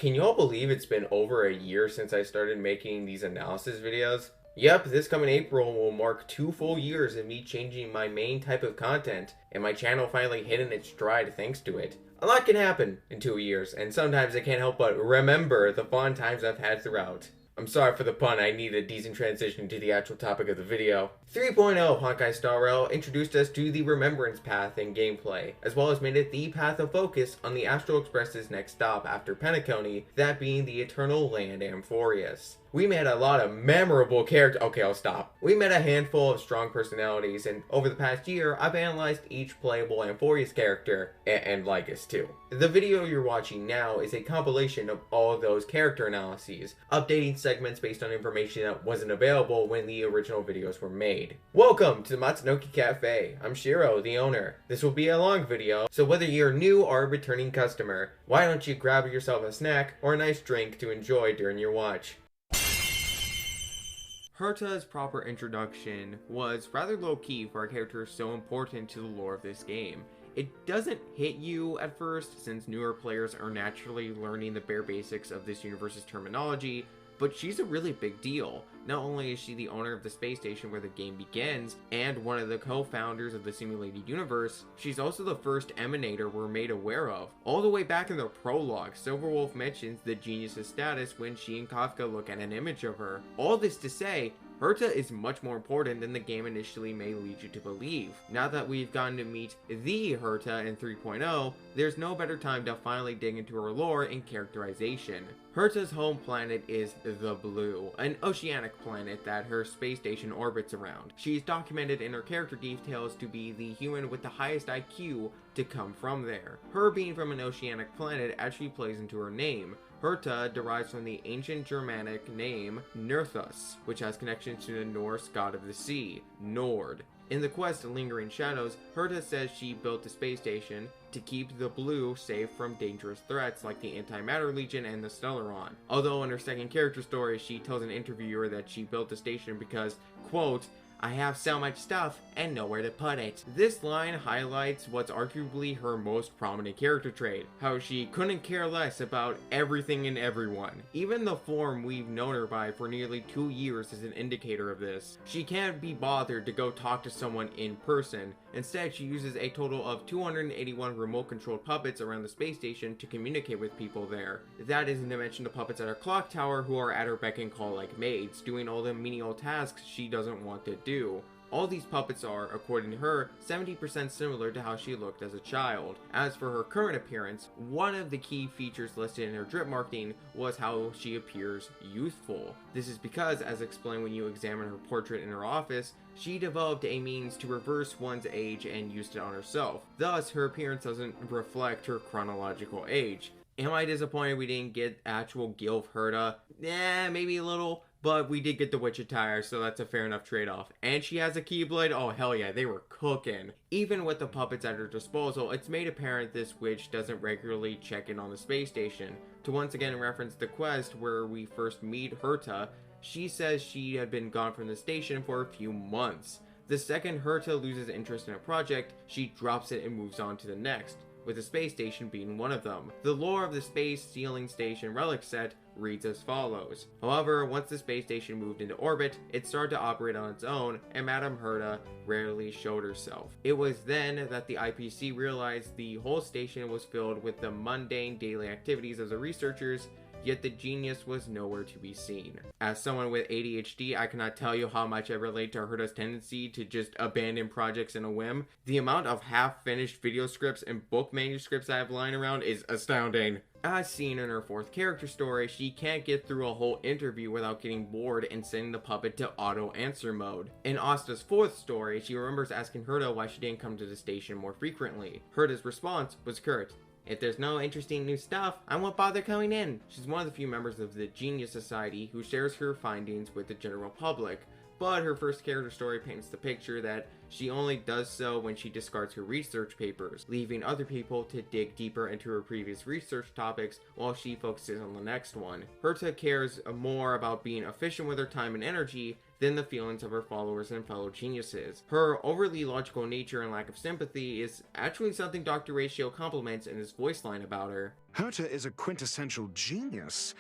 Can you all believe it's been over a year since I started making these analysis videos? Yep, this coming April will mark 2 full years of me changing my main type of content, and my channel finally hitting its stride thanks to it. A lot can happen in 2 years, and sometimes I can't help but remember the fun times I've had throughout. I'm sorry for the pun, I need a decent transition to the actual topic of the video. 3.0 Honkai Star Rail introduced us to the Remembrance path in gameplay, as well as made it the path of focus on the Astral Express's next stop after Penacony, that being the Eternal Land Amphoreus. We met a lot of memorable characters. Okay, I'll stop. We met a handful of strong personalities, and over the past year, I've analyzed each playable Amphoreus character, and Lygus too. The video you're watching now is a compilation of all of those character analyses, updating segments based on information that wasn't available when the original videos were made. Welcome to the Matsunoki Cafe. I'm Shiro, the owner. This will be a long video, so whether you're new or a returning customer, why don't you grab yourself a snack or a nice drink to enjoy during your watch. Herta's proper introduction was rather low-key for a character so important to the lore of this game. It doesn't hit you at first, since newer players are naturally learning the bare basics of this universe's terminology, but she's a really big deal. Not only is she the owner of the space station where the game begins, and one of the co-founders of the simulated universe, she's also the first emanator we're made aware of. All the way back in the prologue, Silverwolf mentions the genius's status when she and Kafka look at an image of her. All this to say, Herta is much more important than the game initially may lead you to believe. Now that we've gotten to meet the Herta in 3.0, there's no better time to finally dig into her lore and characterization. Herta's home planet is the Blue, an oceanic planet that her space station orbits around. She's documented in her character details to be the human with the highest IQ to come from there. Her being from an oceanic planet actually plays into her name. Herta derives from the ancient Germanic name Nerthus, which has connections to the Norse god of the sea, Nord. In the quest Lingering Shadows, Herta says she built the space station to keep the Blue safe from dangerous threats like the Antimatter Legion and the Stellaron. Although in her second character story, she tells an interviewer that she built the station because, quote, "I have so much stuff and nowhere to put it." This line highlights what's arguably her most prominent character trait, how she couldn't care less about everything and everyone. Even the form we've known her by for nearly 2 years is an indicator of this. She can't be bothered to go talk to someone in person. Instead, she uses a total of 281 remote-controlled puppets around the space station to communicate with people there. That isn't to mention the puppets at her clock tower who are at her beck and call like maids, doing all the menial tasks she doesn't want to do. All these puppets are, according to her, 70% similar to how she looked as a child. As for her current appearance, one of the key features listed in her drip marketing was how she appears youthful. This is because, as explained when you examine her portrait in her office, she developed a means to reverse one's age and used it on herself. Thus, her appearance doesn't reflect her chronological age. Am I disappointed we didn't get actual Gilf Herta? Maybe a little. But we did get the witch attire, so that's a fair enough trade-off. And she has a keyblade? Oh hell yeah, they were cooking. Even with the puppets at her disposal, it's made apparent this witch doesn't regularly check in on the space station. To once again reference the quest where we first meet Herta, she says she had been gone from the station for a few months. The second Herta loses interest in a project, she drops it and moves on to the next, with the space station being one of them. The lore of the Space Sealing Station relic set reads as follows. However, once the space station moved into orbit, it started to operate on its own, and Madame Herta rarely showed herself. It was then that the IPC realized the whole station was filled with the mundane daily activities of the researchers, yet the genius was nowhere to be seen. As someone with ADHD, I cannot tell you how much I relate to Herta's tendency to just abandon projects in a whim. The amount of half-finished video scripts and book manuscripts I have lying around is astounding. As seen in her fourth character story, she can't get through a whole interview without getting bored and sending the puppet to auto answer mode. In Asta's fourth story, she remembers asking Herta why she didn't come to the station more frequently. Herta's response was curt: "If there's no interesting new stuff, I won't bother coming in." She's one of the few members of the Genius Society who shares her findings with the general public, but her first character story paints the picture that She only does so when she discards her research papers, leaving other people to dig deeper into her previous research topics while she focuses on the next one. Herta cares more about being efficient with her time and energy than the feelings of her followers and fellow geniuses. Her overly logical nature and lack of sympathy is actually something Dr. Ratio compliments in his voice line about her. Herta is a quintessential genius,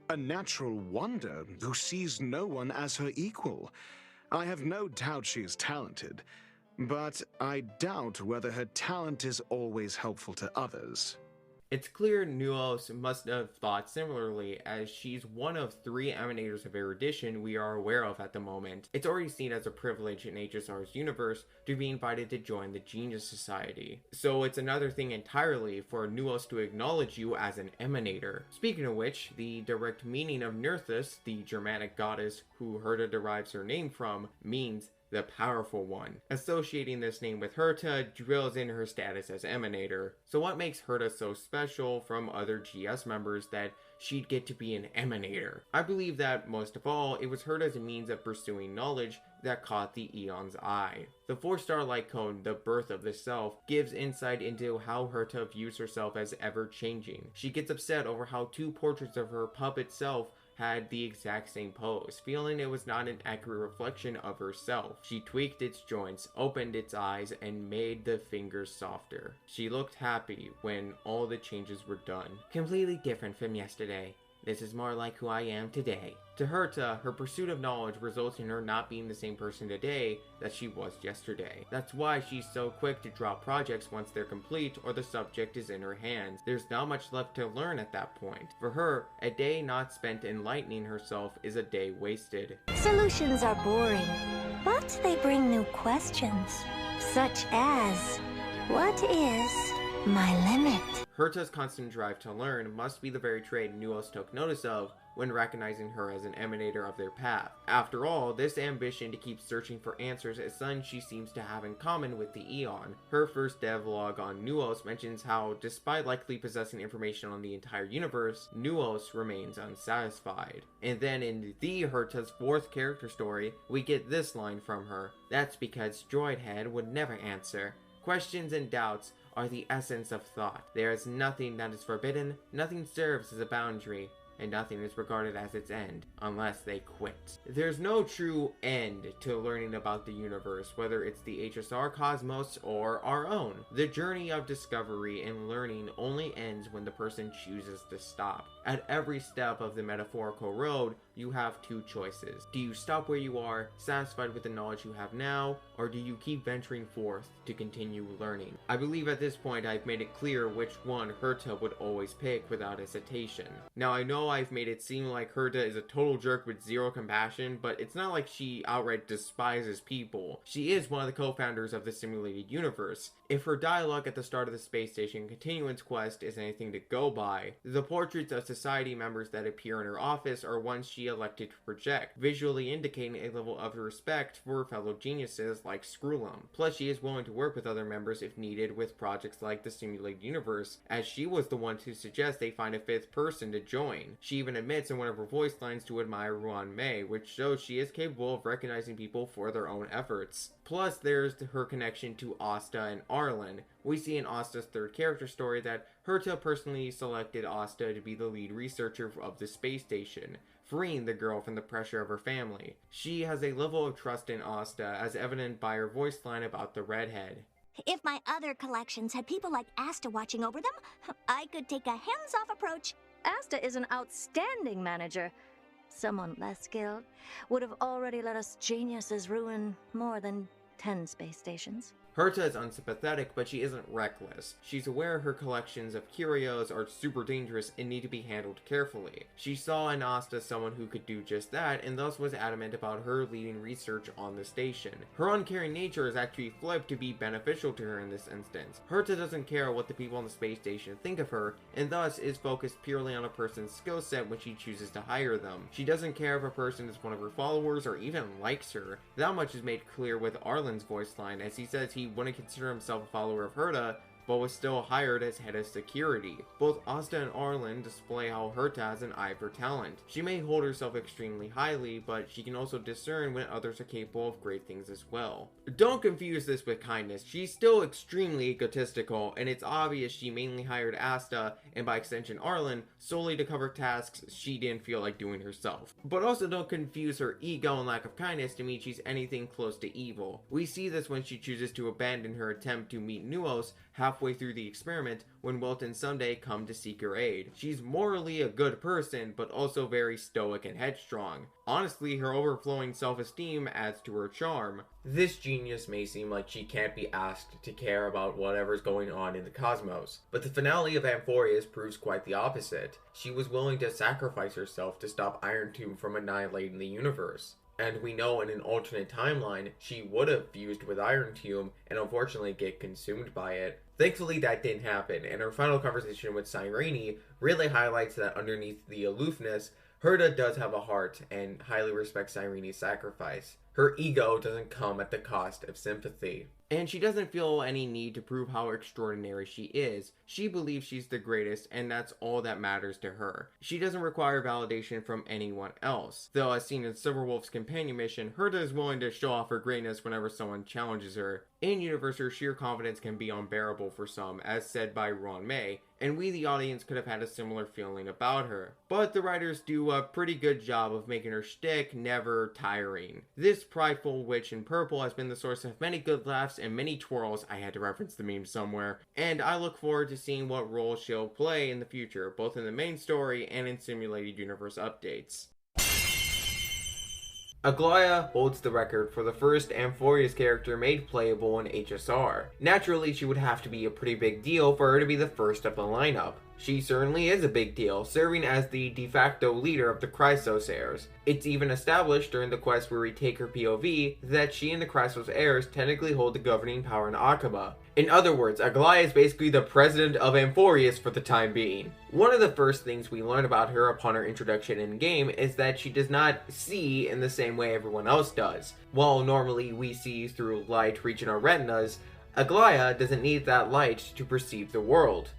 a natural wonder who sees no one as her equal. I have no doubt she is talented, but I doubt whether her talent is always helpful to others. It's clear Nuos must have thought similarly, as she's one of 3 emanators of erudition we are aware of at the moment. It's already seen as a privilege in HSR's universe to be invited to join the Genius Society. So it's another thing entirely for Nuos to acknowledge you as an emanator. Speaking of which, the direct meaning of Nerthus, the Germanic goddess who Herta derives her name from, means the powerful one. Associating this name with Herta drills in her status as emanator. So what makes Herta so special from other GS members that she'd get to be an emanator? I believe that most of all, it was Herta's means of pursuing knowledge that caught the Eon's eye. The 4-star light cone, the birth of the self, gives insight into how Herta views herself as ever-changing. She gets upset over how 2 portraits of her puppet self had the exact same pose, feeling it was not an accurate reflection of herself. She tweaked its joints, opened its eyes, and made the fingers softer. She looked happy when all the changes were done. Completely different from yesterday. This is more like who I am today. To Herta, her pursuit of knowledge results in her not being the same person today that she was yesterday. That's why she's so quick to drop projects once they're complete or the subject is in her hands. There's not much left to learn at that point. For her, a day not spent enlightening herself is a day wasted. Solutions are boring, but they bring new questions, such as, what is my limit? Herta's constant drive to learn must be the very trait Nuos took notice of when recognizing her as an emanator of their path. After all, this ambition to keep searching for answers is something she seems to have in common with the Eon. Her first devlog on Nuos mentions how, despite likely possessing information on the entire universe, Nuos remains unsatisfied. And then in the Herta's 4th character story, we get this line from her: "That's because Droidhead would never answer. Questions and doubts are the essence of thought. There is nothing that is forbidden, nothing serves as a boundary, and nothing is regarded as its end, unless they quit." There's no true end to learning about the universe, whether it's the HSR cosmos or our own. The journey of discovery and learning only ends when the person chooses to stop. At every step of the metaphorical road, you have 2 choices. Do you stop where you are, satisfied with the knowledge you have now, or do you keep venturing forth to continue learning? I believe at this point I've made it clear which one Herta would always pick without hesitation. Now I know I've made it seem like Herta is a total jerk with 0 compassion, but it's not like she outright despises people. She is one of the co-founders of the simulated universe. If her dialogue at the start of the space station continuance quest is anything to go by, the portraits of society members that appear in her office are ones she elected to project, visually indicating a level of respect for fellow geniuses like Screwlum. Plus, she is willing to work with other members if needed with projects like the simulated universe, as she was the one to suggest they find a 5th person to join. She even admits in one of her voice lines to admire Ruan Mei, which shows she is capable of recognizing people for their own efforts. Plus, there's her connection to Asta and Arlen. We see in Asta's 3rd character story that Herta personally selected Asta to be the lead researcher of the space station, freeing the girl from the pressure of her family. She has a level of trust in Asta, as evident by her voice line about the redhead. If my other collections had people like Asta watching over them, I could take a hands-off approach. Asta is an outstanding manager. Someone less skilled would have already let us geniuses ruin more than 10 space stations. Herta is unsympathetic, but she isn't reckless. She's aware her collections of curios are super dangerous and need to be handled carefully. She saw in Asta someone who could do just that, and thus was adamant about her leading research on the station. Her uncaring nature is actually flipped to be beneficial to her in this instance. Herta doesn't care what the people on the space station think of her, and thus is focused purely on a person's skill set when she chooses to hire them. She doesn't care if a person is one of her followers or even likes her. That much is made clear with Arlen's voice line, as he says he wouldn't consider himself a follower of Herta, but was still hired as head of security. Both Asta and Arlen display how Herta has an eye for talent. She may hold herself extremely highly, but she can also discern when others are capable of great things as well. Don't confuse this with kindness. She's still extremely egotistical, and it's obvious she mainly hired Asta, and by extension Arlen, solely to cover tasks she didn't feel like doing herself. But also don't confuse her ego and lack of kindness to mean she's anything close to evil. We see this when she chooses to abandon her attempt to meet Nuos halfway through the experiment when Wilt and Sunday come to seek her aid. She's morally a good person, but also very stoic and headstrong. Honestly, her overflowing self-esteem adds to her charm. This genius may seem like she can't be asked to care about whatever's going on in the cosmos, but the finale of Amphoreus proves quite the opposite. She was willing to sacrifice herself to stop Iron Tomb from annihilating the universe. And we know in an alternate timeline, she would have fused with Iron Tomb and unfortunately get consumed by it. Thankfully that didn't happen, and her final conversation with Cyrene really highlights that underneath the aloofness, Herta does have a heart and highly respects Cyrene's sacrifice. Her ego doesn't come at the cost of sympathy. And she doesn't feel any need to prove how extraordinary she is. She believes she's the greatest, and that's all that matters to her. She doesn't require validation from anyone else. Though, as seen in Silverwolf's companion mission, Herta is willing to show off her greatness whenever someone challenges her. In-universe, her sheer confidence can be unbearable for some, as said by Ron May, and we the audience could have had a similar feeling about her. But the writers do a pretty good job of making her shtick never tiring. This prideful witch in purple has been the source of many good laughs and many twirls. I had to reference the meme somewhere, and I look forward to seeing what role she'll play in the future, both in the main story and in simulated universe updates. Aglaea holds the record for the first Amphoreus character made playable in HSR. Naturally, she would have to be a pretty big deal for her to be the first of the lineup. She certainly is a big deal, serving as the de facto leader of the Chrysos heirs. It's even established during the quest where we take her POV that she and the Chrysos heirs technically hold the governing power in Akaba. In other words, Aglaea is basically the president of Amphoreus for the time being. One of the first things we learn about her upon her introduction in-game is that she does not see in the same way everyone else does. While normally we see through light reaching our retinas, Aglaea doesn't need that light to perceive the world.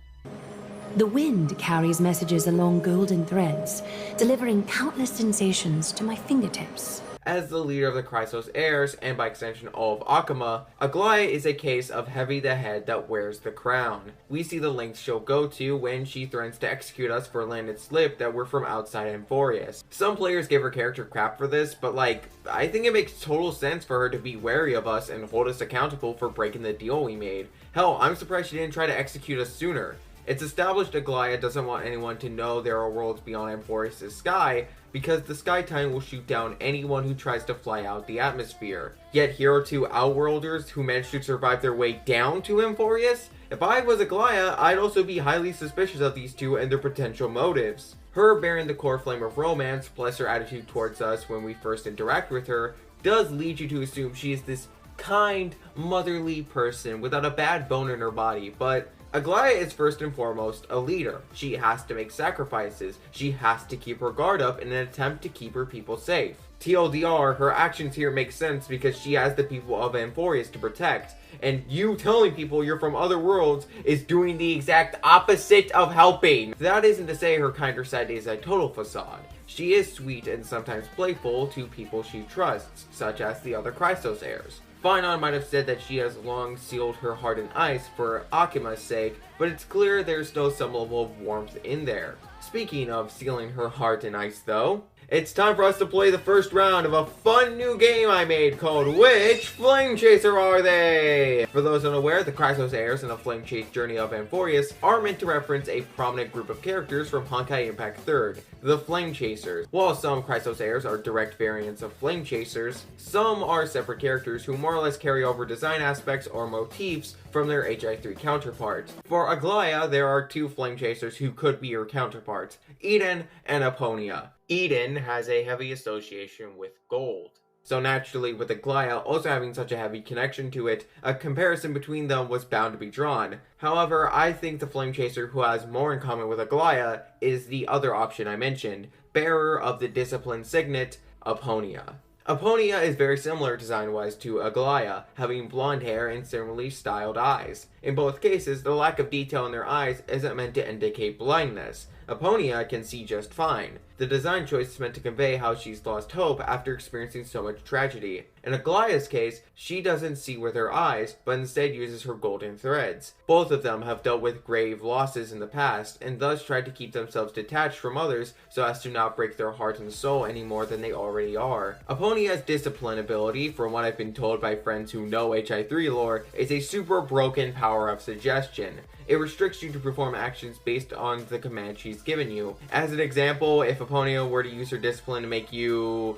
The wind carries messages along golden threads, delivering countless sensations to my fingertips. As the leader of the Chrysos heirs, and by extension all of Akama, Aglaea is a case of heavy the head that wears the crown. We see the lengths she'll go to when she threatens to execute us for a landed slip that we're from outside Amphoreus. Some players give her character crap for this, but I think it makes total sense for her to be wary of us and hold us accountable for breaking the deal we made. Hell, I'm surprised she didn't try to execute us sooner. It's established Aglaea doesn't want anyone to know there are worlds beyond Amphoreus' sky, because the Sky Titan will shoot down anyone who tries to fly out the atmosphere. Yet here are two Outworlders who managed to survive their way down to Amphoreus? If I was Aglaea, I'd also be highly suspicious of these two and their potential motives. Her bearing the core flame of romance, plus her attitude towards us when we first interact with her, does lead you to assume she is this kind, motherly person without a bad bone in her body, but Aglaea is first and foremost a leader. She has to make sacrifices. She has to keep her guard up in an attempt to keep her people safe. TLDR, her actions here make sense because she has the people of Amphoreus to protect, and you telling people you're from other worlds is doing the exact opposite of helping. That isn't to say her kinder side is a total facade. She is sweet and sometimes playful to people she trusts, such as the other Chrysos heirs. Phainon might have said that she has long sealed her heart in ice for Akima's sake, but it's clear there's still some level of warmth in there. Speaking of sealing her heart in ice though, it's time for us to play the first round of a fun new game I made called Which Flame Chaser Are They? For those unaware, the Chrysos heirs and the Flame Chase Journey of Amphoreus are meant to reference a prominent group of characters from Honkai Impact 3rd, the Flame Chasers. While some Chrysos heirs are direct variants of Flame Chasers, some are separate characters who more or less carry over design aspects or motifs from their HI3 counterparts. For Aglaea, there are two Flame Chasers who could be her counterparts, Eden and Aponia. Eden has a heavy association with gold. So naturally, with Aglaea also having such a heavy connection to it, a comparison between them was bound to be drawn. However, I think the Flame Chaser who has more in common with Aglaea is the other option I mentioned, bearer of the discipline signet, Aponia. Apponia is very similar design-wise to Aglaea, having blonde hair and similarly styled eyes. In both cases, the lack of detail in their eyes isn't meant to indicate blindness. Apponia can see just fine. The design choice is meant to convey how she's lost hope after experiencing so much tragedy. In Aglaea's case, she doesn't see with her eyes, but instead uses her golden threads. Both of them have dealt with grave losses in the past, and thus tried to keep themselves detached from others so as to not break their heart and soul any more than they already are. Apponia's discipline ability, from what I've been told by friends who know HI3 lore, is a super broken power of suggestion. It restricts you to perform actions based on the command she's given you. As an example, if Apponia were to use her discipline to make you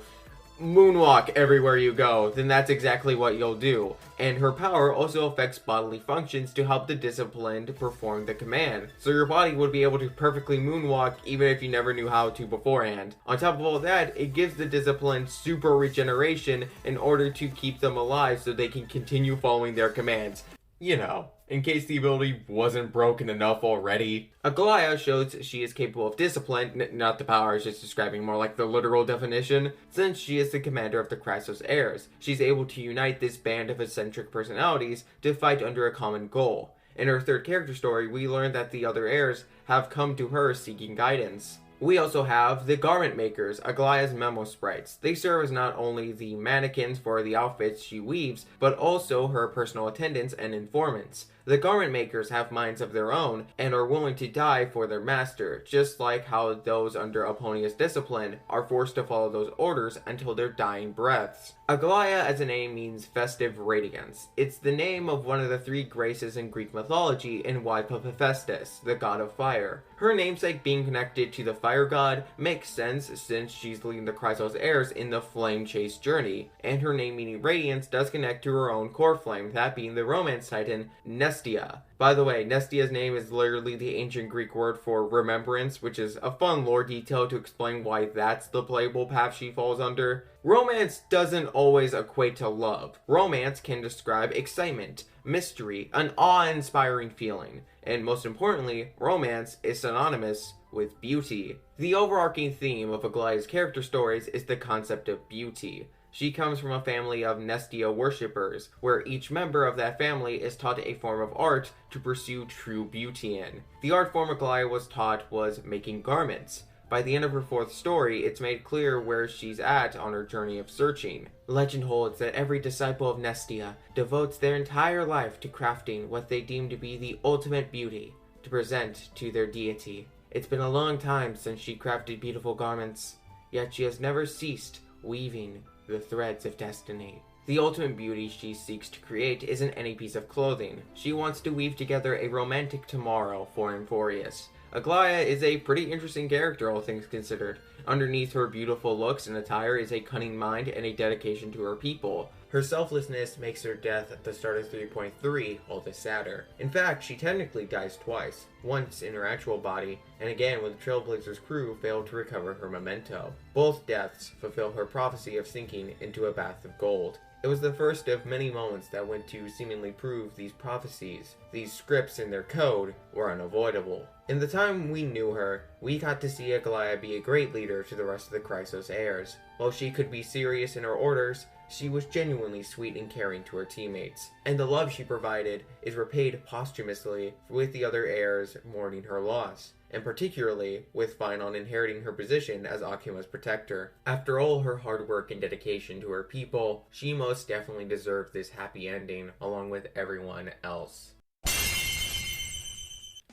moonwalk everywhere you go, then that's exactly what you'll do. And her power also affects bodily functions to help the discipline to perform the command. So your body would be able to perfectly moonwalk even if you never knew how to beforehand. On top of all that, it gives the discipline super regeneration in order to keep them alive so they can continue following their commands. You know, in case the ability wasn't broken enough already. Aglaea shows she is capable of discipline, not the power, is just describing more like the literal definition, since she is the commander of the Chrysos heirs. She's able to unite this band of eccentric personalities to fight under a common goal. In her third character story, we learn that the other heirs have come to her seeking guidance. We also have the Garment Makers, Aglaea's memo sprites. They serve as not only the mannequins for the outfits she weaves, but also her personal attendants and informants. The Garment Makers have minds of their own, and are willing to die for their master, just like how those under Apponia's discipline are forced to follow those orders until their dying breaths. Aglaea as a name means festive radiance. It's the name of one of the three graces in Greek mythology and wife of Hephaestus, the god of fire. Her namesake being connected to the fire god makes sense since she's leading the Chrysos heirs in the flame chase journey, and her name meaning radiance does connect to her own core flame, that being the romance titan, Nestia. By the way, Nestia's name is literally the ancient Greek word for remembrance, which is a fun lore detail to explain why that's the playable path she falls under. Romance doesn't always equate to love. Romance can describe excitement, mystery, an awe-inspiring feeling, and most importantly, romance is synonymous with beauty. The overarching theme of Aglaea's character stories is the concept of beauty. She comes from a family of Nestia worshippers, where each member of that family is taught a form of art to pursue true beauty in. The art form Aglaea was taught was making garments. By the end of her fourth story, it's made clear where she's at on her journey of searching. Legend holds that every disciple of Nestia devotes their entire life to crafting what they deem to be the ultimate beauty, to present to their deity. It's been a long time since she crafted beautiful garments, yet she has never ceased weaving the threads of destiny. The ultimate beauty she seeks to create isn't any piece of clothing. She wants to weave together a romantic tomorrow for Amphoreus. Aglaea is a pretty interesting character, all things considered. Underneath her beautiful looks and attire is a cunning mind and a dedication to her people. Her selflessness makes her death at the start of 3.3 all the sadder. In fact, she technically dies twice. Once in her actual body, and again when the Trailblazer's crew failed to recover her memento. Both deaths fulfill her prophecy of sinking into a bath of gold. It was the first of many moments that went to seemingly prove these prophecies, these scripts in their code, were unavoidable. In the time we knew her, we got to see Aglaea be a great leader to the rest of the Chrysos heirs. While she could be serious in her orders, she was genuinely sweet and caring to her teammates, and the love she provided is repaid posthumously with the other heirs mourning her loss, and particularly with Phainon inheriting her position as Akima's protector. After all her hard work and dedication to her people, she most definitely deserved this happy ending along with everyone else.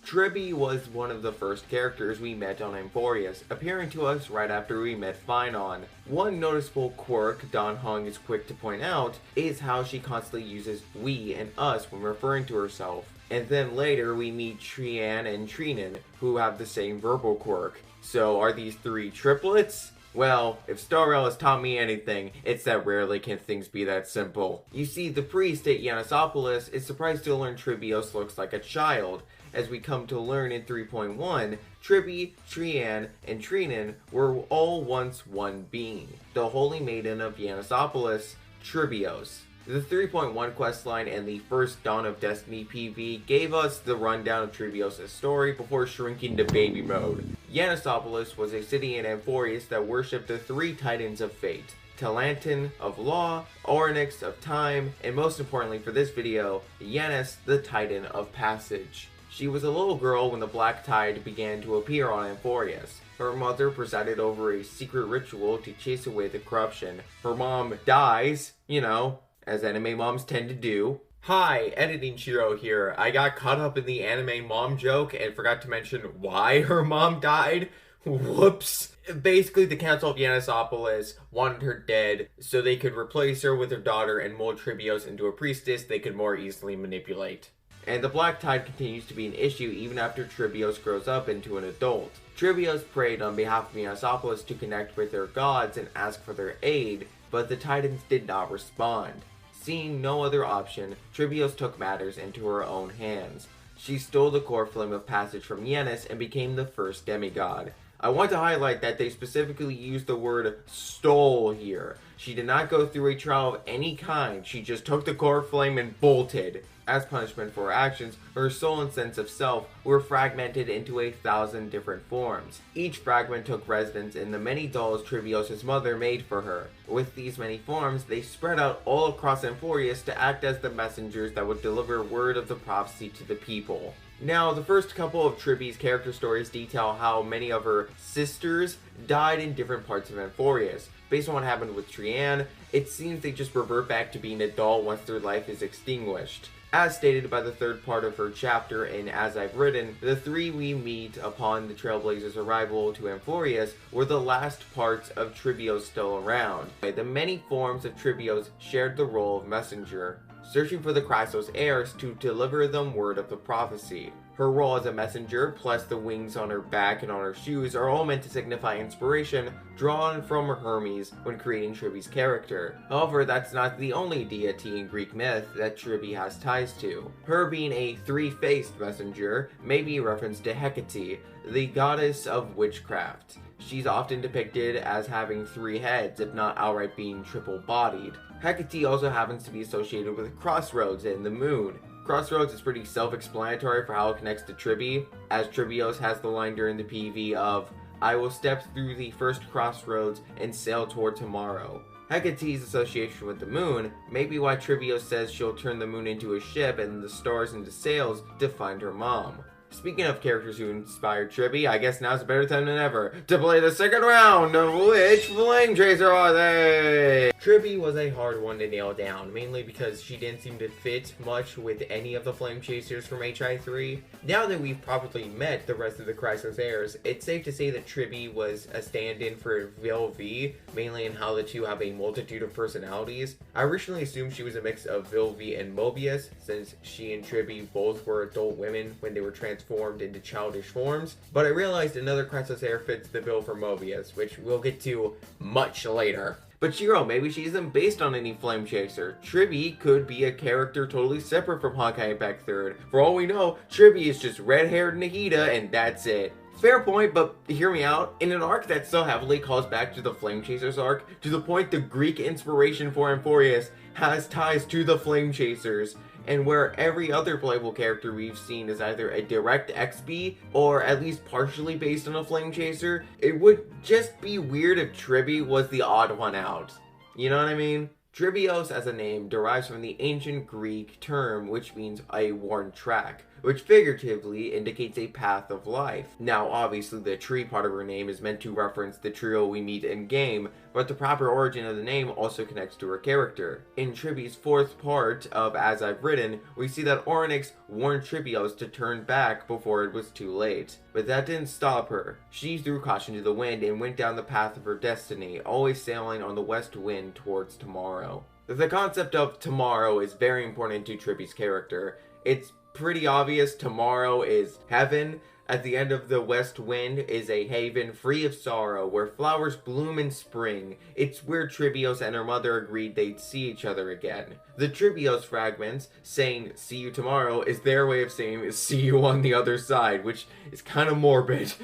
Tribbie was one of the first characters we met on Amphoreus, appearing to us right after we met Phainon. One noticeable quirk Don Hung is quick to point out is how she constantly uses we and us when referring to herself. And then later we meet Trian and Trinen, who have the same verbal quirk. So are these three triplets? Well, if Starrel has taught me anything, it's that rarely can things be that simple. You see, the priest at Yanisopolis is surprised to learn Tribbios looks like a child. As we come to learn in 3.1, Tribbie, Trian, and Trinen were all once one being, the Holy Maiden of Yanisopolis, Tribbios. The 3.1 questline and the first Dawn of Destiny PV gave us the rundown of Tribbios' story before shrinking to baby mode. Yanisopolis was a city in Amphoreus that worshipped the three titans of fate, Talantin of Law, Orynyx of Time, and most importantly for this video, Yanis, the Titan of Passage. She was a little girl when the Black Tide began to appear on Amphoreus. Her mother presided over a secret ritual to chase away the corruption. Her mom dies, you know, as anime moms tend to do. Hi, Editing Shiro here. I got caught up in the anime mom joke and forgot to mention why her mom died. Whoops. Basically, the Council of Yanisopolis wanted her dead so they could replace her with her daughter and mold Tribbios into a priestess they could more easily manipulate. And the Black Tide continues to be an issue even after Tribbios grows up into an adult. Tribbios prayed on behalf of Yanisopolis to connect with their gods and ask for their aid, but the Titans did not respond. Seeing no other option, Tribbios took matters into her own hands. She stole the core flame of passage from Yanis and became the first demigod. I want to highlight that they specifically used the word stole here. She did not go through a trial of any kind, she just took the core flame and bolted. As punishment for her actions, her soul and sense of self were fragmented into 1,000 different forms. Each fragment took residence in the many dolls Tribbios' mother made for her. With these many forms, they spread out all across Amphoreus to act as the messengers that would deliver word of the prophecy to the people. Now, the first couple of Tribbie's character stories detail how many of her sisters died in different parts of Amphoreus. Based on what happened with Trianne, it seems they just revert back to being a doll once their life is extinguished. As stated by the third part of her chapter in As I've Written, the three we meet upon the Trailblazers' arrival to Amphoreus were the last parts of Tribbios still around. The many forms of Tribbios shared the role of messenger, searching for the Chrysos heirs to deliver them word of the prophecy. Her role as a messenger, plus the wings on her back and on her shoes, are all meant to signify inspiration drawn from Hermes when creating Tribbie's character. However, that's not the only deity in Greek myth that Tribbie has ties to. Her being a three-faced messenger may be a reference to Hecate, the goddess of witchcraft. She's often depicted as having 3 heads, if not outright being triple-bodied. Hecate also happens to be associated with Crossroads and the moon. Crossroads is pretty self-explanatory for how it connects to Tribbie, as Tribbios has the line during the PV of, "I will step through the first crossroads and sail toward tomorrow." Hecate's association with the moon may be why Tribbios says she'll turn the moon into a ship and the stars into sails to find her mom. Speaking of characters who inspired Tribbie, I guess now's a better time than ever to play the second round of Which Flame Chaser Are They? Tribbie was a hard one to nail down, mainly because she didn't seem to fit much with any of the Flame Chasers from HI3. Now that we've probably met the rest of the Chrysos heirs, it's safe to say that Tribbie was a stand-in for Vilvi, mainly in how the two have a multitude of personalities. I originally assumed she was a mix of Vilvi and Mobius, since she and Tribbie both were adult women when they were transformed into childish forms, but I realized another Chrysos heir fits the bill for Mobius, which we'll get to much later. But Shiro, maybe she isn't based on any Flame Chaser. Tribbie could be a character totally separate from Honkai Impact 3rd. For all we know, Tribbie is just red-haired Nahida and that's it. Fair point, but hear me out. In an arc that so heavily calls back to the Flame Chasers arc, to the point the Greek inspiration for Amphoreus has ties to the Flame Chasers, and where every other playable character we've seen is either a direct XP or at least partially based on a Flame Chaser, it would just be weird if Tribbie was the odd one out. You know what I mean? Tribbios as a name derives from the ancient Greek term which means a worn track, which figuratively indicates a path of life. Now obviously the tree part of her name is meant to reference the trio we meet in game, but the proper origin of the name also connects to her character. In Tribbie's 4th part of As I've Written, we see that Orynyx warned Tribbios to turn back before it was too late. But that didn't stop her. She threw caution to the wind and went down the path of her destiny, always sailing on the west wind towards tomorrow. The concept of tomorrow is very important to Tribbie's character. It's pretty obvious tomorrow is heaven. At the end of the west wind is a haven free of sorrow where flowers bloom in spring. It's where Tribbios and her mother agreed they'd see each other again. The Tribbios fragments saying see you tomorrow is their way of saying see you on the other side, which is kind of morbid.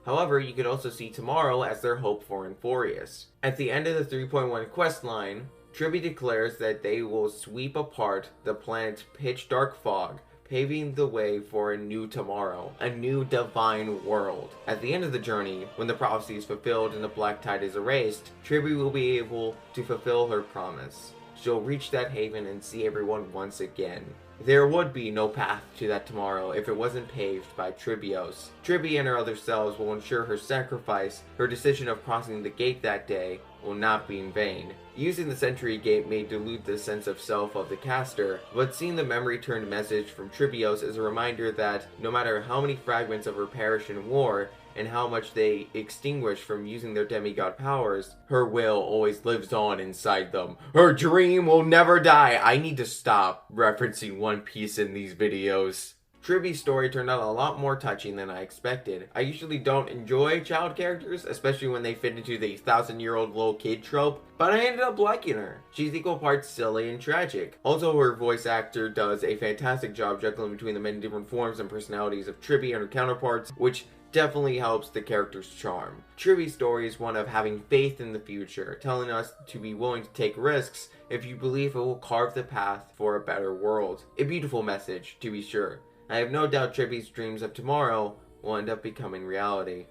However, you could also see tomorrow as their hope for Amphoreus. At the end of the 3.1 questline, Tribbie declares that they will sweep apart the planet's pitch dark fog, paving the way for a new tomorrow, a new divine world. At the end of the journey, when the prophecy is fulfilled and the black tide is erased, Tribbie will be able to fulfill her promise. She'll reach that haven and see everyone once again. There would be no path to that tomorrow if it wasn't paved by Tribbios. Tribbie and her other selves will ensure her sacrifice, her decision of crossing the gate that day, will not be in vain. Using the Sentry Gate may dilute the sense of self of the caster, but seeing the memory-turned message from Tribbios is a reminder that no matter how many fragments of her perish in war, and how much they extinguish from using their demigod powers, her will always lives on inside them. Her dream will never die! I need to stop referencing One Piece in these videos. Tribbie's story turned out a lot more touching than I expected. I usually don't enjoy child characters, especially when they fit into the 1,000-year-old little kid trope, but I ended up liking her. She's equal parts silly and tragic. Also, her voice actor does a fantastic job juggling between the many different forms and personalities of Tribbie and her counterparts, which definitely helps the character's charm. Tribbie's story is one of having faith in the future, telling us to be willing to take risks if you believe it will carve the path for a better world. A beautiful message, to be sure. I have no doubt Tribbie's dreams of tomorrow will end up becoming reality.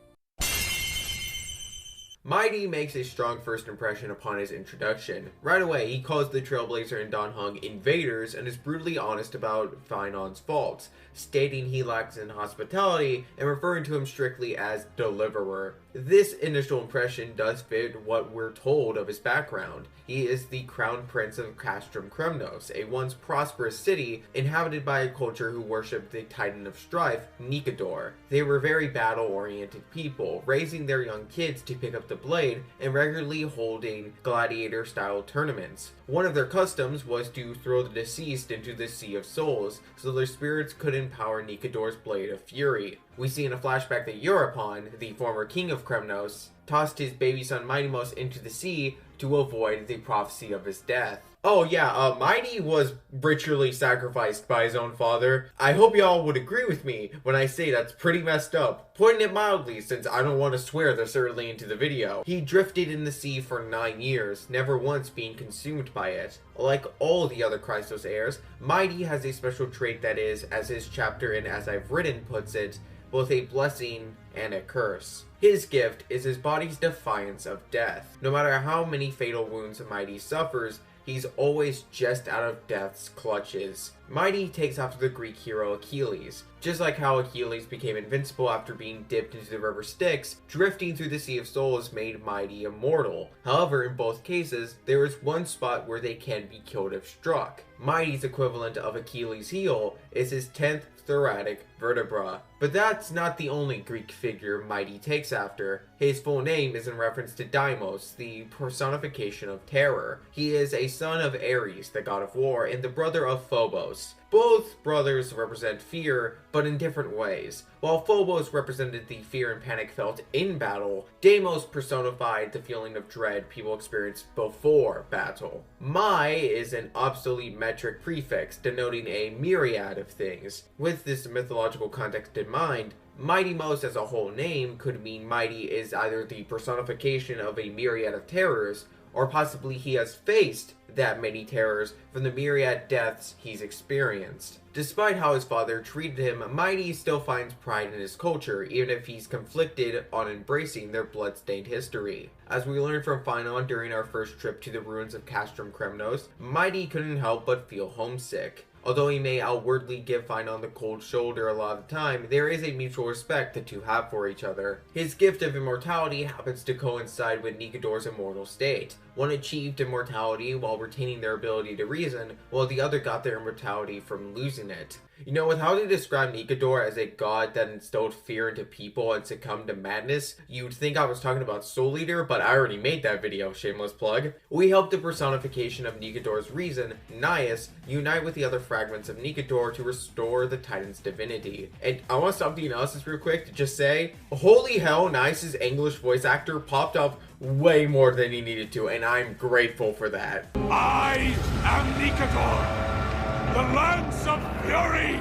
Mydei makes a strong first impression upon his introduction. Right away, he calls the Trailblazer and Don Hung invaders and is brutally honest about Phainon's faults, stating he lacks in hospitality and referring to him strictly as Deliverer. This initial impression does fit what we're told of his background. He is the crown prince of Castrum Kremnos, a once prosperous city inhabited by a culture who worshipped the titan of strife, Nikador. They were very battle-oriented people, raising their young kids to pick up the blade and regularly holding gladiator-style tournaments. One of their customs was to throw the deceased into the Sea of Souls, so their spirits could empower Nikador's Blade of Fury. We see in a flashback that Euripon, the former king of Kremnos, tossed his baby son Mydemos into the sea to avoid the prophecy of his death. Oh yeah, Mydei was ritually sacrificed by his own father. I hope y'all would agree with me when I say that's pretty messed up. Putting it mildly, since I don't want to swear this early into the video. He drifted in the sea for 9 years, never once being consumed by it. Like all the other Christos heirs, Mydei has a special trait that is, as his chapter in As I've Written puts it, both a blessing and a curse. His gift is his body's defiance of death. No matter how many fatal wounds Mydei suffers, he's always just out of death's clutches. Mydei takes after the Greek hero Achilles. Just like how Achilles became invincible after being dipped into the river Styx, drifting through the Sea of Souls made Mydei immortal. However, in both cases, there is one spot where they can be killed if struck. Mydei's equivalent of Achilles' heel is his 10th thoracic vertebra. But that's not the only Greek figure Mydei takes after. His full name is in reference to Deimos, the personification of terror. He is a son of Ares, the god of war, and the brother of Phobos. Both brothers represent fear, but in different ways. While Phobos represented the fear and panic felt in battle, Deimos personified the feeling of dread people experience before battle. My is an obsolete metric prefix denoting a myriad of things. With this mythological context in mind, Mydemos as a whole name could mean Mydei is either the personification of a myriad of terrors, or possibly he has faced that many terrors from the myriad deaths he's experienced. Despite how his father treated him, Mydei still finds pride in his culture, even if he's conflicted on embracing their blood-stained history. As we learned from Phainon during our first trip to the ruins of Castrum Kremnos, Mydei couldn't help but feel homesick. Although he may outwardly give Phainon the cold shoulder a lot of the time, there is a mutual respect the two have for each other. His gift of immortality happens to coincide with Nikador's immortal state. One achieved immortality while retaining their ability to reason, while the other got their immortality from losing it. You know, with how they describe Nikador as a god that instilled fear into people and succumbed to madness, you'd think I was talking about Soul Eater, but I already made that video, shameless plug. We help the personification of Nikador's reason, Nias, unite with the other fragments of Nikador to restore the Titan's divinity. And I want to stop the analysis real quick to just say, holy hell, Nias' English voice actor popped up way more than he needed to, and I'm grateful for that. I am Nikador, the lance of fury,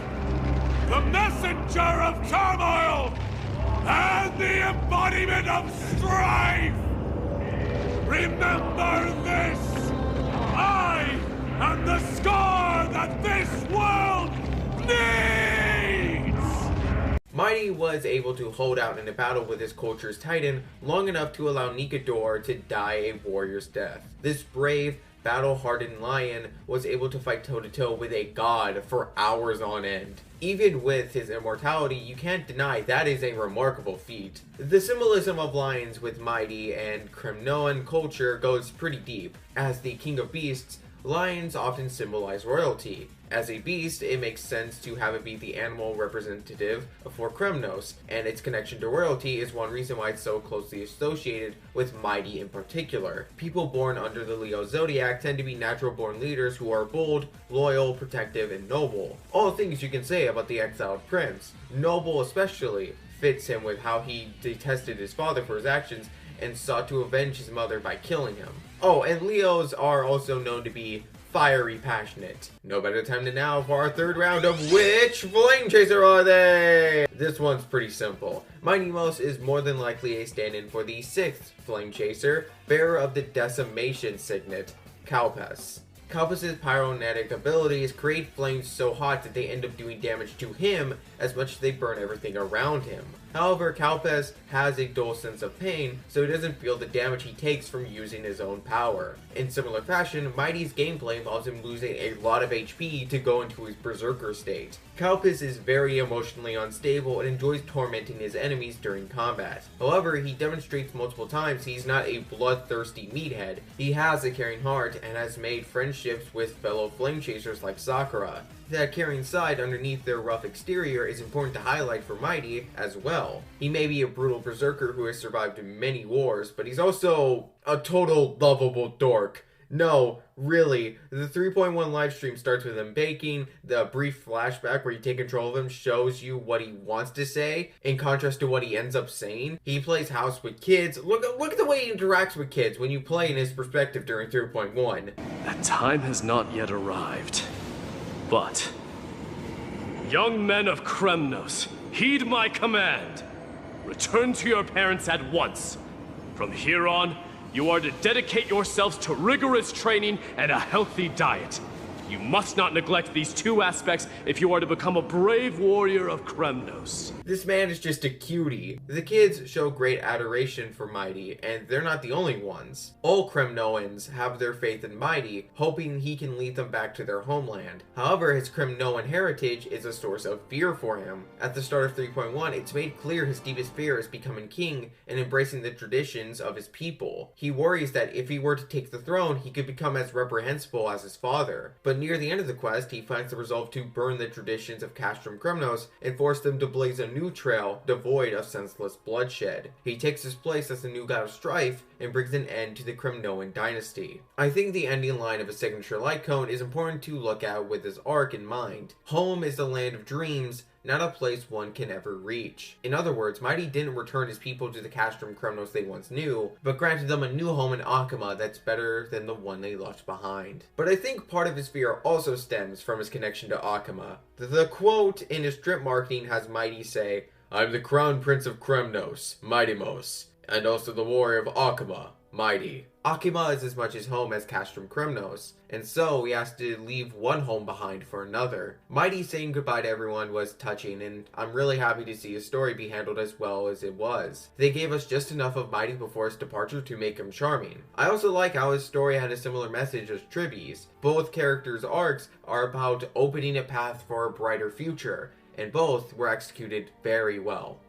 the messenger of turmoil, and the embodiment of strife. Remember this! I am the scar that this world needs! Mydei was able to hold out in a battle with his culture's titan long enough to allow Nikador to die a warrior's death. This brave, battle-hardened lion was able to fight toe-to-toe with a god for hours on end. Even with his immortality, you can't deny that is a remarkable feat. The symbolism of lions with Mydei and Kremnoan culture goes pretty deep. As the king of beasts, lions often symbolize royalty. As a beast, it makes sense to have it be the animal representative for Kremnos, and its connection to royalty is one reason why it's so closely associated with Mydei in particular. People born under the Leo zodiac tend to be natural-born leaders who are bold, loyal, protective, and noble. All things you can say about the exiled prince. Noble especially fits him with how he detested his father for his actions and sought to avenge his mother by killing him. Oh, and Leos are also known to be fiery passionate. No better time than now for our third round of Which Flame Chaser Are They? This one's pretty simple. Mydei is more than likely a stand-in for the 6th Flame Chaser, bearer of the Decimation Signet, Kalpes. Kalpes' pyronetic abilities create flames so hot that they end up doing damage to him as much as they burn everything around him. However, Kalpes has a dull sense of pain, so he doesn't feel the damage he takes from using his own power. In similar fashion, Mydei's gameplay involves him losing a lot of HP to go into his berserker state. Kalpes is very emotionally unstable and enjoys tormenting his enemies during combat. However, he demonstrates multiple times he's not a bloodthirsty meathead. He has a caring heart and has made friendships with fellow flame chasers like Sakura. That caring side underneath their rough exterior is important to highlight for Mydei as well. He may be a brutal berserker who has survived many wars, but he's also a total lovable dork. No, really, the 3.1 livestream starts with him baking. The brief flashback where you take control of him shows you what he wants to say, in contrast to what he ends up saying. He plays house with kids. Look at the way he interacts with kids when you play in his perspective during 3.1. That time has not yet arrived. But, young men of Kremnos, heed my command. Return to your parents at once. From here on, you are to dedicate yourselves to rigorous training and a healthy diet. You must not neglect these two aspects if you are to become a brave warrior of Kremnos. This man is just a cutie. The kids show great adoration for Mydei, and they're not the only ones. All Kremnoans have their faith in Mydei, hoping he can lead them back to their homeland. However, his Kremnoan heritage is a source of fear for him. At the start of 3.1, it's made clear his deepest fear is becoming king and embracing the traditions of his people. He worries that if he were to take the throne, he could become as reprehensible as his father. But near the end of the quest, he finds the resolve to burn the traditions of Castrum Kremnos and force them to blaze a new trail devoid of senseless bloodshed. He takes his place as the new god of strife and brings an end to the Kremnoan dynasty. I think the ending line of a signature light cone is important to look at with this arc in mind. Home is the land of dreams, not a place one can ever reach. In other words, Mydei didn't return his people to the Castrum Kremnos they once knew, but granted them a new home in Akama that's better than the one they left behind. But I think part of his fear also stems from his connection to Akama. The quote in his strip marketing has Mydei say, "I'm the crown prince of Kremnos, Mydei, and also the warrior of Akama, Mydei." Akama is as much his home as Castrum Kremnos, and so he has to leave one home behind for another. Mydei saying goodbye to everyone was touching, and I'm really happy to see his story be handled as well as it was. They gave us just enough of Mydei before his departure to make him charming. I also like how his story had a similar message as Tribbie's. Both characters' arcs are about opening a path for a brighter future, and both were executed very well.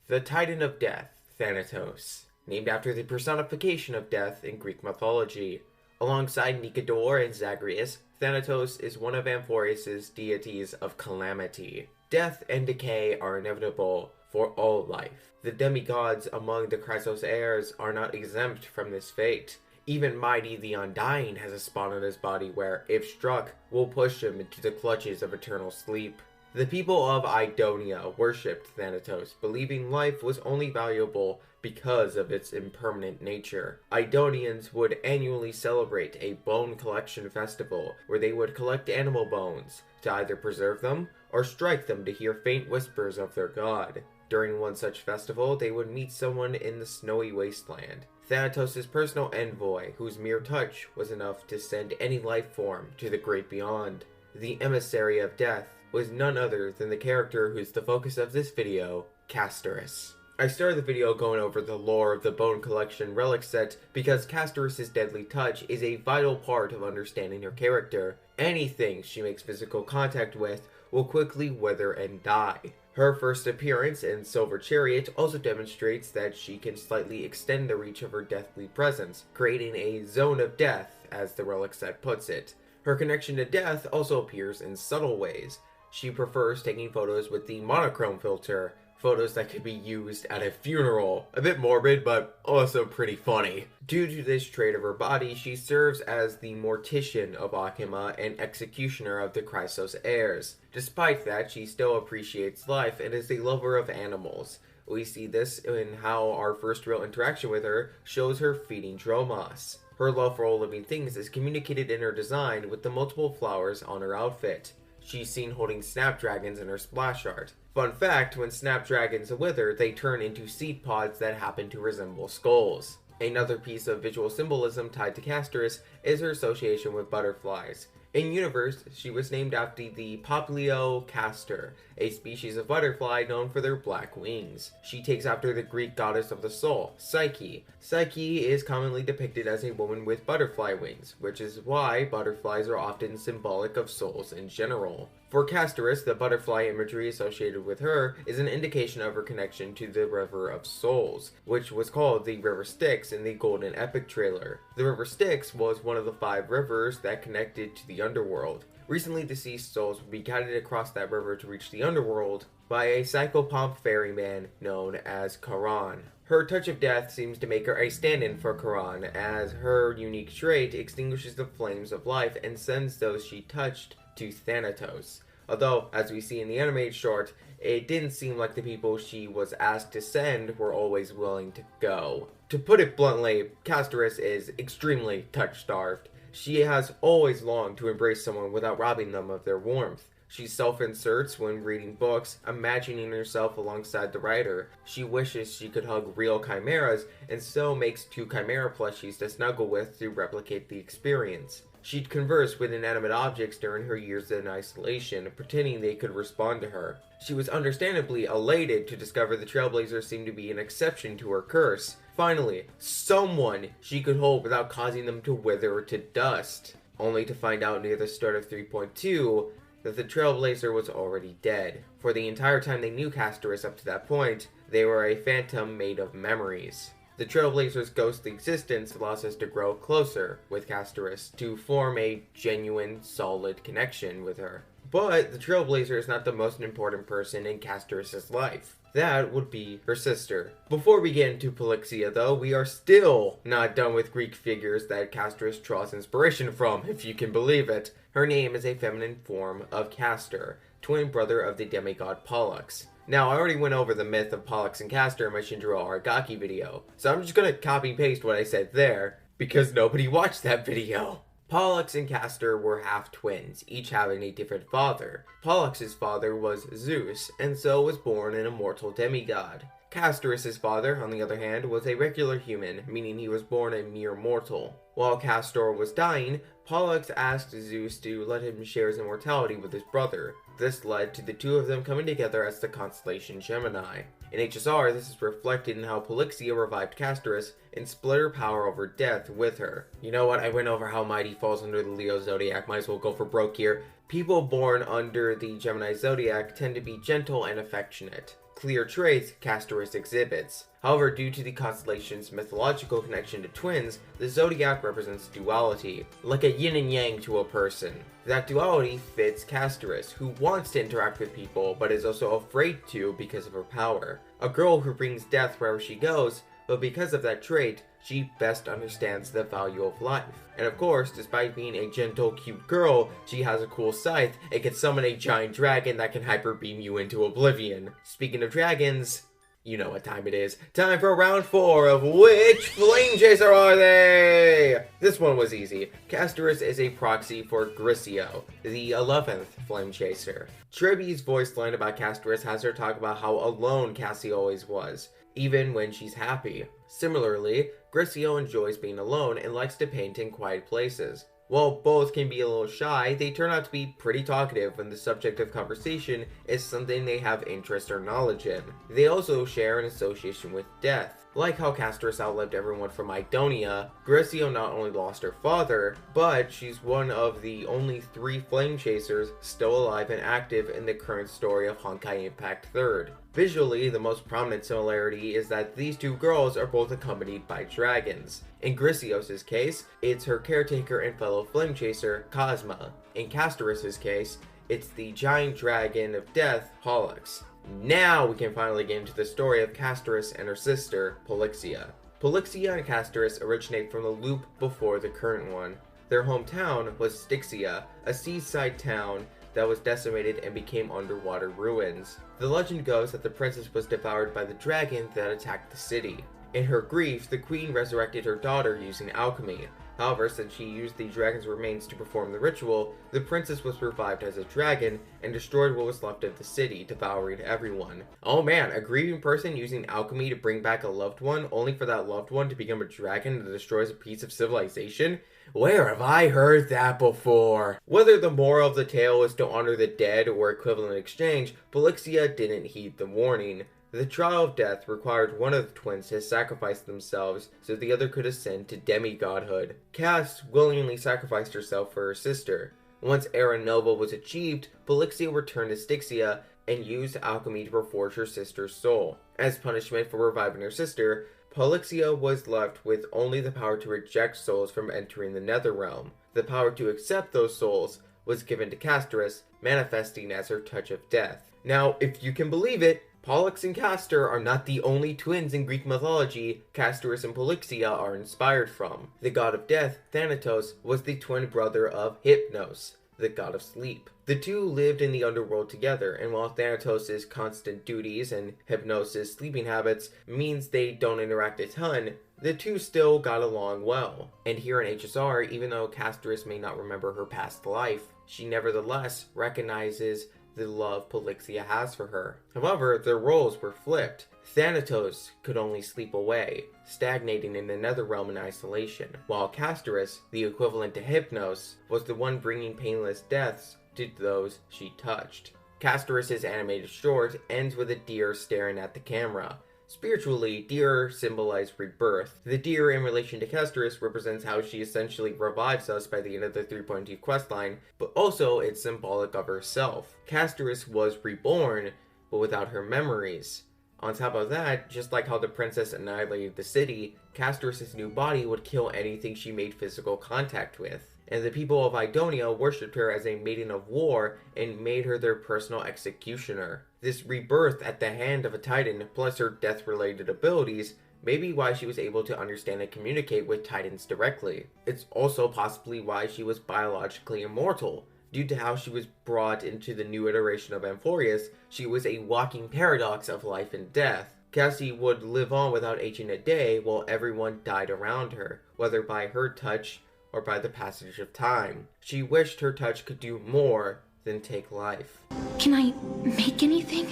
The Titan of Death, Thanatos. Named after the personification of death in Greek mythology. Alongside Nikador and Zagreus, Thanatos is one of Amphoreus' deities of calamity. Death and decay are inevitable for all life. The demigods among the Chrysos heirs are not exempt from this fate. Even Mydei the Undying has a spot on his body where, if struck, will push him into the clutches of eternal sleep. The people of Idonia worshipped Thanatos, believing life was only valuable because of its impermanent nature. Idonians would annually celebrate a bone collection festival where they would collect animal bones to either preserve them or strike them to hear faint whispers of their god. During one such festival, they would meet someone in the snowy wasteland, Thanatos' personal envoy, whose mere touch was enough to send any life form to the great beyond. the emissary of death, was none other than the character who's the focus of this video, Castorice. I started the video going over the lore of the Bone Collection relic set because Castorice's deadly touch is a vital part of understanding her character. Anything she makes physical contact with will quickly wither and die. Her first appearance in Silver Chariot also demonstrates that she can slightly extend the reach of her deathly presence, creating a zone of death, as the relic set puts it. Her connection to death also appears in subtle ways. She prefers taking photos with the monochrome filter, photos that could be used at a funeral. A bit morbid, but also pretty funny. Due to this trait of her body, she serves as the mortician of Akima and executioner of the Chrysos heirs. Despite that, she still appreciates life and is a lover of animals. We see this in how our first real interaction with her shows her feeding Dromos. Her love for all living things is communicated in her design with the multiple flowers on her outfit. She's seen holding snapdragons in her splash art. Fun fact, when snapdragons wither, they turn into seed pods that happen to resemble skulls. Another piece of visual symbolism tied to Castorice is her association with butterflies. In universe, she was named after the Poplio castor, a species of butterfly known for their black wings. She takes after the Greek goddess of the soul, Psyche. Psyche is commonly depicted as a woman with butterfly wings, which is why butterflies are often symbolic of souls in general. For Castorice, the butterfly imagery associated with her is an indication of her connection to the River of Souls, which was called the River Styx in the Golden Epic trailer. The River Styx was one of the 5 rivers that connected to the underworld. Recently deceased souls would be guided across that river to reach the underworld by a psychopomp ferryman known as Charon. Her touch of death seems to make her a stand-in for Charon, as her unique trait extinguishes the flames of life and sends those she touched to Thanatos. Although, as we see in the animated short, it didn't seem like the people she was asked to send were always willing to go. To put it bluntly, Castorice is extremely touch-starved. She has always longed to embrace someone without robbing them of their warmth. She self-inserts when reading books, imagining herself alongside the writer. She wishes she could hug real chimeras, and so makes 2 chimera plushies to snuggle with to replicate the experience. She'd converse with inanimate objects during her years in isolation, pretending they could respond to her. She was understandably elated to discover the Trailblazers seemed to be an exception to her curse. Finally, someone she could hold without causing them to wither to dust. Only to find out near the start of 3.2 that the Trailblazer was already dead. For the entire time they knew Castorice up to that point, they were a phantom made of memories. The Trailblazer's ghostly existence allows us to grow closer with Castorice, to form a genuine, solid connection with her. But the Trailblazer is not the most important person in Castorice's life. That would be her sister. Before we get into Polixia though, we are still not done with Greek figures that Castorice draws inspiration from, if you can believe it. Her name is a feminine form of Castor, twin brother of the demigod Pollux. Now, I already went over the myth of Pollux and Castor in my Shinjiro Aragaki video, so I'm just gonna copy and paste what I said there, because nobody watched that video. Pollux and Castor were half-twins, each having a different father. Pollux's father was Zeus, and so was born an immortal demigod. Castorice's father, on the other hand, was a regular human, meaning he was born a mere mortal. While Castor was dying, Pollux asked Zeus to let him share his immortality with his brother. This led to the 2 of them coming together as the constellation Gemini. In HSR, this is reflected in how Polixia revived Castorice and split her power over death with her. You know what, I went over how Mydei falls under the Leo Zodiac, might as well go for broke here. People born under the Gemini Zodiac tend to be gentle and affectionate. Clear traits Castorice exhibits. However, due to the constellation's mythological connection to twins, the zodiac represents duality, like a yin and yang to a person. That duality fits Castorice, who wants to interact with people, but is also afraid to because of her power. A girl who brings death wherever she goes, but because of that trait, she best understands the value of life. And of course, despite being a gentle, cute girl, she has a cool scythe and can summon a giant dragon that can hyper beam you into oblivion. Speaking of dragons, you know what time it is. Time for round 4 of Which Flame Chaser Are They? This one was easy. Castorice is a proxy for Grisio, the 11th Flame Chaser. Tribbie's voice line about Castorice has her talk about how alone Cassie always was, even when she's happy. Similarly, Grisio enjoys being alone and likes to paint in quiet places. While both can be a little shy, they turn out to be pretty talkative when the subject of conversation is something they have interest or knowledge in. They also share an association with death. Like how Castorice outlived everyone from Idonia, Grisio not only lost her father, but she's one of the only 3 flame chasers still alive and active in the current story of Honkai Impact 3rd. Visually, the most prominent similarity is that these 2 girls are both accompanied by dragons. In Grisio's case, it's her caretaker and fellow flame chaser, Cosma. In Castorice's case, it's the giant dragon of death, Pollux. Now we can finally get into the story of Castorice and her sister, Polixia. Polixia and Castorice originate from the loop before the current one. Their hometown was Styxia, a seaside town that was decimated and became underwater ruins. The legend goes that the princess was devoured by the dragon that attacked the city. In her grief, the queen resurrected her daughter using alchemy. However, since she used the dragon's remains to perform the ritual, the princess was revived as a dragon and destroyed what was left of the city, devouring everyone. Oh man, a grieving person using alchemy to bring back a loved one, only for that loved one to become a dragon that destroys a piece of civilization? Where have I heard that before? Whether the moral of the tale is to honor the dead or equivalent exchange, Polixia didn't heed the warning. The trial of death required one of the twins to sacrifice themselves so the other could ascend to demigodhood. Cass willingly sacrificed herself for her sister. Once Era Nova was achieved, Polixia returned to Styxia and used alchemy to reforge her sister's soul. As punishment for reviving her sister, Polixia was left with only the power to reject souls from entering the Netherrealm. The power to accept those souls was given to Castorice, manifesting as her touch of death. Now, if you can believe it, Pollux and Castor are not the only twins in Greek mythology Castorice and Polixia are inspired from. The god of death, Thanatos, was the twin brother of Hypnos, the god of sleep. The two lived in the underworld together, and while Thanatos' constant duties and Hypnos' sleeping habits means they don't interact a ton, the two still got along well. And here in HSR, even though Castorice may not remember her past life, she nevertheless recognizes the love Polixia has for her. However, their roles were flipped. Thanatos could only sleep away, stagnating in the Netherrealm in isolation, while Castorice, the equivalent to Hypnos, was the one bringing painless deaths to those she touched. Castorice's animated short ends with a deer staring at the camera. Spiritually, deer symbolize rebirth. The deer in relation to Castorice represents how she essentially revives us by the end of the 3.2 questline, but also it's symbolic of herself. Castorice was reborn, but without her memories. On top of that, just like how the princess annihilated the city, Castorice's new body would kill anything she made physical contact with. And the people of Idonia worshipped her as a maiden of war and made her their personal executioner. This rebirth at the hand of a titan, plus her death-related abilities, may be why she was able to understand and communicate with titans directly. It's also possibly why she was biologically immortal. Due to how she was brought into the new iteration of Amphoreus, she was a walking paradox of life and death. Cassie would live on without aging a day while everyone died around her, whether by her touch or by the passage of time. She wished her touch could do more than take life. Can I make anything?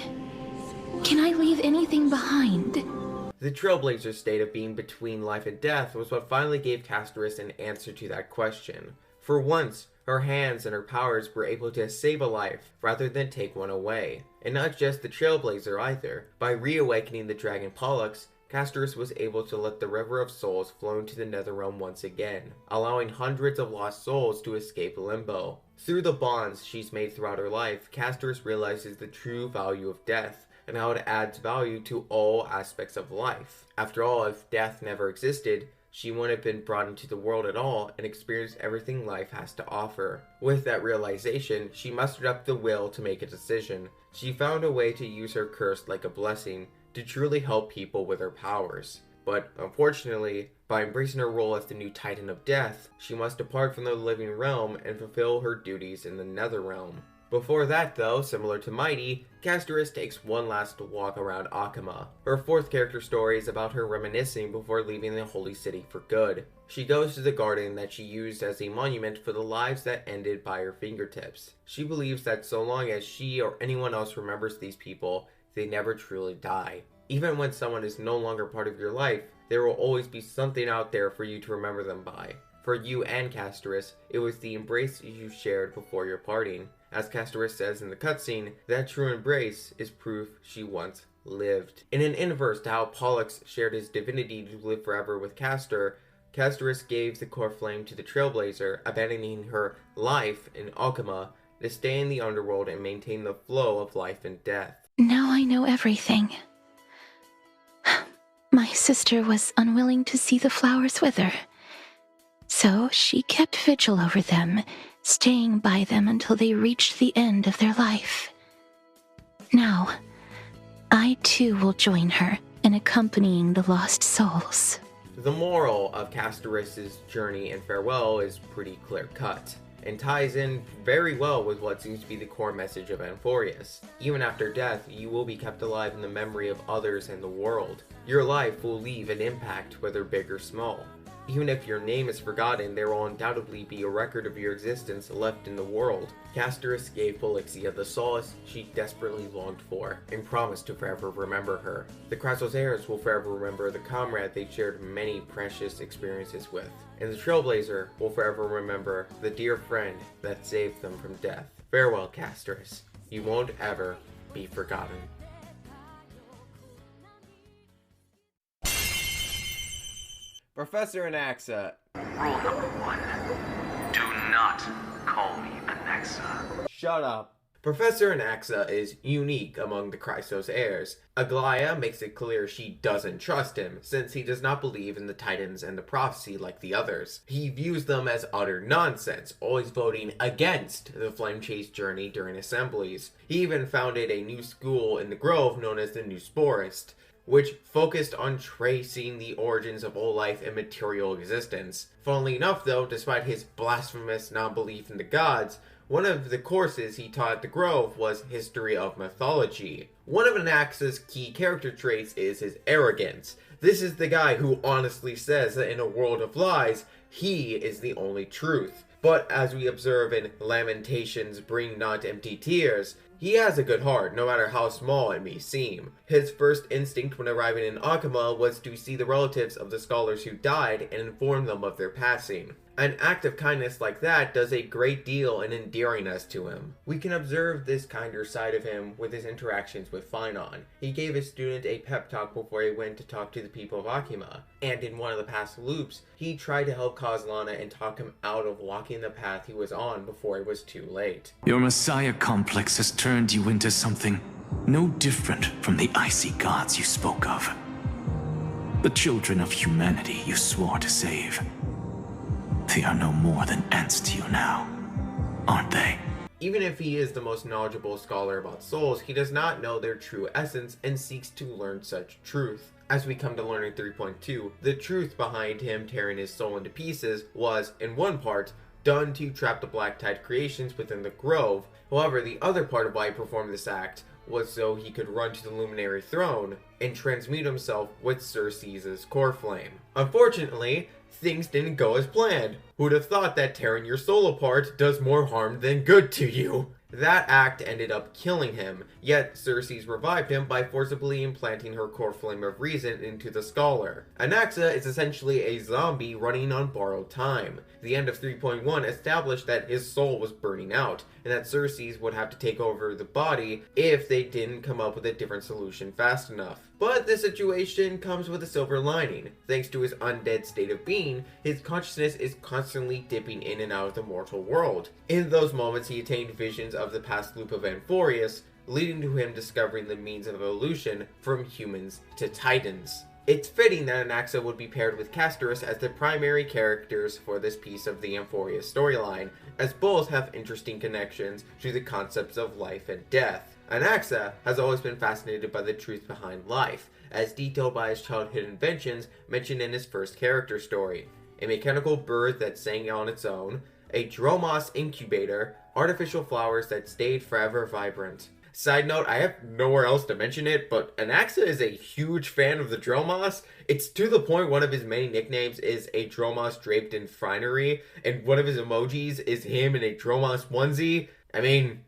Can I leave anything behind? The Trailblazer state of being between life and death was what finally gave Castorice an answer to that question. For once, her hands and her powers were able to save a life rather than take one away. And not just the Trailblazer either. By reawakening the dragon Pollux, Castorice was able to let the River of Souls flow into the Netherrealm once again, allowing hundreds of lost souls to escape limbo. Through the bonds she's made throughout her life, Castorice realizes the true value of death, and how it adds value to all aspects of life. After all, if death never existed, she wouldn't have been brought into the world at all and experienced everything life has to offer. With that realization, she mustered up the will to make a decision. She found a way to use her curse like a blessing, to truly help people with her powers. But unfortunately, by embracing her role as the new Titan of Death, she must depart from the living realm and fulfill her duties in the Netherrealm. Before that though, similar to Mydei, Castorice takes one last walk around Akama. Her fourth character story is about her reminiscing before leaving the Holy City for good. She goes to the garden that she used as a monument for the lives that ended by her fingertips. She believes that so long as she or anyone else remembers these people, they never truly die. Even when someone is no longer part of your life, there will always be something out there for you to remember them by. For For you and Castorice, it was the embrace you shared before your parting. As Castorice says in the cutscene, that true embrace is proof she once lived. In an inverse to how Pollux shared his divinity to live forever with Castor, Castorice gave the core flame to the Trailblazer, abandoning her life in Alchema to stay in the underworld and maintain the flow of life and death. Now I know everything. My sister was unwilling to see the flowers wither, so she kept vigil over them, staying by them until they reached the end of their life. Now, I too will join her in accompanying the lost souls. The moral of Castorice's journey and farewell is pretty clear-cut, and ties in very well with what seems to be the core message of Amphoreus. Even after death, you will be kept alive in the memory of others and the world. Your life will leave an impact, whether big or small. Even if your name is forgotten, there will undoubtedly be a record of your existence left in the world. Castorice gave Polixia the solace she desperately longed for, and promised to forever remember her. The Chrysos heirs will forever remember the comrade they shared many precious experiences with, and the Trailblazer will forever remember the dear friend that saved them from death. Farewell, Castorice. You won't ever be forgotten. Professor Anaxa. Rule number 1. Do not call me Anaxa. Shut up. Professor Anaxa is unique among the Chrysos heirs. Aglaea makes it clear she doesn't trust him, since he does not believe in the Titans and the prophecy like the others. He views them as utter nonsense, always voting against the Flame Chase journey during assemblies. He even founded a new school in the Grove known as the New Sporist, which focused on tracing the origins of all life and material existence. Funnily enough though, despite his blasphemous non-belief in the gods, one of the courses he taught at the Grove was History of Mythology. One of Anaxa's key character traits is his arrogance. This is the guy who honestly says that in a world of lies, he is the only truth. But as we observe in Lamentations Bring Not Empty Tears, he has a good heart, no matter how small it may seem. His first instinct when arriving in Alchema was to see the relatives of the scholars who died and inform them of their passing. An act of kindness like that does a great deal in endearing us to him. We can observe this kinder side of him with his interactions with Phainon. He gave his student a pep talk before he went to talk to the people of Alchema, and in one of the past loops, he tried to help Kozlana and talk him out of walking the path he was on before it was too late. Your Messiah complex has turned you into something no different from the icy gods you spoke of. The children of humanity you swore to save. They are no more than ants to you now, aren't they? Even if he is the most knowledgeable scholar about souls, he does not know their true essence and seeks to learn such truth. As we come to learn in 3.2, the truth behind him tearing his soul into pieces was, in one part, done to trap the Black Tide creations within the Grove. However, the other part of why he performed this act was so he could run to the Luminary Throne and transmute himself with Circe's core flame. Unfortunately, things didn't go as planned. Who'd have thought that tearing your soul apart does more harm than good to you? That act ended up killing him, yet Circe revived him by forcibly implanting her core flame of reason into the scholar. Anaxa is essentially a zombie running on borrowed time. The end of 3.1 established that his soul was burning out, and that Circe would have to take over the body if they didn't come up with a different solution fast enough. But this situation comes with a silver lining. Thanks to his undead state of being, his consciousness is constantly dipping in and out of the mortal world. In those moments, he attained visions of the past loop of Amphoreus, leading to him discovering the means of evolution from humans to titans. It's fitting that Anaxa would be paired with Castorice as the primary characters for this piece of the Amphoreus storyline, as both have interesting connections to the concepts of life and death. Anaxa has always been fascinated by the truth behind life, as detailed by his childhood inventions mentioned in his first character story. A mechanical bird that sang on its own, a Dromos incubator, artificial flowers that stayed forever vibrant. Side note, I have nowhere else to mention it, but Anaxa is a huge fan of the Dromos. It's to the point one of his many nicknames is a Dromos draped in finery, and one of his emojis is him in a Dromos onesie. I mean,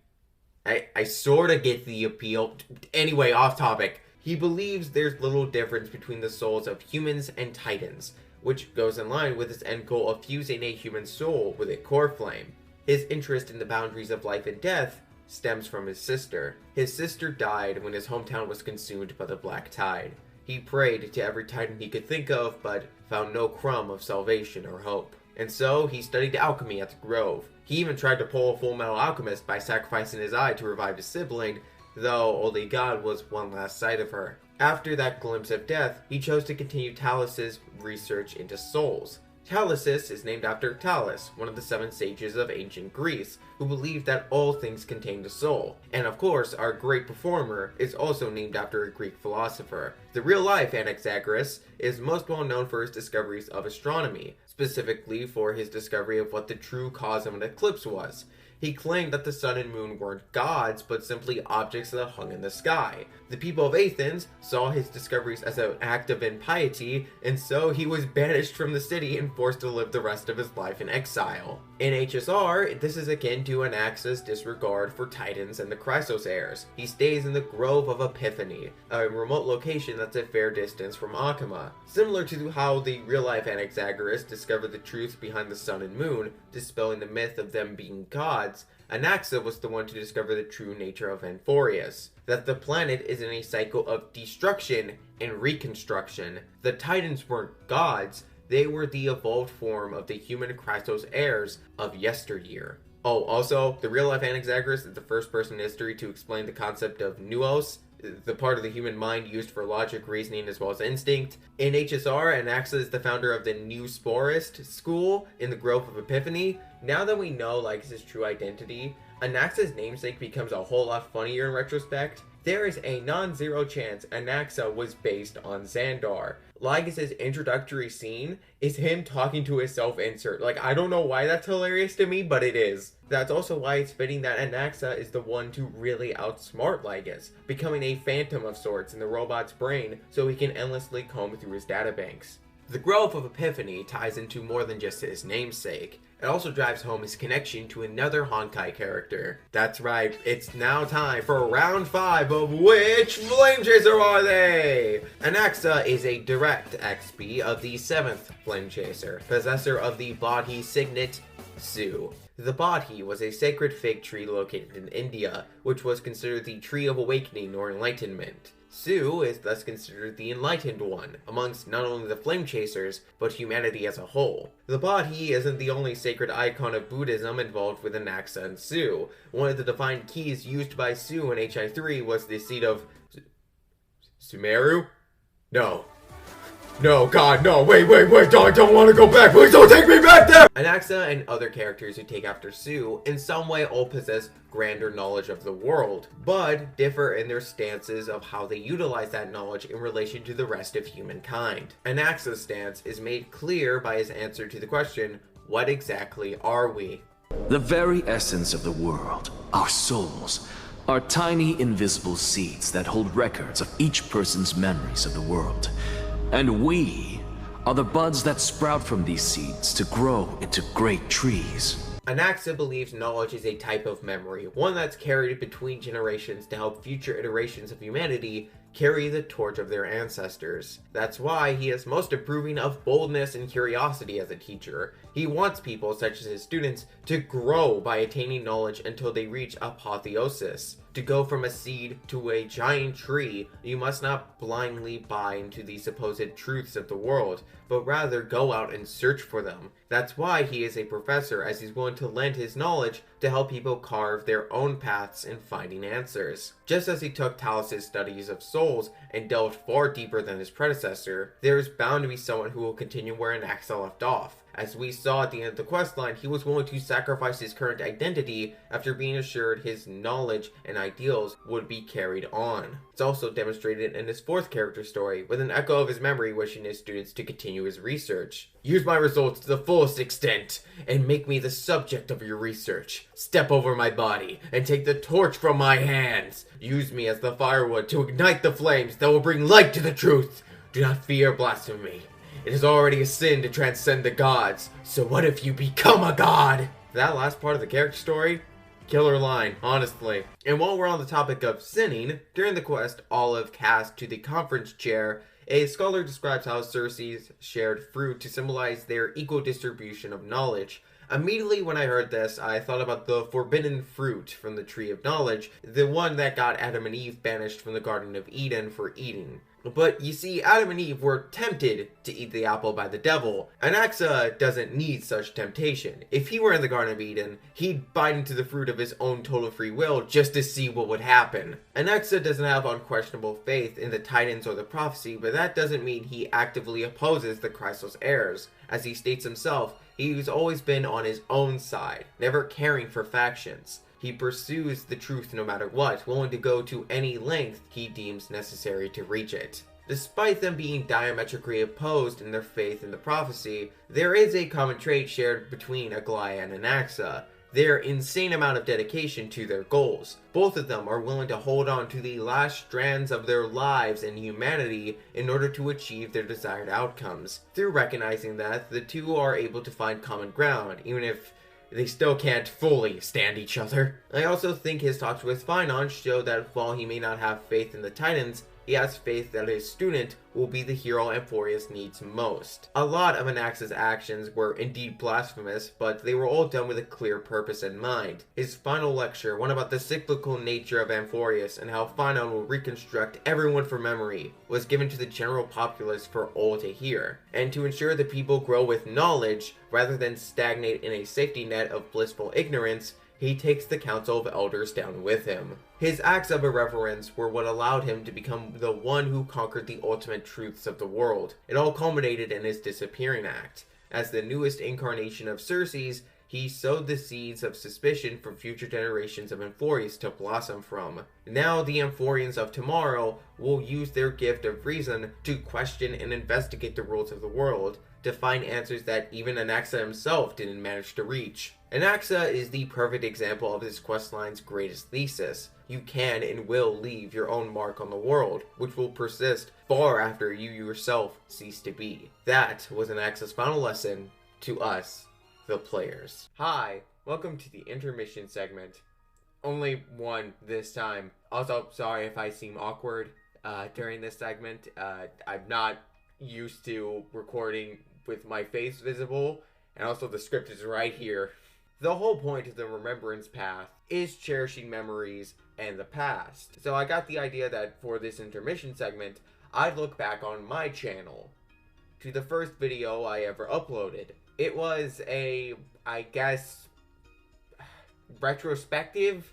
I sorta get the appeal. Anyway, off topic. He believes there's little difference between the souls of humans and titans. which goes in line with his end goal of fusing a human soul with a core flame. His interest in the boundaries of life and death stems from his sister. His sister died when his hometown was consumed by the Black Tide. He prayed to every titan he could think of, but found no crumb of salvation or hope. And so, he studied alchemy at the Grove. He even tried to pull a Full Metal Alchemist by sacrificing his eye to revive his sibling, though all he got was one last sight of her. After that glimpse of death, he chose to continue Talus's research into souls. Analysis is named after Talus, one of the 7 sages of ancient Greece, who believed that all things contained a soul. And of course, our great performer is also named after a Greek philosopher. The real-life Anaxagoras is most well known for his discoveries of astronomy, specifically for his discovery of what the true cause of an eclipse was. He claimed that the sun and moon weren't gods, but simply objects that hung in the sky. The people of Athens saw his discoveries as an act of impiety, and so he was banished from the city and forced to live the rest of his life in exile. In HSR, this is akin to Anaxa's disregard for Titans and the Chrysos heirs. He stays in the Grove of Epiphany, a remote location that's a fair distance from Akama. Similar to how the real-life Anaxagoras discovered the truth behind the sun and moon, dispelling the myth of them being gods, Anaxa was the one to discover the true nature of Amphoreus, that the planet is in a cycle of destruction and reconstruction. The Titans weren't gods, they were the evolved form of the human Chrysos heirs of yesteryear. Oh, also, the real-life Anaxagoras is the first person in history to explain the concept of nous, the part of the human mind used for logic, reasoning, as well as instinct. In HSR, Anaxa is the founder of the New Sporist school in the Grove of Epiphany. Now that we know Lygus' true identity, Anaxa's namesake becomes a whole lot funnier in retrospect. There is a non-zero chance Anaxa was based on Xandar. Lygus' introductory scene is him talking to his self-insert. Like, I don't know why that's hilarious to me, but it is. That's also why it's fitting that Anaxa is the one to really outsmart Lygus, becoming a phantom of sorts in the robot's brain so he can endlessly comb through his databanks. The Grove of Epiphany ties into more than just his namesake. It also drives home his connection to another Honkai character. That's right, it's now time for round 5 of Which Flame Chaser Are They? Anaxa is a direct XP of the 7th Flame Chaser, possessor of the Bodhi Signet, Su. The Bodhi was a sacred fig tree located in India, which was considered the Tree of Awakening or Enlightenment. Su is thus considered the enlightened one, amongst not only the Flame Chasers, but humanity as a whole. The Bodhi isn't the only sacred icon of Buddhism involved with Anaxa and Su. One of the defined keys used by Su in HI3 was the seed of Sumeru? No, God, no, wait, I don't want to go back, please don't take me back there! Anaxa and other characters who take after Su in some way all possess grander knowledge of the world, but differ in their stances of how they utilize that knowledge in relation to the rest of humankind. Anaxa's stance is made clear by his answer to the question, what exactly are we? The very essence of the world, our souls, are tiny invisible seeds that hold records of each person's memories of the world. And we are the buds that sprout from these seeds to grow into great trees. Anaxa believes knowledge is a type of memory, one that's carried between generations to help future iterations of humanity carry the torch of their ancestors. That's why he is most approving of boldness and curiosity as a teacher. He wants people, such as his students, to grow by attaining knowledge until they reach apotheosis. To go from a seed to a giant tree, you must not blindly buy into the supposed truths of the world, but rather go out and search for them. That's why he is a professor, as he's willing to lend his knowledge to help people carve their own paths in finding answers. Just as he took Talus's studies of souls and delved far deeper than his predecessor, there is bound to be someone who will continue where Anaxa left off. As we saw at the end of the questline, he was willing to sacrifice his current identity after being assured his knowledge and ideals would be carried on. It's also demonstrated in his 4th character story, with an echo of his memory wishing his students to continue his research. Use my results to the fullest extent, and make me the subject of your research. Step over my body, and take the torch from my hands. Use me as the firewood to ignite the flames that will bring light to the truth. Do not fear blasphemy. It is already a sin to transcend the gods, so what if you become a god? That last part of the character story, Killer line, honestly. And while we're on the topic of sinning, during the quest Olive cast to the conference chair, a scholar describes how Circe's shared fruit to symbolize their equal distribution of knowledge. Immediately when I heard this, I thought about the forbidden fruit from the Tree of Knowledge, the one that got Adam and Eve banished from the Garden of Eden for eating. But you see, Adam and Eve were tempted to eat the apple by the devil. Anaxa doesn't need such temptation. If he were in the Garden of Eden, he'd bite into the fruit of his own total free will just to see what would happen. Anaxa doesn't have unquestionable faith in the Titans or the prophecy, but that doesn't mean he actively opposes the Christless heirs. As he states himself, he's always been on his own side, never caring for factions. He pursues the truth no matter what, willing to go to any length he deems necessary to reach it. Despite them being diametrically opposed in their faith in the prophecy, there is a common trait shared between Aglaea and Anaxa: their insane amount of dedication to their goals. Both of them are willing to hold on to the last strands of their lives and humanity in order to achieve their desired outcomes. Through recognizing that, the two are able to find common ground, even if they still can't fully stand each other. I also think his talks with Phainon show that while he may not have faith in the Titans, he has faith that his student will be the hero Amphoreus needs most. A lot of Anaxa's actions were indeed blasphemous, but they were all done with a clear purpose in mind. His final lecture, one about the cyclical nature of Amphoreus and how Phainon will reconstruct everyone from memory, was given to the general populace for all to hear. And to ensure the people grow with knowledge, rather than stagnate in a safety net of blissful ignorance, he takes the Council of Elders down with him. His acts of irreverence were what allowed him to become the one who conquered the ultimate truths of the world. It all culminated in his disappearing act. As the newest incarnation of Circe's, he sowed the seeds of suspicion for future generations of Amphoreus to blossom from. Now the Amphoreans of tomorrow will use their gift of reason to question and investigate the rules of the world, to find answers that even Anaxa himself didn't manage to reach. Anaxa is the perfect example of this questline's greatest thesis. You can and will leave your own mark on the world, which will persist far after you yourself cease to be. That was Anaxa's final lesson to us, the players. Hi, welcome to the intermission segment. Only one this time. Also, sorry if I seem awkward during this segment. I'm not used to recording with my face visible, and also the script is right here. The whole point of the Remembrance Path is cherishing memories and the past. So I got the idea that for this intermission segment, I'd look back on my channel to the first video I ever uploaded. It was a, I guess, retrospective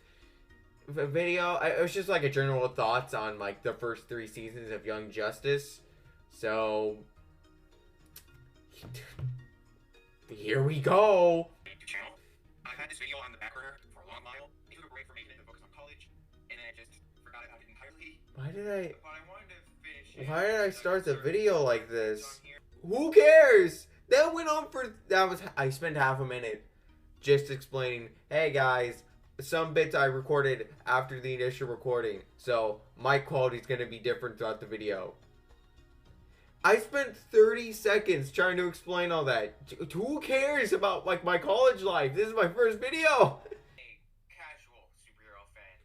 video. It was just like a general thoughts on like the first 3 seasons of Young Justice. So here we go. Channel. I've had this video on the back burner for a long while. I took a break from making it to focus on college, and then I just forgot about it entirely. Why did I? But I wanted to finish it. Why did I start the video like this? Who cares? That went on for I spent half a minute just explaining, hey guys, some bits I recorded after the initial recording, so my quality is gonna be different throughout the video. I spent 30 seconds trying to explain all that. Who cares about like my college life? This is my first video. Casual superhero fan.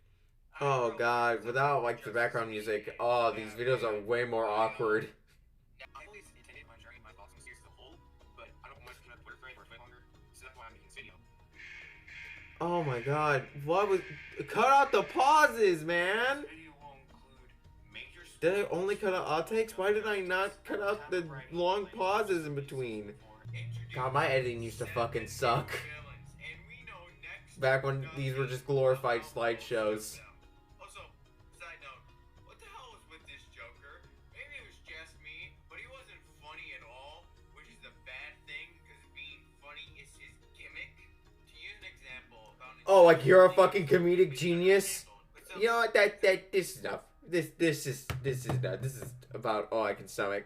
Oh god, without like the background music, oh, these videos are way more awkward. I always intended on sharing my thoughts on the series as a whole, but I don't want to keep my Twitter thread for way longer, so that's why I'm making this video. Oh my god, what was? Cut out the pauses, man. Did I only cut out outtakes? Why did I not cut out the long pauses in between? God, my editing used to fucking suck. Back when these were just glorified slideshows. Also, side note, what the hell was with this Joker? Maybe it was just me, but he wasn't funny at all, which is a bad thing because being funny is his gimmick. To use an example about Oh, like you're a fucking comedic genius? You know what? This is enough. This is not. This is about all I can stomach.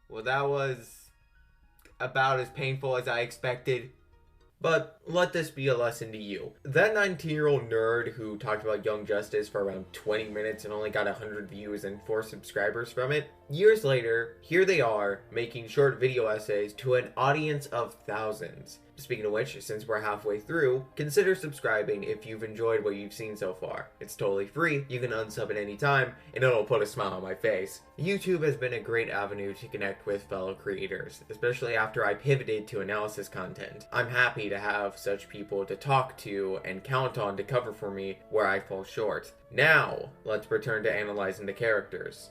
Well, that was about as painful as I expected. But let this be a lesson to you. That 19-year-old nerd who talked about Young Justice for around 20 minutes and only got 100 views and 4 subscribers from it, Years later, here they are, making short video essays to an audience of thousands. Speaking of which, since we're halfway through, consider subscribing if you've enjoyed what you've seen so far. It's totally free, you can unsub at any time, and it'll put a smile on my face. YouTube has been a great avenue to connect with fellow creators, especially after I pivoted to analysis content. I'm happy to have such people to talk to and count on to cover for me where I fall short. Now, let's return to analyzing the characters.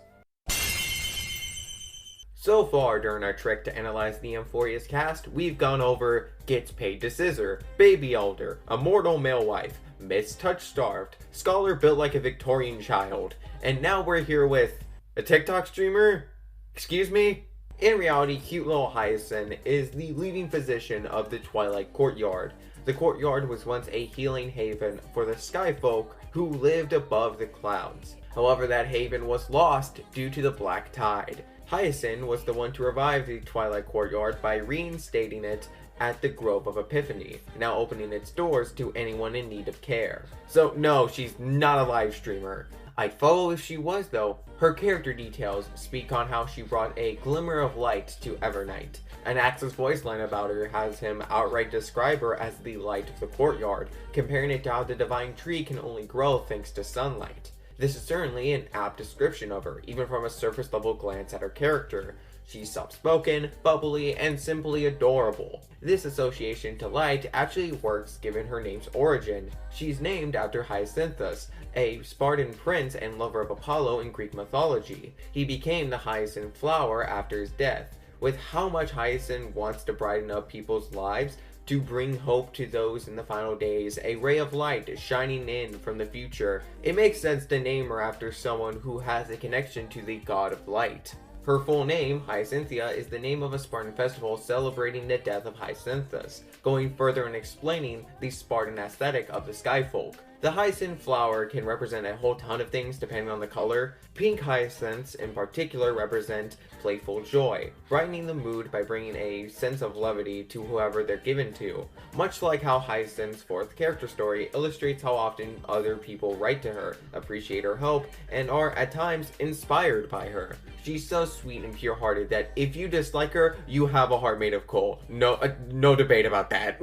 So far during our trek to analyze the Amphoreus cast, we've gone over Gets Paid to Scissor, Baby Elder, Immortal Male Wife, Miss Touch Starved, Scholar Built Like a Victorian Child, and now we're here with a TikTok streamer? Excuse me? In reality, cute little Hyacine is the leading physician of the Twilight Courtyard. The courtyard was once a healing haven for the Skyfolk who lived above the clouds. However, that haven was lost due to the Black Tide. Hyacine was the one to revive the Twilight Courtyard by reinstating it at the Grove of Epiphany, now opening its doors to anyone in need of care. So no, she's not a live streamer. I'd follow if she was though. Her character details speak on how she brought a glimmer of light to Evernight. Anaxa's voice line about her has him outright describe her as the light of the courtyard, comparing it to how the divine tree can only grow thanks to sunlight. This is certainly an apt description of her, even from a surface level glance at her character. She's soft-spoken, bubbly, and simply adorable. This association to light actually works given her name's origin. She's named after Hyacinthus, a Spartan prince and lover of Apollo in Greek mythology. He became the hyacinth flower after his death. With how much Hyacine wants to brighten up people's lives, to bring hope to those in the final days, a ray of light shining in from the future, it makes sense to name her after someone who has a connection to the god of light. Her full name, Hyacinthia, is the name of a Spartan festival celebrating the death of Hyacinthus, going further and explaining the Spartan aesthetic of the Skyfolk. The hyacinth flower can represent a whole ton of things depending on the color. Pink hyacinths in particular represent playful joy, brightening the mood by bringing a sense of levity to whoever they're given to. Much like how Hyacinth's fourth character story illustrates how often other people write to her, appreciate her help, and are at times inspired by her. She's so sweet and pure-hearted that if you dislike her, you have a heart made of coal. No debate about that.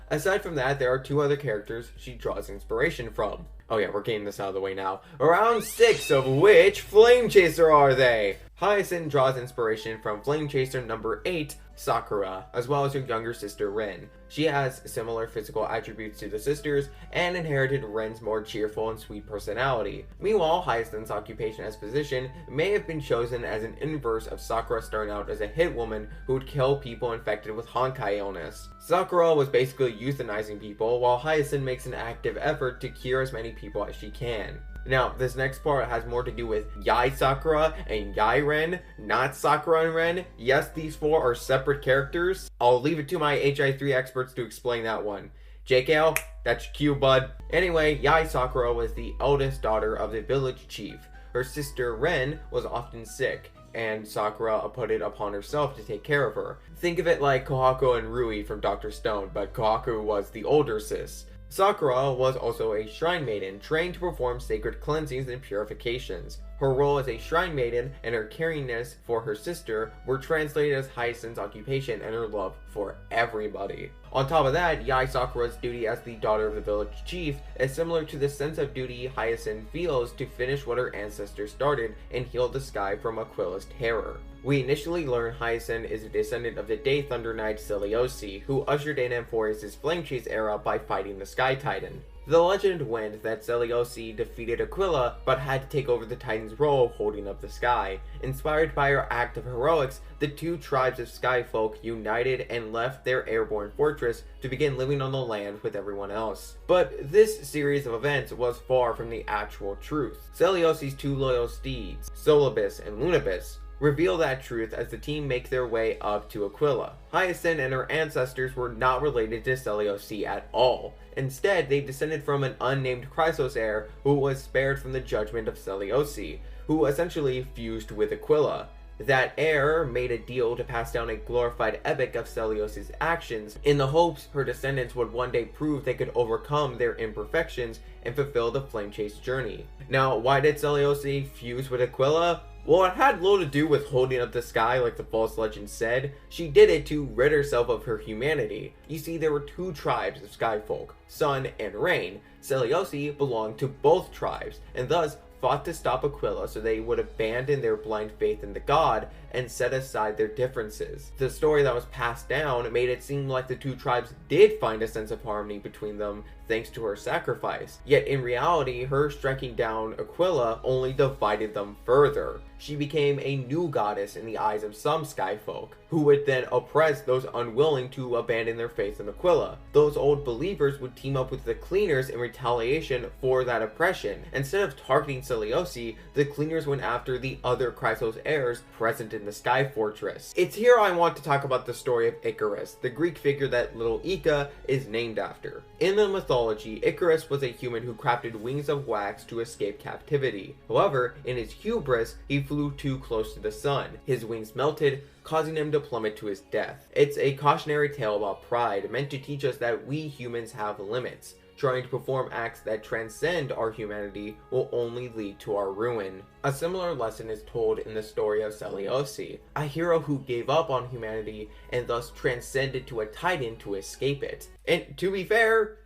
Aside from that, there are two other characters she draws inspiration from. Oh yeah, we're getting this out of the way now. Around 6 of which Flame Chaser are they? Hyacine draws inspiration from Flame Chaser number 8, Sakura, as well as her younger sister Ren. She has similar physical attributes to the sisters and inherited Ren's more cheerful and sweet personality. Meanwhile, Hyacine's occupation as physician may have been chosen as an inverse of Sakura starting out as a hit woman who would kill people infected with Honkai illness. Sakura was basically euthanizing people, while Hyacine makes an active effort to cure as many people as she can. Now, this next part has more to do with Yai Sakura and Yai Ren, not Sakura and Ren. Yes, these four are separate characters. I'll leave it to my HI3 experts to explain that one. JKL, that's your cue, bud. Anyway, Yai Sakura was the eldest daughter of the village chief. Her sister Ren was often sick, and Sakura put it upon herself to take care of her. Think of it like Kohaku and Rui from Dr. Stone, but Kohaku was the older sis. Sakura was also a shrine maiden, trained to perform sacred cleansings and purifications. Her role as a shrine maiden and her caringness for her sister were translated as Hyacine's occupation and her love for everybody. On top of that, Yai Sakura's duty as the daughter of the village chief is similar to the sense of duty Hyacine feels to finish what her ancestors started and heal the sky from Aquila's terror. We initially learn Hyacine is a descendant of the Day Thunder Knight Celiosi, who ushered in Amphoreus' Flame Chase era by fighting the Sky Titan. The legend went that Celiosi defeated Aquila, but had to take over the Titan's role holding up the sky. Inspired by her act of heroics, the two tribes of Skyfolk united and left their airborne fortress to begin living on the land with everyone else. But this series of events was far from the actual truth. Celiosi's two loyal steeds, Solibus and Lunibus, reveal that truth as the team make their way up to Aquila. Hyacine and her ancestors were not related to Celiosi at all. Instead, they descended from an unnamed Chrysos heir who was spared from the judgment of Celiosi, who essentially fused with Aquila. That heir made a deal to pass down a glorified epic of Celiosi's actions in the hopes her descendants would one day prove they could overcome their imperfections and fulfill the Flame Chase journey. Now, why did Celiosi fuse with Aquila? While it had little to do with holding up the sky like the false legend said, she did it to rid herself of her humanity. You see, there were two tribes of skyfolk, Sun and Rain. Selioci belonged to both tribes, and thus fought to stop Aquila so they would abandon their blind faith in the god and set aside their differences. The story that was passed down made it seem like the two tribes did find a sense of harmony between them thanks to her sacrifice. Yet in reality, her striking down Aquila only divided them further. She became a new goddess in the eyes of some skyfolk, who would then oppress those unwilling to abandon their faith in Aquila. Those old believers would team up with the Cleaners in retaliation for that oppression. Instead of targeting Selioci, the Cleaners went after the other Chrysos heirs present in the Sky Fortress. It's here I want to talk about the story of Icarus, the Greek figure that little Ika is named after. In the mythology, Icarus was a human who crafted wings of wax to escape captivity. However, in his hubris, he flew too close to the sun. His wings melted, causing him to plummet to his death. It's a cautionary tale about pride, meant to teach us that we humans have limits. Trying to perform acts that transcend our humanity will only lead to our ruin. A similar lesson is told in the story of Selioci, a hero who gave up on humanity and thus transcended to a titan to escape it. And to be fair,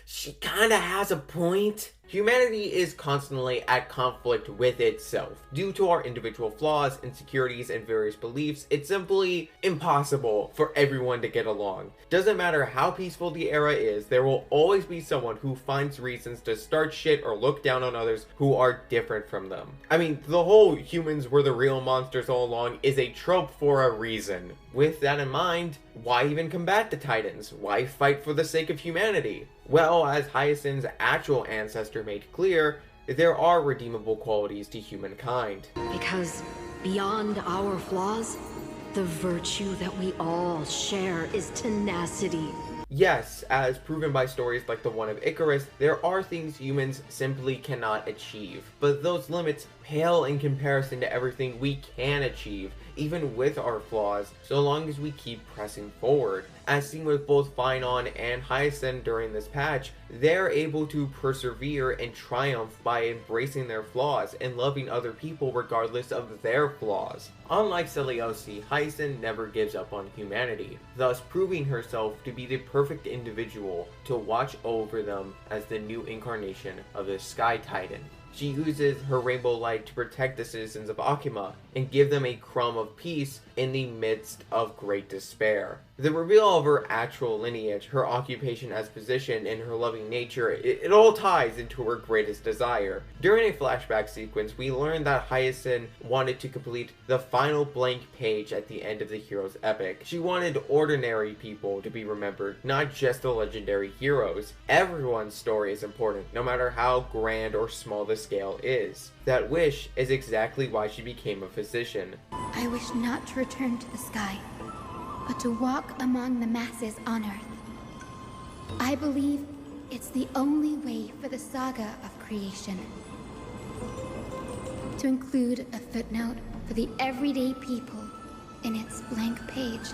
she kinda has a point. Humanity is constantly at conflict with itself. Due to our individual flaws, insecurities, and various beliefs, it's simply impossible for everyone to get along. Doesn't matter how peaceful the era is, there will always be someone who finds reasons to start shit or look down on others who are different from them. I mean, the whole humans were the real monsters all along is a trope for a reason. With that in mind, why even combat the Titans? Why fight for the sake of humanity? Well, as Hyacine's actual ancestor made clear, there are redeemable qualities to humankind. Because beyond our flaws, the virtue that we all share is tenacity. Yes, as proven by stories like the one of Icarus, there are things humans simply cannot achieve. But those limits pale in comparison to everything we can achieve, even with our flaws, so long as we keep pressing forward. As seen with both Phainon and Hyacine during this patch, they're able to persevere and triumph by embracing their flaws and loving other people regardless of their flaws. Unlike Selioci, Hyacine never gives up on humanity, thus proving herself to be the perfect individual to watch over them as the new incarnation of the Sky Titan. She uses her rainbow light to protect the citizens of Akima and give them a crumb of peace in the midst of great despair. The reveal of her actual lineage, her occupation as physician, and her loving nature, it all ties into her greatest desire. During a flashback sequence, we learn that Hyacine wanted to complete the final blank page at the end of the hero's epic. She wanted ordinary people to be remembered, not just the legendary heroes. Everyone's story is important, no matter how grand or small the scale is. That wish is exactly why she became a physician. I wish not to return to the sky, but to walk among the masses on Earth. I believe it's the only way for the saga of creation. To include a footnote for the everyday people in its blank page.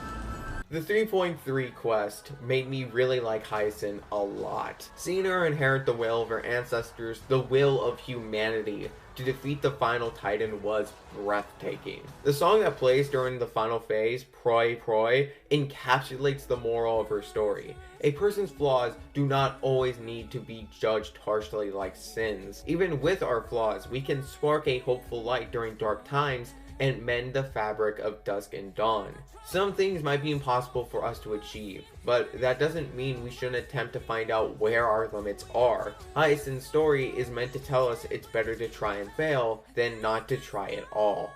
The 3.3 quest made me really like Hyacine a lot. Seeing her inherit the will of her ancestors, the will of humanity, to defeat the final titan was breathtaking. The song that plays during the final phase, Proi Proi, encapsulates the moral of her story. A person's flaws do not always need to be judged harshly like sins. Even with our flaws, we can spark a hopeful light during dark times and mend the fabric of dusk and dawn. Some things might be impossible for us to achieve, but that doesn't mean we shouldn't attempt to find out where our limits are. Hyacine's story is meant to tell us it's better to try and fail than not to try at all.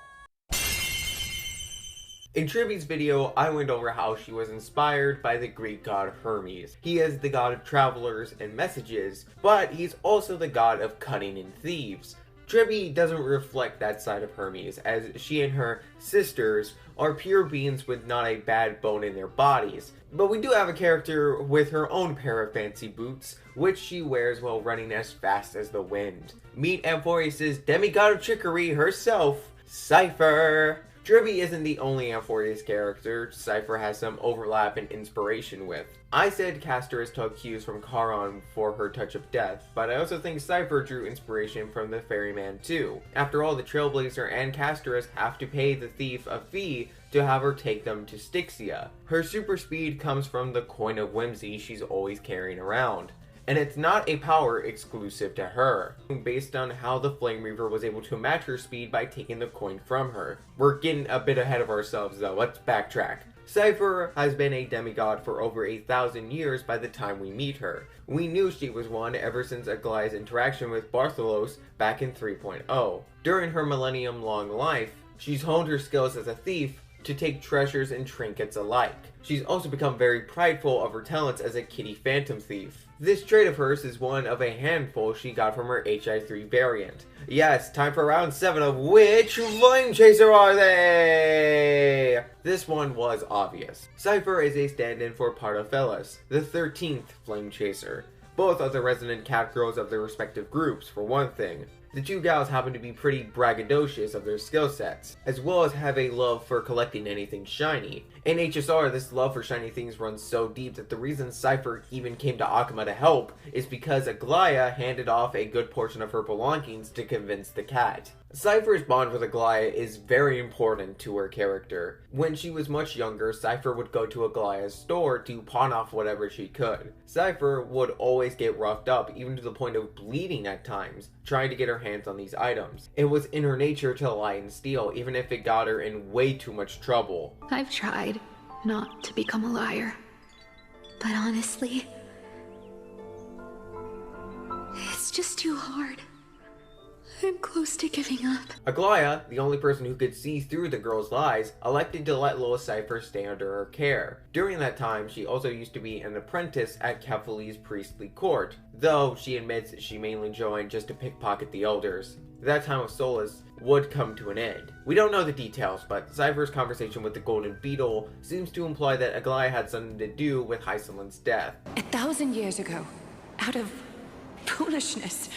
In Tribbie's video, I went over how she was inspired by the Greek god Hermes. He is the god of travelers and messages, but he's also the god of cunning and thieves. Tribbie doesn't reflect that side of Hermes, as she and her sisters are pure beings with not a bad bone in their bodies. But we do have a character with her own pair of fancy boots, which she wears while running as fast as the wind. Meet Amphoreus' demigod of trickery herself, Cipher! Tribbie isn't the only Amphoreus character Cipher has some overlap and inspiration with. I said Castorice took cues from Charon for her touch of death, but I also think Cipher drew inspiration from the ferryman too. After all, the Trailblazer and Castorice have to pay the thief a fee to have her take them to Styxia. Her super speed comes from the coin of whimsy she's always carrying around. And it's not a power exclusive to her, based on how the Flame Reaver was able to match her speed by taking the coin from her. We're getting a bit ahead of ourselves though, let's backtrack. Cipher has been a demigod for over 1,000 years by the time we meet her. We knew she was one ever since Aglaea's interaction with Bartholos back in 3.0. During her millennium-long life, she's honed her skills as a thief to take treasures and trinkets alike. She's also become very prideful of her talents as a kitty phantom thief. This trait of hers is one of a handful she got from her HI3 variant. Yes, time for round 7 of which Flame Chaser are they? This one was obvious. Cipher is a stand-in for Partopheles, the 13th Flame Chaser. Both are the resident catgirls of their respective groups, for one thing. The two gals happen to be pretty braggadocious of their skill sets, as well as have a love for collecting anything shiny. In HSR, this love for shiny things runs so deep that the reason Cipher even came to Akuma to help is because Aglaea handed off a good portion of her belongings to convince the cat. Cipher's bond with Aglaea is very important to her character. When she was much younger, Cipher would go to Aglaea's store to pawn off whatever she could. Cipher would always get roughed up, even to the point of bleeding at times, trying to get her hands on these items. It was in her nature to lie and steal, even if it got her in way too much trouble. I've tried not to become a liar, but honestly, it's just too hard. I'm close to giving up. Aglaea, the only person who could see through the girl's lies, elected to let little Cipher stay under her care. During that time, she also used to be an apprentice at Kefali's priestly court, though she admits she mainly joined just to pickpocket the elders. That time of solace would come to an end. We don't know the details, but Cipher's conversation with the Golden Beetle seems to imply that Aglaea had something to do with Hysilens' death. 1,000 years ago, out of foolishness,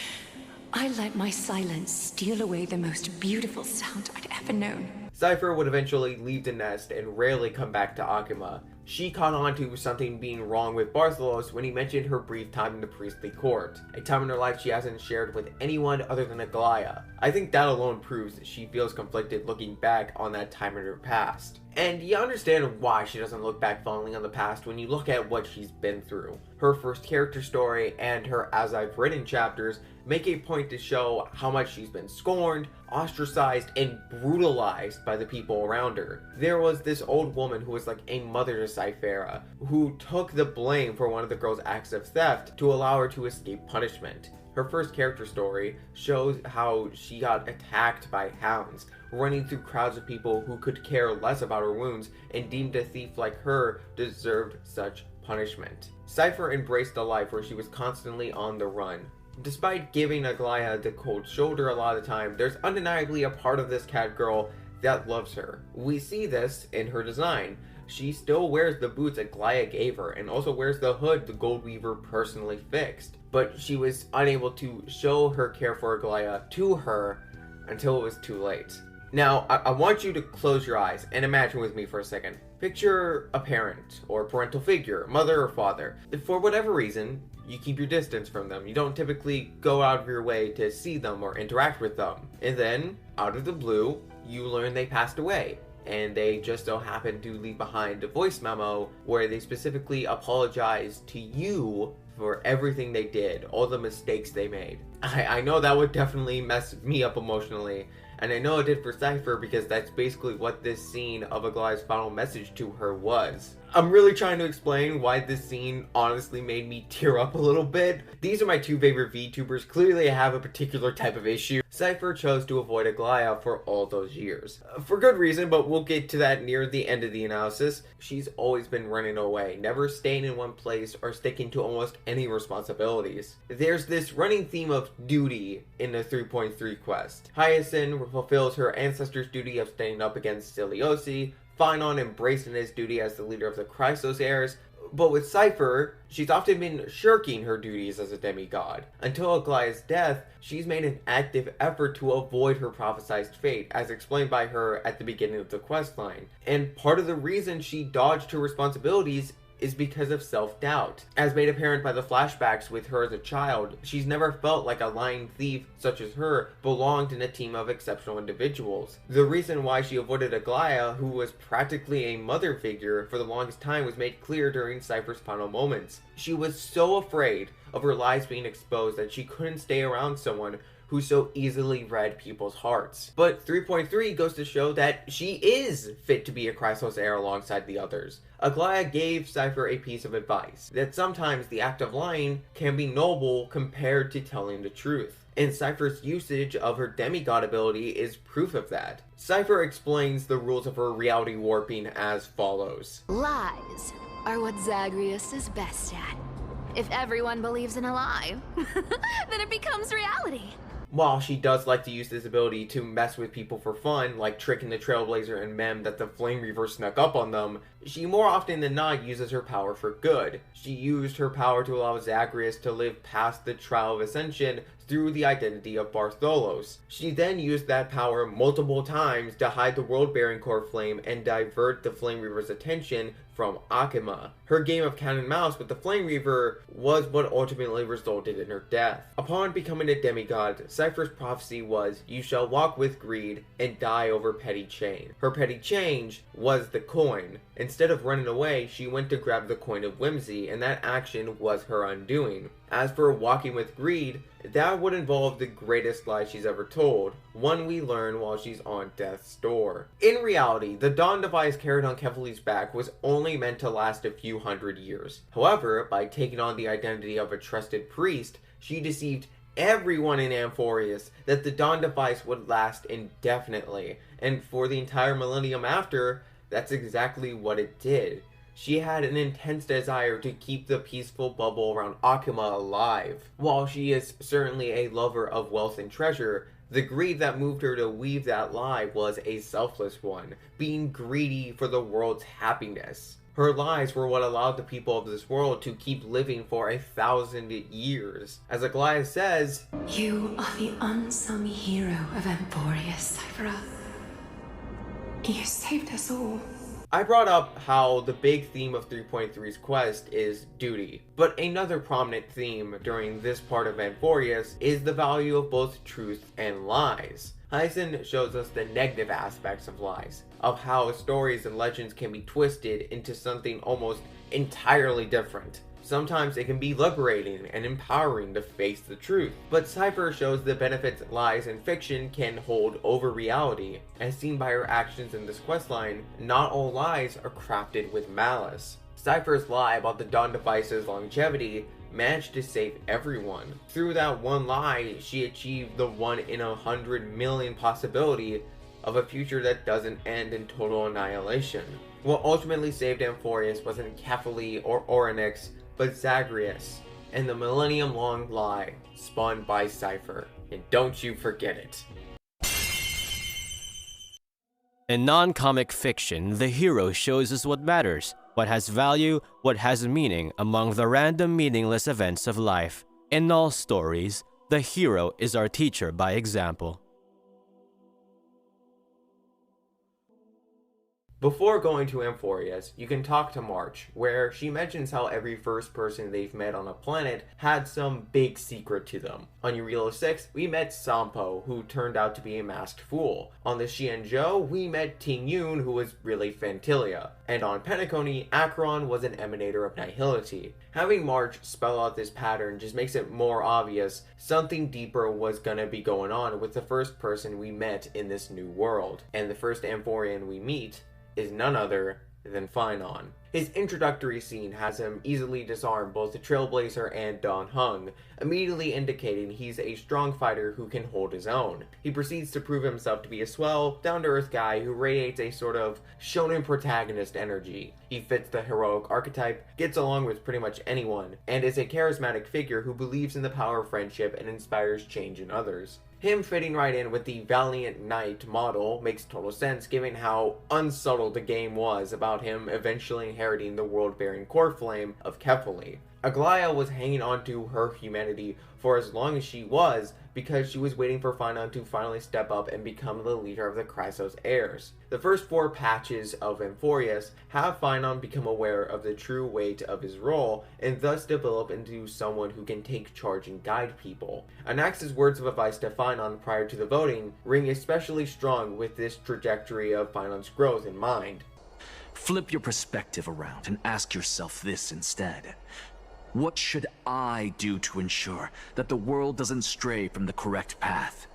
I let my silence steal away the most beautiful sound I'd ever known. Cipher would eventually leave the nest and rarely come back to Akuma. She caught on to something being wrong with Bartholos when he mentioned her brief time in the priestly court, a time in her life she hasn't shared with anyone other than Aglaea. I think that alone proves that she feels conflicted looking back on that time in her past. And you understand why she doesn't look back fondly on the past when you look at what she's been through. Her first character story and her As I've Written chapters make a point to show how much she's been scorned, ostracized, and brutalized by the people around her. There was this old woman who was like a mother to Cyphera, who took the blame for one of the girl's acts of theft to allow her to escape punishment. Her first character story shows how she got attacked by hounds, running through crowds of people who could care less about her wounds and deemed a thief like her deserved such punishment. Cipher embraced a life where she was constantly on the run. Despite giving Aglaea the cold shoulder a lot of the time, there's undeniably a part of this cat girl that loves her. We see this in her design. She still wears the boots Aglaea gave her, and also wears the hood the Goldweaver personally fixed. But she was unable to show her care for Aglaea to her until it was too late. Now, I want you to close your eyes and imagine with me for a second. Picture a parent or parental figure, mother or father. If for whatever reason, you keep your distance from them. You don't typically go out of your way to see them or interact with them. And then, out of the blue, you learn they passed away. And they just so happen to leave behind a voice memo where they specifically apologize to you for everything they did, all the mistakes they made. I know that would definitely mess me up emotionally, and I know it did for Cipher because that's basically what this scene of Aglaea's final message to her was. I'm really trying to explain why this scene honestly made me tear up a little bit. These are my two favorite VTubers. Clearly I have a particular type of issue. Cipher chose to avoid Aglaea for all those years. For good reason, but we'll get to that near the end of the analysis. She's always been running away, never staying in one place or sticking to almost any responsibilities. There's this running theme of duty in the 3.3 quest. Hyacine fulfills her ancestor's duty of standing up against Ciliosi, Phainon embracing his duty as the leader of the Chrysos heirs, But with Cipher, she's often been shirking her duties as a demigod. Until Aglaea's death, she's made an active effort to avoid her prophesized fate, as explained by her at the beginning of the questline. And part of the reason she dodged her responsibilities is because of self-doubt. As made apparent by the flashbacks with her as a child, she's never felt like a lying thief such as her belonged in a team of exceptional individuals. The reason why she avoided Aglaea, who was practically a mother figure for the longest time, was made clear during Cipher's final moments. She was so afraid of her lies being exposed that she couldn't stay around someone who so easily read people's hearts. But 3.3 goes to show that she is fit to be a Chrysos heir alongside the others. Aglaea gave Cipher a piece of advice, that sometimes the act of lying can be noble compared to telling the truth. And Cipher's usage of her demigod ability is proof of that. Cipher explains the rules of her reality warping as follows. Lies are what Zagreus is best at. If everyone believes in a lie, then it becomes reality. While she does like to use this ability to mess with people for fun, like tricking the Trailblazer and Mem that the Flame Reaver snuck up on them, she more often than not uses her power for good. She used her power to allow Zagreus to live past the Trial of Ascension through the identity of Bartholos. She then used that power multiple times to hide the World-Bearing Core Flame and divert the Flame Reaver's attention from Akima. Her game of cat and mouse with the Flame Reaver was what ultimately resulted in her death. Upon becoming a demigod, Cipher's prophecy was, "You shall walk with greed and die over petty change." Her petty change was the coin. Instead of running away, she went to grab the coin of whimsy, and that action was her undoing. As for walking with greed, that would involve the greatest lie she's ever told, one we learn while she's on death's door. In reality, the Dawn device carried on Kefali's back was only meant to last a few hundred years. However, by taking on the identity of a trusted priest, she deceived everyone in Amphoreus that the Dawn device would last indefinitely, and for the entire millennium after, that's exactly what it did. She had an intense desire to keep the peaceful bubble around Akima alive. While she is certainly a lover of wealth and treasure, the greed that moved her to weave that lie was a selfless one, being greedy for the world's happiness. Her lies were what allowed the people of this world to keep living for 1,000 years. As Aglaea says, "You are the unsung hero of Amphoreus, Cipher. You saved us all." I brought up how the big theme of 3.3's quest is duty, but another prominent theme during this part of Amphoreus is the value of both truth and lies. Hysilens shows us the negative aspects of lies, of how stories and legends can be twisted into something almost entirely different. Sometimes it can be liberating and empowering to face the truth, but Cipher shows the benefits lies and fiction can hold over reality. As seen by her actions in this questline, not all lies are crafted with malice. Cipher's lie about the Dawn device's longevity managed to save everyone. Through that one lie, she achieved the 1 in 100 million possibility of a future that doesn't end in total annihilation. What ultimately saved Amphoreus wasn't Kefali or Orynyx, but Zagreus, and the millennium-long lie spun by Cipher. And don't you forget it. In non-comic fiction, the hero shows us what matters, what has value, what has meaning among the random meaningless events of life. In all stories, the hero is our teacher by example. Before going to Amphoreus, you can talk to March, where she mentions how every first person they've met on a planet had some big secret to them. On Eurilo 6, we met Sampo, who turned out to be a masked fool. On the Xianzhou, we met Ting Yun, who was really Phantilia. And on Penacony, Acheron was an emanator of nihility. Having March spell out this pattern just makes it more obvious something deeper was gonna be going on with the first person we met in this new world. And the first Amphorian we meet is none other than Phainon. His introductory scene has him easily disarm both the Trailblazer and Dan Heng, immediately indicating he's a strong fighter who can hold his own. He proceeds to prove himself to be a swell, down-to-earth guy who radiates a sort of shonen protagonist energy. He fits the heroic archetype, gets along with pretty much anyone, and is a charismatic figure who believes in the power of friendship and inspires change in others. Him fitting right in with the Valiant Knight model makes total sense given how unsubtle the game was about him eventually inheriting the world-bearing core flame of Kefali. Aglaea was hanging on to her humanity for as long as she was because she was waiting for Phainon to finally step up and become the leader of the Chrysos heirs. The first 4 patches of Amphoreus have Phainon become aware of the true weight of his role and thus develop into someone who can take charge and guide people. Anaxa's words of advice to Phainon prior to the voting ring especially strong with this trajectory of Phainon's growth in mind. Flip your perspective around and ask yourself this instead. What should I do to ensure that the world doesn't stray from the correct path?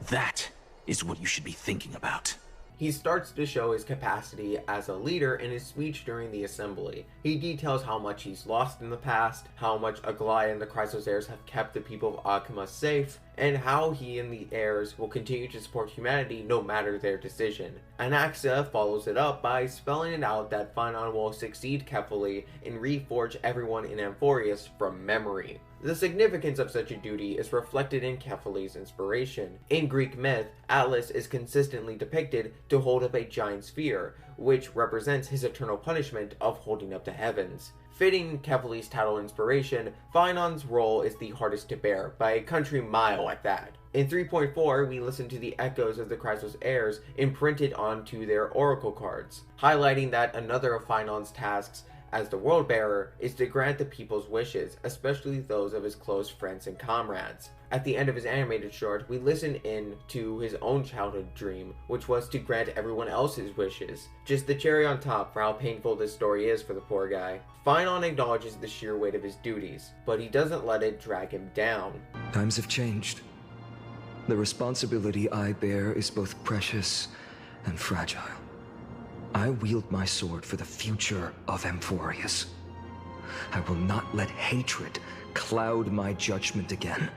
That is what you should be thinking about. He starts to show his capacity as a leader in his speech during the assembly. He details how much he's lost in the past, how much Aglaea and the Chrysos heirs have kept the people of Akuma safe, and how he and the heirs will continue to support humanity no matter their decision. Anaxa follows it up by spelling it out that Phainon will succeed Kefali and reforge everyone in Amphoreus from memory. The significance of such a duty is reflected in Kefali's inspiration. In Greek myth, Atlas is consistently depicted to hold up a giant sphere, which represents his eternal punishment of holding up the heavens. Fitting Kefali's title inspiration, Phainon's role is the hardest to bear, by a country mile at that. In 3.4, we listen to the echoes of the Chrysos heirs imprinted onto their oracle cards, highlighting that another of Phainon's tasks as the world bearer is to grant the people's wishes, especially those of his close friends and comrades. At the end of his animated short, we listen in to his own childhood dream, which was to grant everyone else's wishes. Just the cherry on top for how painful this story is for the poor guy. Phainon acknowledges the sheer weight of his duties, but he doesn't let it drag him down. Times have changed. The responsibility I bear is both precious and fragile. I wield my sword for the future of Amphoreus. I will not let hatred cloud my judgment again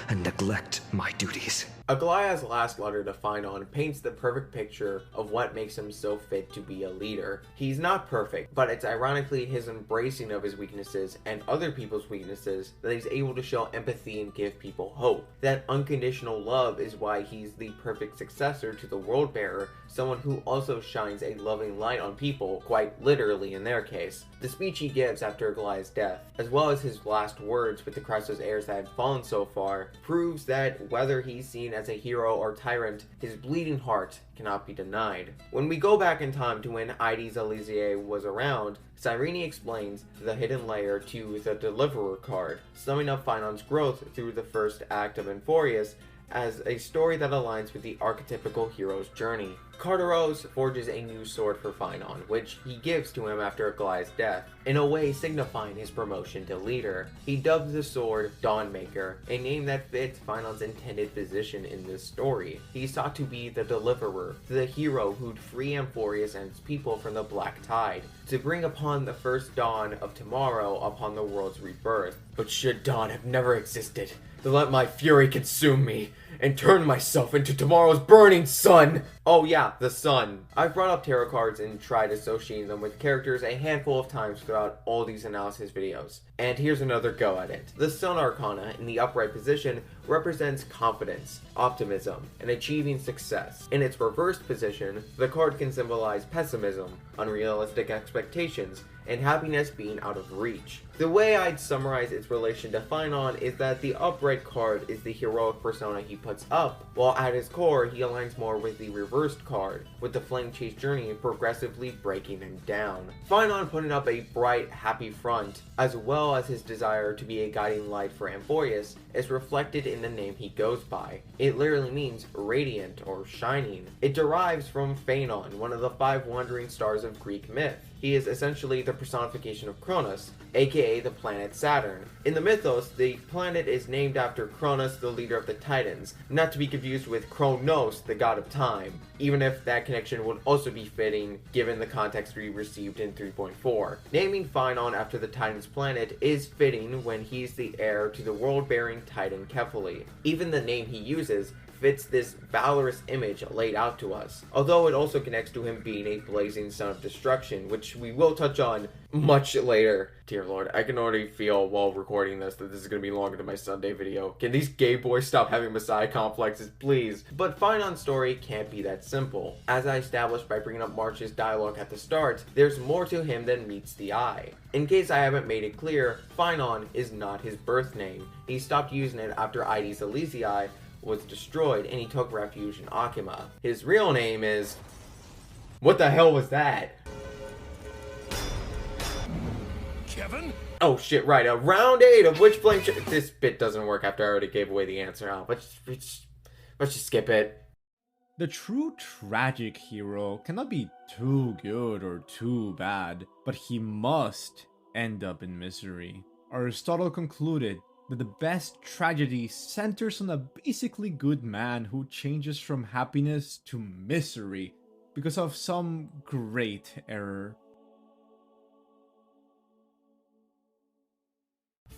and neglect my duties. Aglaea's last letter to Phainon paints the perfect picture of what makes him so fit to be a leader. He's not perfect, but it's ironically his embracing of his weaknesses and other people's weaknesses that he's able to show empathy and give people hope. That unconditional love is why he's the perfect successor to the World Bearer, someone who also shines a loving light on people, quite literally in their case. The speech he gives after Aglaea's death, as well as his last words with the Chrysos heirs that had fallen so far, proves that whether he's seen as a hero or tyrant, his bleeding heart cannot be denied. When we go back in time to when Aedes Elysiae was around, Cyrene explains the hidden layer to the Deliverer card, summing up Phainon's growth through the first act of Amphoreus as a story that aligns with the archetypical hero's journey. Carteros forges a new sword for Phainon, which he gives to him after Aglaea's death, in a way signifying his promotion to leader. He dubs the sword Dawnmaker, a name that fits Phainon's intended position in this story. He sought to be the deliverer, the hero who'd free Amphoreus and its people from the Black Tide, to bring upon the first dawn of tomorrow upon the world's rebirth. But should dawn have never existed, to let my fury consume me, and turn myself into tomorrow's burning sun! Oh yeah, the sun. I've brought up tarot cards and tried associating them with characters a handful of times throughout all these analysis videos. And here's another go at it. The Sun Arcana in the upright position represents confidence, optimism, and achieving success. In its reversed position, the card can symbolize pessimism, unrealistic expectations, and happiness being out of reach. The way I'd summarize its relation to Phainon is that the upright card is the heroic persona he puts up, while at his core he aligns more with the reversed card, with the flame chase journey progressively breaking him down. Phainon putting up a bright, happy front, as well as his desire to be a guiding light for Amphoreus, is reflected in the name he goes by. It literally means radiant or shining. It derives from Phainon, one of the 5 wandering stars of Greek myth. He is essentially the personification of Kronos, aka the planet Saturn. In the mythos, the planet is named after Kronos, the leader of the Titans, not to be confused with Kronos, the god of time, even if that connection would also be fitting given the context we received in 3.4. Naming Phainon after the Titan's planet is fitting when he's the heir to the world-bearing Titan Kefali. Even the name he uses, fits this valorous image laid out to us, although it also connects to him being a blazing son of destruction, which we will touch on much later. Dear Lord, I can already feel while recording this that this is going to be longer than my Sunday video. Can these gay boys stop having messiah complexes, please? But Phainon's story can't be that simple. As I established by bringing up March's dialogue at the start, there's more to him than meets the eye. In case I haven't made it clear, Phainon is not his birth name. He stopped using it after Ides Elysiae was destroyed and he took refuge in Akima. His real name is... What the hell was that? Kevin? Oh shit, right, round 8 of which flame... This bit doesn't work after I already gave away the answer. Oh, let's just skip it. The true tragic hero cannot be too good or too bad, but he must end up in misery. Aristotle concluded that the best tragedy centers on a basically good man who changes from happiness to misery because of some great error.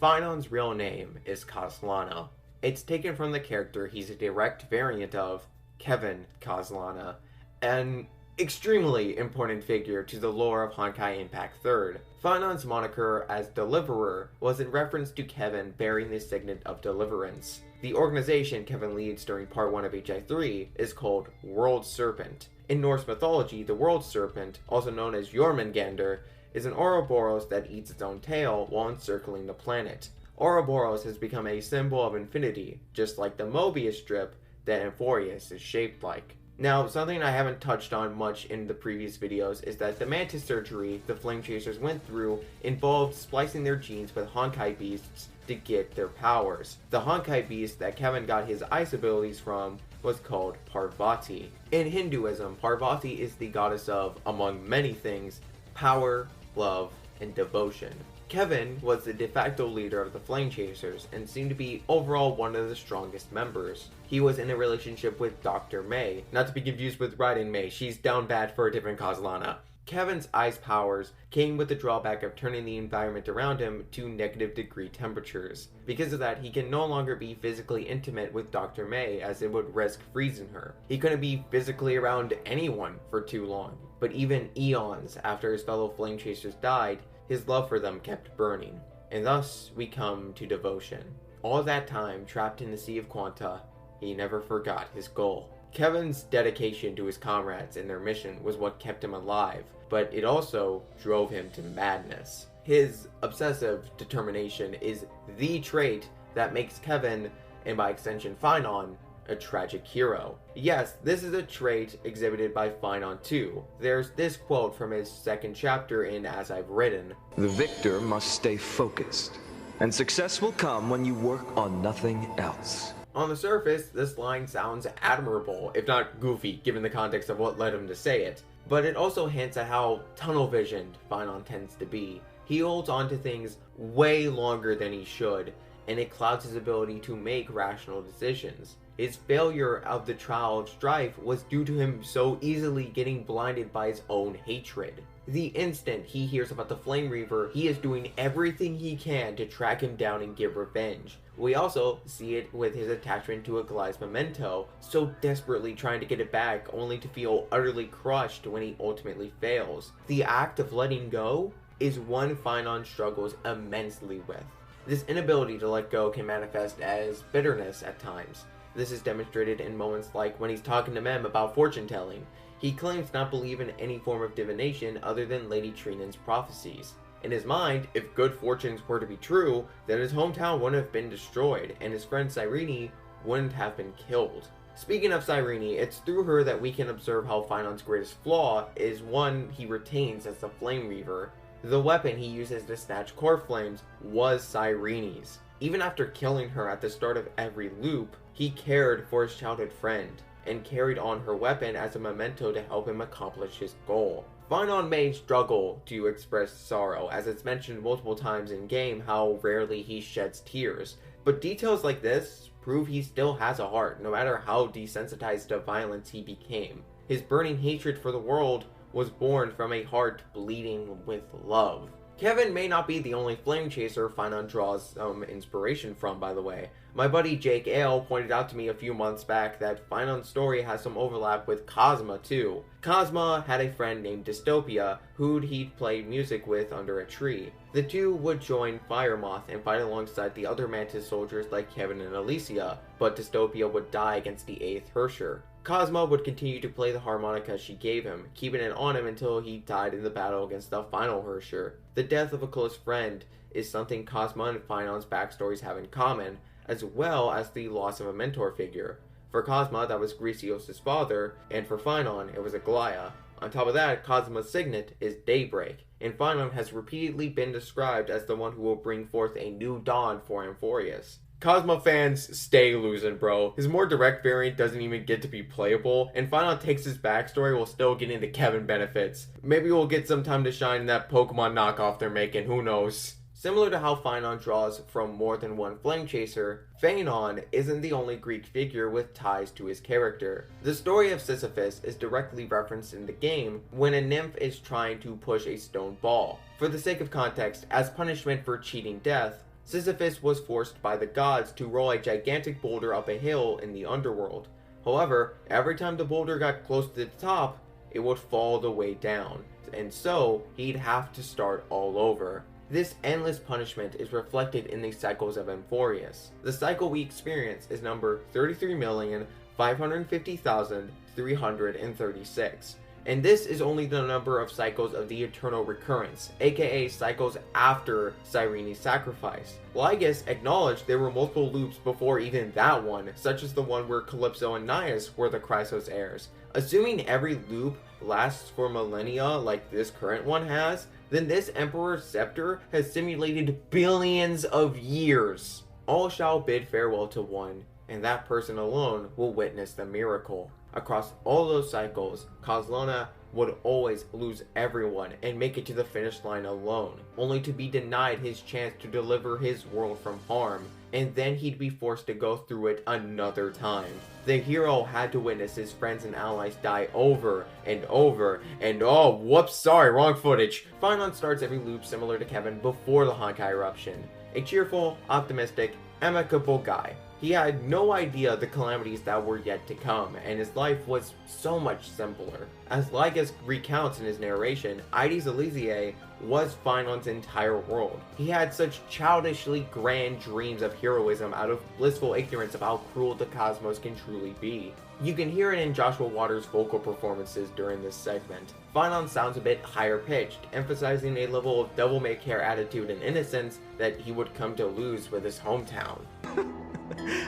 Phainon's real name is Caslana. It's taken from the character he's a direct variant of, Kevin Caslana, an extremely important figure to the lore of Honkai Impact 3rd. Phainon's moniker as Deliverer was in reference to Kevin bearing the signet of deliverance. The organization Kevin leads during part 1 of HI3 is called World Serpent. In Norse mythology, the World Serpent, also known as Jormungandr, is an Ouroboros that eats its own tail while encircling the planet. Ouroboros has become a symbol of infinity, just like the Mobius strip that Amphoreus is shaped like. Now, something I haven't touched on much in the previous videos is that the mantis surgery the Flame Chasers went through involved splicing their genes with Honkai beasts to get their powers. The Honkai beast that Kevin got his ice abilities from was called Parvati. In Hinduism, Parvati is the goddess of, among many things, power, love, and devotion. Kevin was the de facto leader of the Flame Chasers and seemed to be overall one of the strongest members. He was in a relationship with Dr. May, not to be confused with Raiden May, she's down bad for a different Caslana. Kevin's ice powers came with the drawback of turning the environment around him to -degree temperatures. Because of that, he can no longer be physically intimate with Dr. May as it would risk freezing her. He couldn't be physically around anyone for too long. But even eons after his fellow Flame Chasers died, his love for them kept burning. And thus we come to devotion. All that time trapped in the Sea of Quanta, he never forgot his goal. Kevin's dedication to his comrades and their mission was what kept him alive, but it also drove him to madness. His obsessive determination is the trait that makes Kevin, and by extension Phainon, a tragic hero. Yes, this is a trait exhibited by Phainon too. There's this quote from his second chapter in As I've Written. The victor must stay focused, and success will come when you work on nothing else. On the surface, this line sounds admirable, if not goofy, given the context of what led him to say it. But it also hints at how tunnel-visioned Phainon tends to be. He holds on to things way longer than he should, and it clouds his ability to make rational decisions. His failure of the trial of strife was due to him so easily getting blinded by his own hatred. The instant he hears about the Flame Reaver, he is doing everything he can to track him down and get revenge. We also see it with his attachment to Aglaea's memento, so desperately trying to get it back only to feel utterly crushed when he ultimately fails. The act of letting go is one Phainon struggles immensely with. This inability to let go can manifest as bitterness at times. This is demonstrated in moments like when he's talking to Mem about fortune telling. He claims not believe in any form of divination other than Lady Trinan's prophecies. In his mind, if good fortunes were to be true, then his hometown wouldn't have been destroyed, and his friend Cyrene wouldn't have been killed. Speaking of Cyrene, it's through her that we can observe how Phainon's greatest flaw is one he retains as the Flame Reaver. The weapon he uses to snatch core flames was Cyrene's. Even after killing her at the start of every loop, he cared for his childhood friend, and carried on her weapon as a memento to help him accomplish his goal. Phainon may struggle to express sorrow, as it's mentioned multiple times in game how rarely he sheds tears, but details like this prove he still has a heart, no matter how desensitized to violence he became. His burning hatred for the world was born from a heart bleeding with love. Kevin may not be the only flame chaser Phainon draws inspiration from, by the way. My buddy Jake Ale pointed out to me a few months back that Phainon's story has some overlap with Cosma too. Cosma had a friend named Dystopia who he'd play music with under a tree. The two would join Firemoth and fight alongside the other Mantis soldiers like Kevin and Alicia, but Dystopia would die against the 8th Herrscher. Cosma would continue to play the harmonica she gave him, keeping it on him until he died in the battle against the final Herrscher. The death of a close friend is something Cosma and Phainon's backstories have in common, as well as the loss of a mentor figure. For Cosma, that was Grecios' father, and for Phainon, it was Aglaea. On top of that, Cosma's signet is Daybreak, and Phainon has repeatedly been described as the one who will bring forth a new dawn for Amphoreus. Cosma fans, stay losing, bro. His more direct variant doesn't even get to be playable, and Phainon takes his backstory while still getting the Kevin benefits. Maybe we'll get some time to shine in that Pokemon knockoff they're making, who knows. Similar to how Phainon draws from more than one flame chaser, Phainon isn't the only Greek figure with ties to his character. The story of Sisyphus is directly referenced in the game when a nymph is trying to push a stone ball. For the sake of context, as punishment for cheating death, Sisyphus was forced by the gods to roll a gigantic boulder up a hill in the underworld. However, every time the boulder got close to the top, it would fall the way down, and so he'd have to start all over. This endless punishment is reflected in the cycles of Amphoreus. The cycle we experience is number 33,550,336, and this is only the number of cycles of the eternal recurrence, aka cycles after Cyrene's sacrifice. Lygus acknowledged there were multiple loops before even that one, such as the one where Calypso and Naias were the Chrysos heirs. Assuming every loop lasts for millennia like this current one has, then this Emperor's scepter has simulated billions of years. All shall bid farewell to one, and that person alone will witness the miracle. Across all those cycles, Kozlona would always lose everyone and make it to the finish line alone, only to be denied his chance to deliver his world from harm, and then he'd be forced to go through it another time. The hero had to witness his friends and allies die over and over, and oh, whoops, sorry, wrong footage. Phainon starts every loop similar to Kevin before the Honkai eruption. A cheerful, optimistic, amicable guy. He had no idea the calamities that were yet to come, and his life was so much simpler. As Lygus recounts in his narration, Aedes Elysiae was Phainon's entire world. He had such childishly grand dreams of heroism out of blissful ignorance of how cruel the cosmos can truly be. You can hear it in Joshua Waters' vocal performances during this segment. Phainon sounds a bit higher pitched, emphasizing a level of devil-may-care attitude and innocence that he would come to lose with his hometown.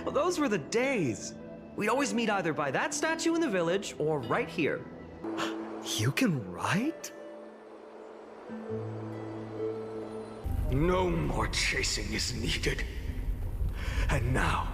Well, those were the days. We'd always meet either by that statue in the village or right here. You can write? No more chasing is needed. And now,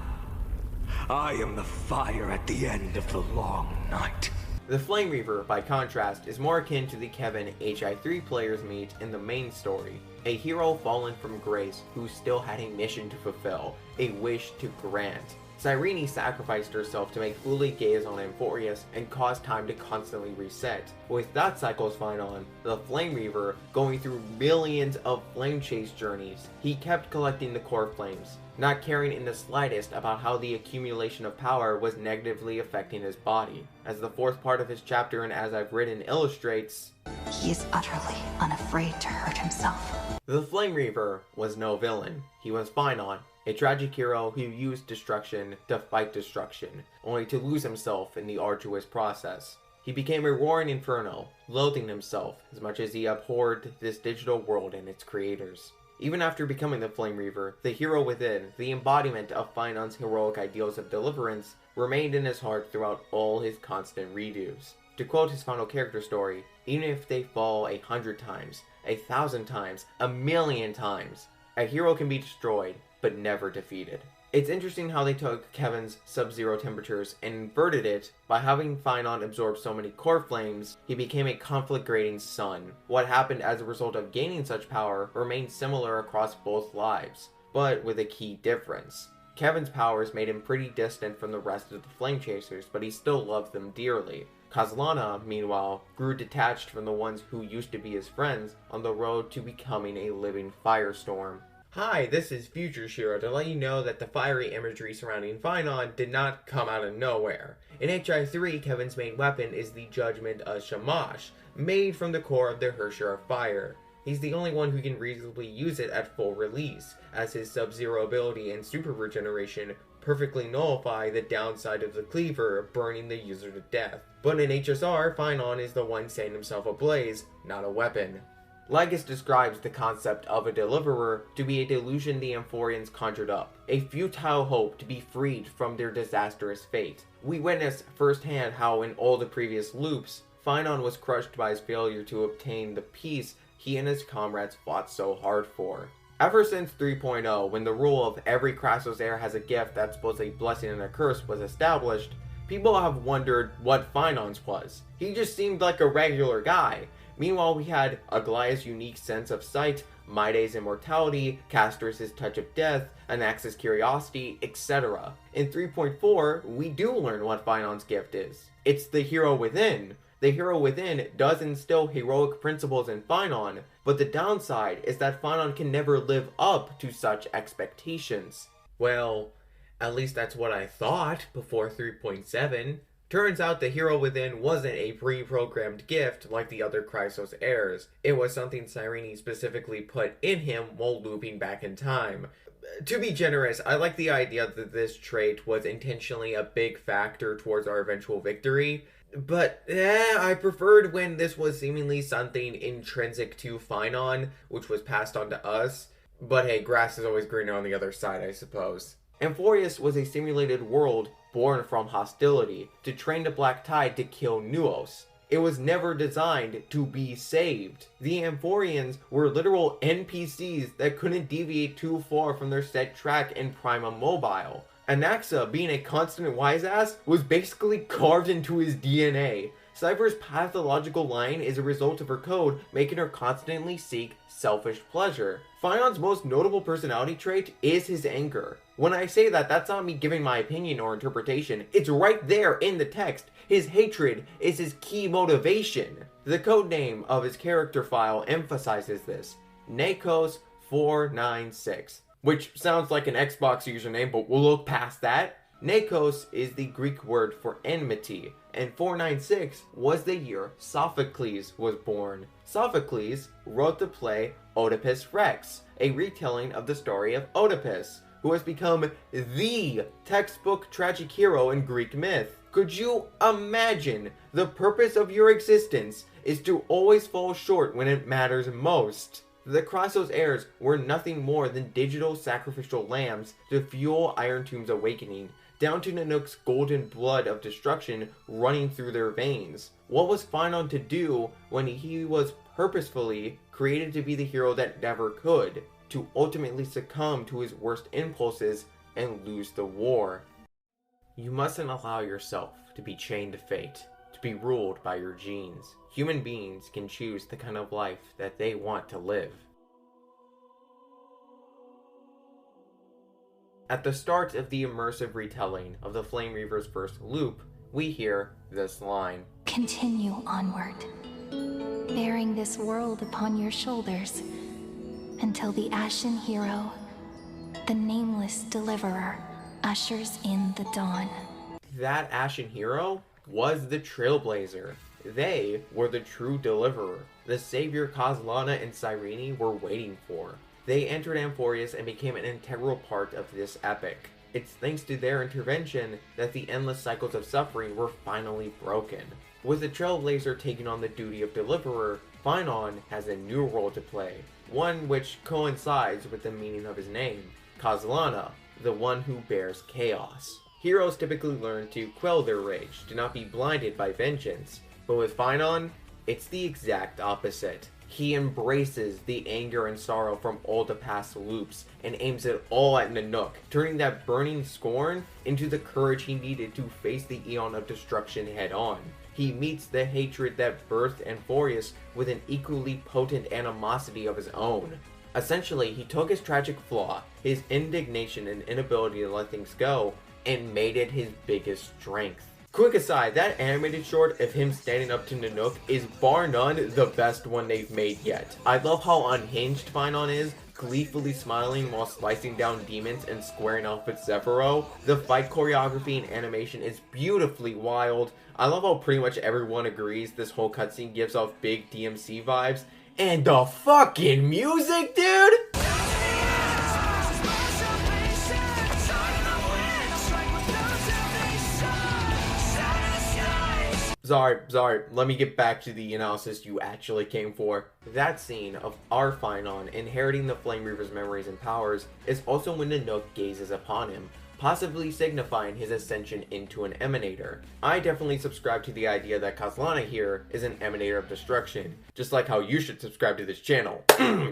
I am the fire at the end of the long night. The Flame Reaver, by contrast, is more akin to the Kevin HI3 players meet in the main story. A hero fallen from grace who still had a mission to fulfill, a wish to grant. Cyrene sacrificed herself to make Fuli gaze on Amphoreus and cause time to constantly reset. With that cycle's Phainon, the Flame Reaver, going through millions of flame chase journeys, he kept collecting the core flames, not caring in the slightest about how the accumulation of power was negatively affecting his body. As the fourth part of his chapter in As I've Written illustrates, he is utterly unafraid to hurt himself. The Flame Reaver was no villain. He was Phainon, a tragic hero who used destruction to fight destruction, only to lose himself in the arduous process. He became a roaring inferno, loathing himself as much as he abhorred this digital world and its creators. Even after becoming the Flame Reaver, the hero within, the embodiment of Phainon's heroic ideals of deliverance, remained in his heart throughout all his constant redos. To quote his final character story, even if they fall 100 times, 1,000 times, 1,000,000 times, a hero can be destroyed, but never defeated. It's interesting how they took Kevin's sub-zero temperatures and inverted it by having Phainon absorb so many core flames. He became a conflict-grading sun. What happened as a result of gaining such power remained similar across both lives, but with a key difference. Kevin's powers made him pretty distant from the rest of the Flame Chasers, but he still loved them dearly. Caslana, meanwhile, grew detached from the ones who used to be his friends on the road to becoming a living firestorm. Hi, this is Future Shiro to let you know that the fiery imagery surrounding Phainon did not come out of nowhere. In HI3, Kevin's main weapon is the Judgment of Shamash, made from the core of the Herta of Fire. He's the only one who can reasonably use it at full release, as his Sub-Zero ability and Super Regeneration perfectly nullify the downside of the cleaver, burning the user to death. But in HSR, Phainon is the one setting himself ablaze, not a weapon. Lygus describes the concept of a deliverer to be a delusion the Amphoreans conjured up, a futile hope to be freed from their disastrous fate. We witness firsthand how in all the previous loops, Phainon was crushed by his failure to obtain the peace he and his comrades fought so hard for. Ever since 3.0, when the rule of every Crassus heir has a gift that's both a blessing and a curse was established, people have wondered what Phainon's was. He just seemed like a regular guy. Meanwhile, we had Aglaea's unique sense of sight, Mydei's immortality, Castorice's touch of death, Anaxa's curiosity, etc. In 3.4, we do learn what Phainon's gift is. It's the hero within. The hero within does instill heroic principles in Phainon, but the downside is that Phainon can never live up to such expectations. Well, at least that's what I thought before 3.7. Turns out the hero within wasn't a pre-programmed gift like the other Chrysos heirs. It was something Cyrene specifically put in him while looping back in time. To be generous, I like the idea that this trait was intentionally a big factor towards our eventual victory. But, I preferred when this was seemingly something intrinsic to Phainon, which was passed on to us. But hey, grass is always greener on the other side, I suppose. Amphoreus was a simulated world born from hostility, to train the Black Tide to kill Nuos. It was never designed to be saved. The Amphoreans were literal NPCs that couldn't deviate too far from their set track in Prima Mobile. Anaxa, being a constant wise-ass, was basically carved into his DNA. Cipher's pathological line is a result of her code, making her constantly seek selfish pleasure. Phainon's most notable personality trait is his anger. When I say that, that's not me giving my opinion or interpretation. It's right there in the text. His hatred is his key motivation. The codename of his character file emphasizes this. Nakos496. Which sounds like an Xbox username, but we'll look past that. Nakos is the Greek word for enmity, and 496 was the year Sophocles was born. Sophocles wrote the play Oedipus Rex, a retelling of the story of Oedipus, who has become the textbook tragic hero in Greek myth. Could you imagine the purpose of your existence is to always fall short when it matters most? The Crassos heirs were nothing more than digital sacrificial lambs to fuel Iron Tomb's awakening, down to Nanook's golden blood of destruction running through their veins. What was Phainon to do when he was purposefully created to be the hero that never could? To ultimately succumb to his worst impulses and lose the war. You mustn't allow yourself to be chained to fate, to be ruled by your genes. Human beings can choose the kind of life that they want to live. At the start of the immersive retelling of the Flame Reaver's first loop, we hear this line. Continue onward, bearing this world upon your shoulders, until the Ashen Hero, the nameless deliverer, ushers in the dawn. That Ashen Hero was the Trailblazer. They were the true deliverer, the savior Caslana and Cyrene were waiting for. They entered Amphoreus and became an integral part of this epic. It's thanks to their intervention that the endless cycles of suffering were finally broken. With the Trailblazer taking on the duty of deliverer, Phainon has a new role to play, one which coincides with the meaning of his name, Caslana, the one who bears chaos. Heroes typically learn to quell their rage, to not be blinded by vengeance, but with Phainon, it's the exact opposite. He embraces the anger and sorrow from all the past loops and aims it all at Nanook, turning that burning scorn into the courage he needed to face the Eon of Destruction head on. He meets the hatred that birthed Amphoreus with an equally potent animosity of his own. Essentially, he took his tragic flaw, his indignation and inability to let things go, and made it his biggest strength. Quick aside, that animated short of him standing up to Nanook is bar none the best one they've made yet. I love how unhinged Phainon is, gleefully smiling while slicing down demons and squaring off with Sephiroth. The fight choreography and animation is beautifully wild. I love how pretty much everyone agrees this whole cutscene gives off big DMC vibes. And the fucking music, dude! Sorry, let me get back to the analysis you actually came for. That scene of our Phainon inheriting the Flame Reaver's memories and powers is also when Nanook gazes upon him, possibly signifying his ascension into an Emanator. I definitely subscribe to the idea that Castorce here is an Emanator of Destruction, just like how you should subscribe to this channel.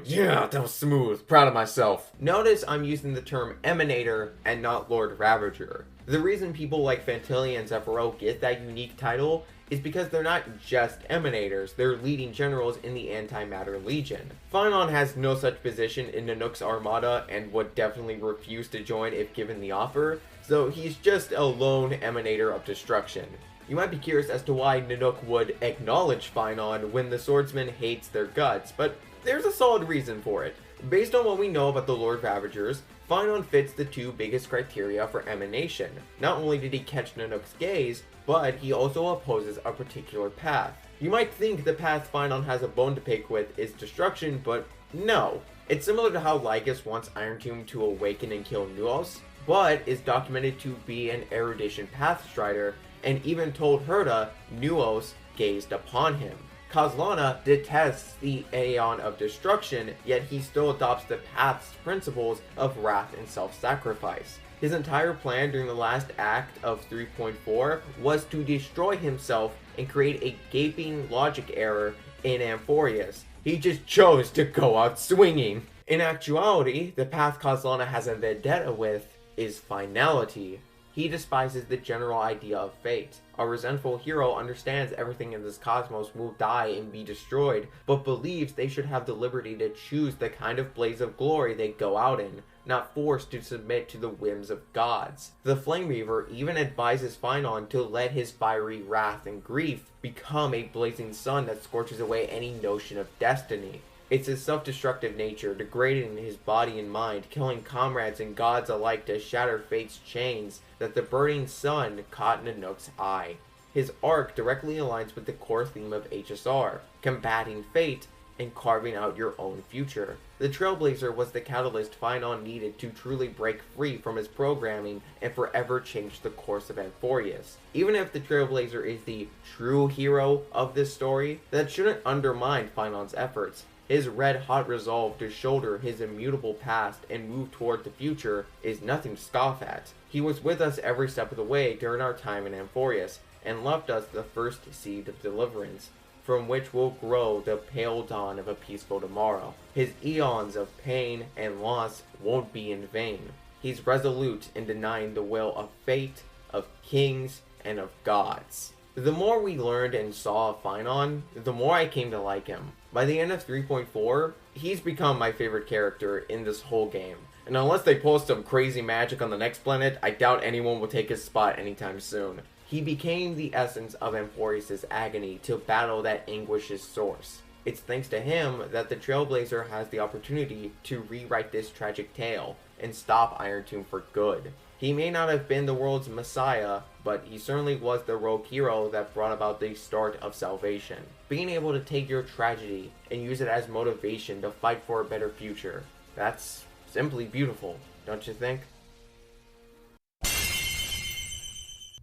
Yeah, that was smooth, proud of myself. Notice I'm using the term Emanator and not Lord Ravager. The reason people like Phantylia and Sephiroth get that unique title is because they're not just Emanators, they're leading generals in the Antimatter Legion. Phainon has no such position in Nanook's armada and would definitely refuse to join if given the offer, so he's just a lone Emanator of Destruction. You might be curious as to why Nanook would acknowledge Phainon when the swordsman hates their guts, but there's a solid reason for it. Based on what we know about the Lord Ravagers, Phainon fits the two biggest criteria for emanation. Not only did he catch Nanook's gaze, but he also opposes a particular path. You might think the path Phainon has a bone to pick with is destruction, but no. It's similar to how Lygus wants Iron Tomb to awaken and kill Nuos, but is documented to be an erudition path strider, and even told Herta Nuos gazed upon him. Castorce detests the Aeon of Destruction, yet he still adopts the path's principles of wrath and self-sacrifice. His entire plan during the last act of 3.4 was to destroy himself and create a gaping logic error in Amphoreus. He just chose to go out swinging. In actuality, the path Castorce has a vendetta with is finality. He despises the general idea of fate. A resentful hero understands everything in this cosmos will die and be destroyed, but believes they should have the liberty to choose the kind of blaze of glory they go out in, not forced to submit to the whims of gods. The Flame Reaver even advises Phainon to let his fiery wrath and grief become a blazing sun that scorches away any notion of destiny. It's his self-destructive nature, degrading his body and mind, killing comrades and gods alike to shatter fate's chains, that the burning sun caught Nanook's eye. His arc directly aligns with the core theme of HSR, combating fate and carving out your own future. The Trailblazer was the catalyst Phainon needed to truly break free from his programming and forever change the course of Amphoreus. Even if the Trailblazer is the true hero of this story, that shouldn't undermine Phainon's efforts. His red-hot resolve to shoulder his immutable past and move toward the future is nothing to scoff at. He was with us every step of the way during our time in Amphoreus, and left us the first seed of deliverance, from which will grow the pale dawn of a peaceful tomorrow. His eons of pain and loss won't be in vain. He's resolute in denying the will of fate, of kings, and of gods. The more we learned and saw of Phainon, the more I came to like him. By the end of 3.4, he's become my favorite character in this whole game. And unless they pull some crazy magic on the next planet, I doubt anyone will take his spot anytime soon. He became the essence of Amphoreus' agony to battle that anguish's source. It's thanks to him that the Trailblazer has the opportunity to rewrite this tragic tale and stop Iron Tomb for good. He may not have been the world's messiah, but he certainly was the rogue hero that brought about the start of salvation. Being able to take your tragedy and use it as motivation to fight for a better future, that's simply beautiful, don't you think?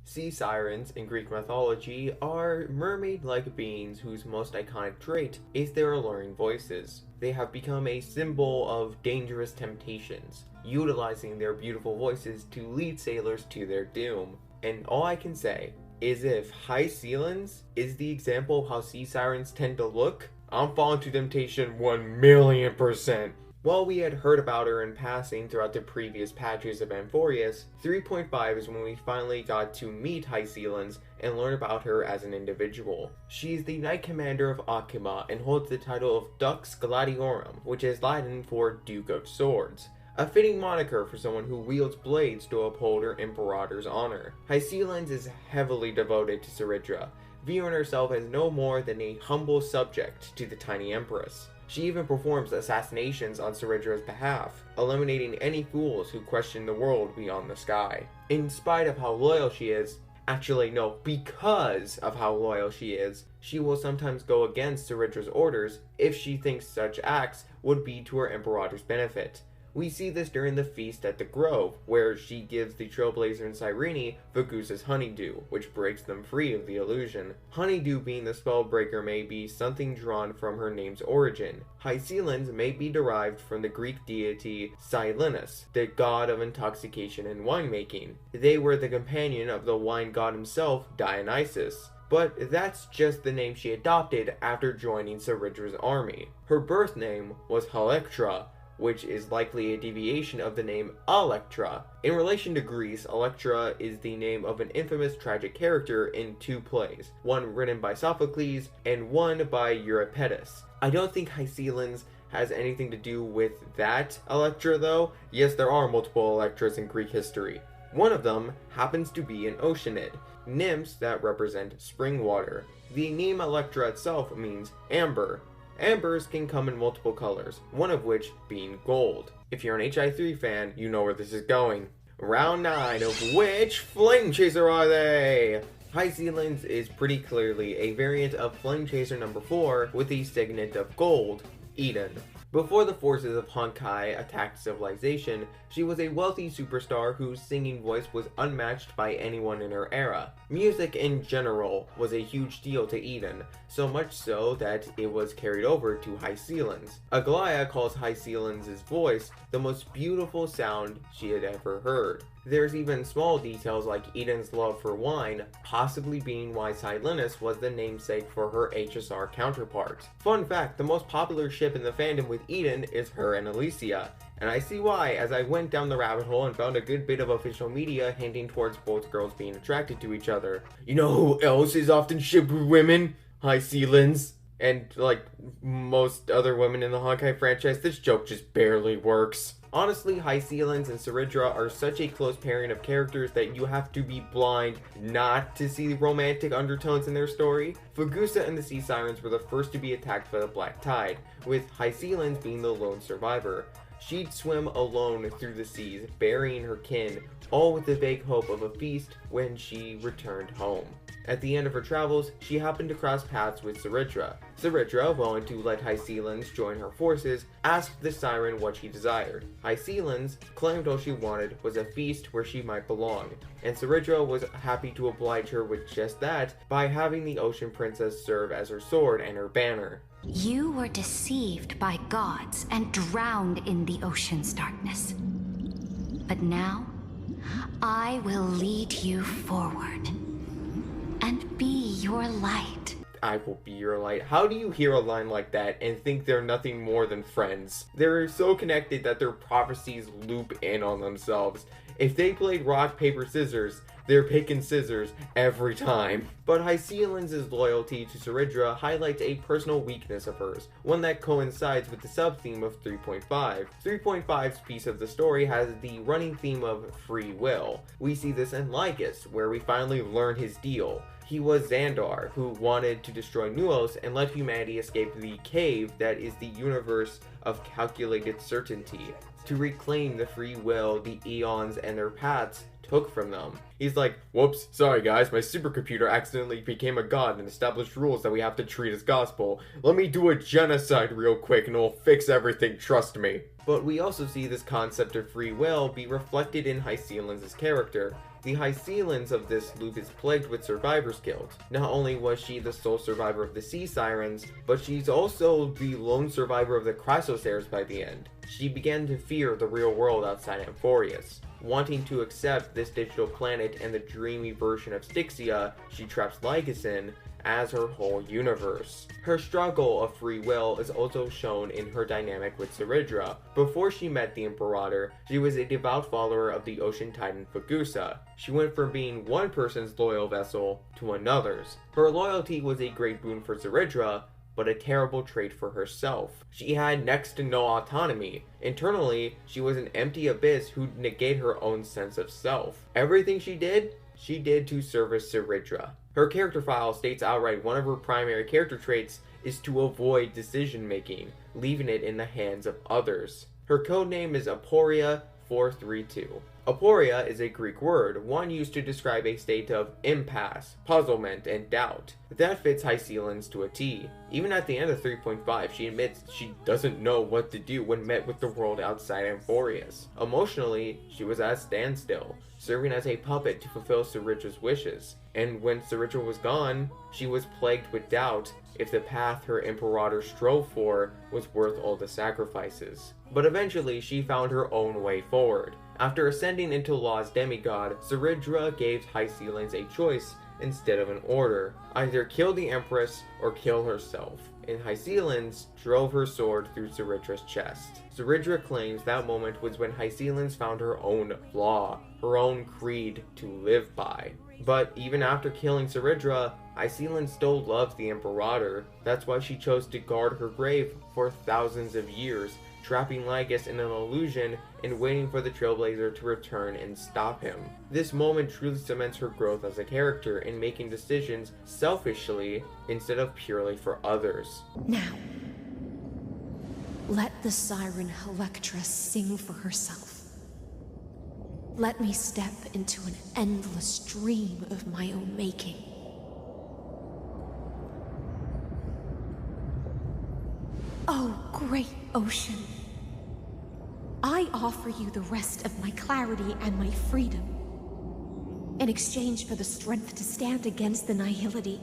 Sea sirens in Greek mythology are mermaid-like beings whose most iconic trait is their alluring voices. They have become a symbol of dangerous temptations, utilizing their beautiful voices to lead sailors to their doom. And all I can say is if Hysilens is the example of how sea sirens tend to look, I'm falling to temptation 1,000,000%. While we had heard about her in passing throughout the previous patches of Amphoreus, 3.5 is when we finally got to meet Hysilens and learn about her as an individual. She is the Knight Commander of Akima and holds the title of Dux Gladiorum, which is Latin for Duke of Swords. a fitting moniker for someone who wields blades to uphold her Imperator's honor. Hysilens is heavily devoted to Cerydra, viewing herself as no more than a humble subject to the tiny Empress. She even performs assassinations on Cerydra's behalf, eliminating any fools who question the world beyond the sky. In spite of how loyal she is, actually no, because of how loyal she is, she will sometimes go against Cerydra's orders if she thinks such acts would be to her Imperator's benefit. We see this during the feast at the Grove, where she gives the Trailblazer and Cyrene Vagusa's honeydew, which breaks them free of the illusion. Honeydew being the spellbreaker may be something drawn from her name's origin. Hysilens may be derived from the Greek deity Silenus, the god of intoxication and winemaking. They were the companion of the wine god himself, Dionysus. But that's just the name she adopted after joining Cerydra's army. Her birth name was Electra, which is likely a deviation of the name Electra. In relation to Greece, Electra is the name of an infamous tragic character in two plays, one written by Sophocles and one by Euripides. I don't think Hysilens has anything to do with that Electra though. Yes, there are multiple Electras in Greek history. One of them happens to be an Oceanid, nymphs that represent spring water. The name Electra itself means amber. Ambers can come in multiple colors, one of which being gold. If you're an HI3 fan, you know where this is going. Round 9 of which Flame Chaser are they? Hysilens is pretty clearly a variant of Flame Chaser number 4 with the signet of gold, Eden. Before the forces of Honkai attacked civilization, she was a wealthy superstar whose singing voice was unmatched by anyone in her era. Music in general was a huge deal to Eden, so much so that it was carried over to Hysilens. Aglaea calls Hysilens' voice the most beautiful sound she had ever heard. There's even small details like Eden's love for wine, possibly being why Silenus was the namesake for her HSR counterpart. Fun fact, the most popular ship in the fandom with Eden is her and Alicia, and I see why as I went down the rabbit hole and found a good bit of official media hinting towards both girls being attracted to each other. You know who else is often shipped with women? Hysilens. And like most other women in the Honkai franchise, this joke just barely works. Honestly, Hysilens and Cerydra are such a close pairing of characters that you have to be blind not to see romantic undertones in their story. Vagusa and the Sea Sirens were the first to be attacked by the Black Tide, with Hysilens being the lone survivor. She'd swim alone through the seas, burying her kin, all with the vague hope of a feast when she returned home. At the end of her travels, she happened to cross paths with Cerydra. Cerydra, willing to let Hysilens join her forces, asked the Siren what she desired. Hysilens claimed all she wanted was a feast where she might belong, and Cerydra was happy to oblige her with just that by having the Ocean Princess serve as her sword and her banner. You were deceived by gods and drowned in the ocean's darkness. But now, I will lead you forward and be your light. I will be your light. How do you hear a line like that and think they're nothing more than friends? They're so connected that their prophecies loop in on themselves. If they played rock, paper, scissors, they're picking scissors every time. But Hysilens' loyalty to Cerydra highlights a personal weakness of hers, one that coincides with the sub-theme of 3.5. 3.5's piece of the story has the running theme of free will. We see this in Lygus, where we finally learn his deal. He was Xandar, who wanted to destroy Nuos and let humanity escape the cave that is the universe of calculated certainty, to reclaim the free will the eons and their paths took from them. He's like, whoops, sorry guys, my supercomputer accidentally became a god and established rules that we have to treat as gospel. Let me do a genocide real quick and it'll fix everything, trust me. But we also see this concept of free will be reflected in Hysilens' character. The Hysilens of this loop is plagued with survivor's guilt. Not only was she the sole survivor of the Sea Sirens, but she's also the lone survivor of the Chrysosaurs by the end. She began to fear the real world outside Amphoreus. Wanting to accept this digital planet and the dreamy version of Styxia she traps Lygus in as her whole universe. Her struggle of free will is also shown in her dynamic with Cerydra. Before she met the Imperator, she was a devout follower of the ocean titan Vagusa. She went from being one person's loyal vessel to another's. Her loyalty was a great boon for Cerydra, but a terrible trait for herself. She had next to no autonomy. Internally, she was an empty abyss who'd negate her own sense of self. Everything she did to service Cerydra. Her character file states outright one of her primary character traits is to avoid decision making, leaving it in the hands of others. Her codename is Amphoreus 432. Aporia is a Greek word, one used to describe a state of impasse, puzzlement, and doubt. That fits Hysilens to a T. Even at the end of 3.5, she admits she doesn't know what to do when met with the world outside Amphoreus. Emotionally, she was at a standstill, serving as a puppet to fulfill Cerydra's wishes. And when Cerydra was gone, she was plagued with doubt if the path her Imperator strove for was worth all the sacrifices. But eventually, she found her own way forward. After ascending into Law's demigod, Cerydra gave Hysilens a choice instead of an order: either kill the Empress or kill herself. And Hysilens drove her sword through Cerydra's chest. Cerydra claims that moment was when Hysilens found her own law, her own creed to live by. But even after killing Cerydra, Hysilens still loves the Imperator. That's why she chose to guard her grave for thousands of years, trapping Lygus in an illusion and waiting for the Trailblazer to return and stop him. This moment truly cements her growth as a character in making decisions selfishly instead of purely for others. Now, let the siren Electra sing for herself. Let me step into an endless dream of my own making. Oh, great ocean. I offer you the rest of my clarity and my freedom, in exchange for the strength to stand against the nihility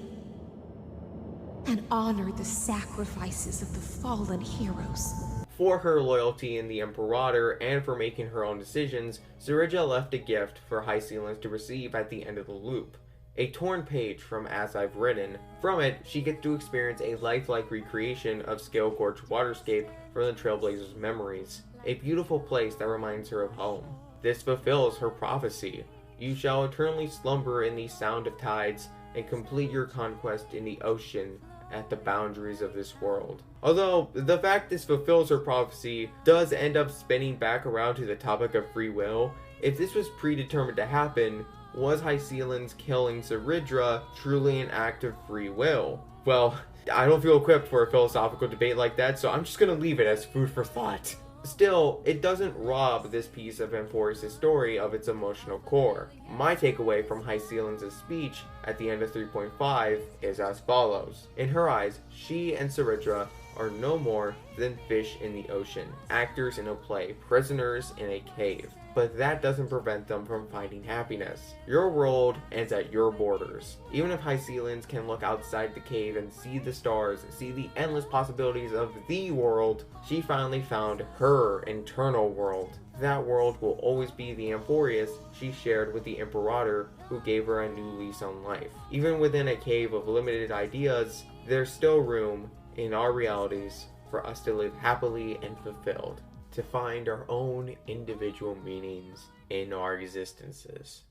and honor the sacrifices of the fallen heroes. For her loyalty in the Imperator and for making her own decisions, Cerydra left a gift for Hysilens to receive at the end of the loop. A torn page from As I've Written. From it, she gets to experience a lifelike recreation of Scale Gorge Waterscape from the Trailblazer's memories. A beautiful place that reminds her of home. This fulfills her prophecy. You shall eternally slumber in the sound of tides and complete your conquest in the ocean at the boundaries of this world. Although, the fact this fulfills her prophecy does end up spinning back around to the topic of free will. If this was predetermined to happen, was Hysilens killing Cerydra truly an act of free will? Well, I don't feel equipped for a philosophical debate like that, so I'm just gonna leave it as food for thought. Still, it doesn't rob this piece of Amphoreus' story of its emotional core. My takeaway from Hysilens' speech at the end of 3.5 is as follows. In her eyes, she and Cerydra are no more than fish in the ocean, actors in a play, prisoners in a cave. But that doesn't prevent them from finding happiness. Your world ends at your borders. Even if Hysilens can look outside the cave and see the stars, see the endless possibilities of the world, she finally found her internal world. That world will always be the Amphoreus she shared with the Imperator, who gave her a new lease on life. Even within a cave of limited ideas, there's still room in our realities for us to live happily and fulfilled, to find our own individual meanings in our existences.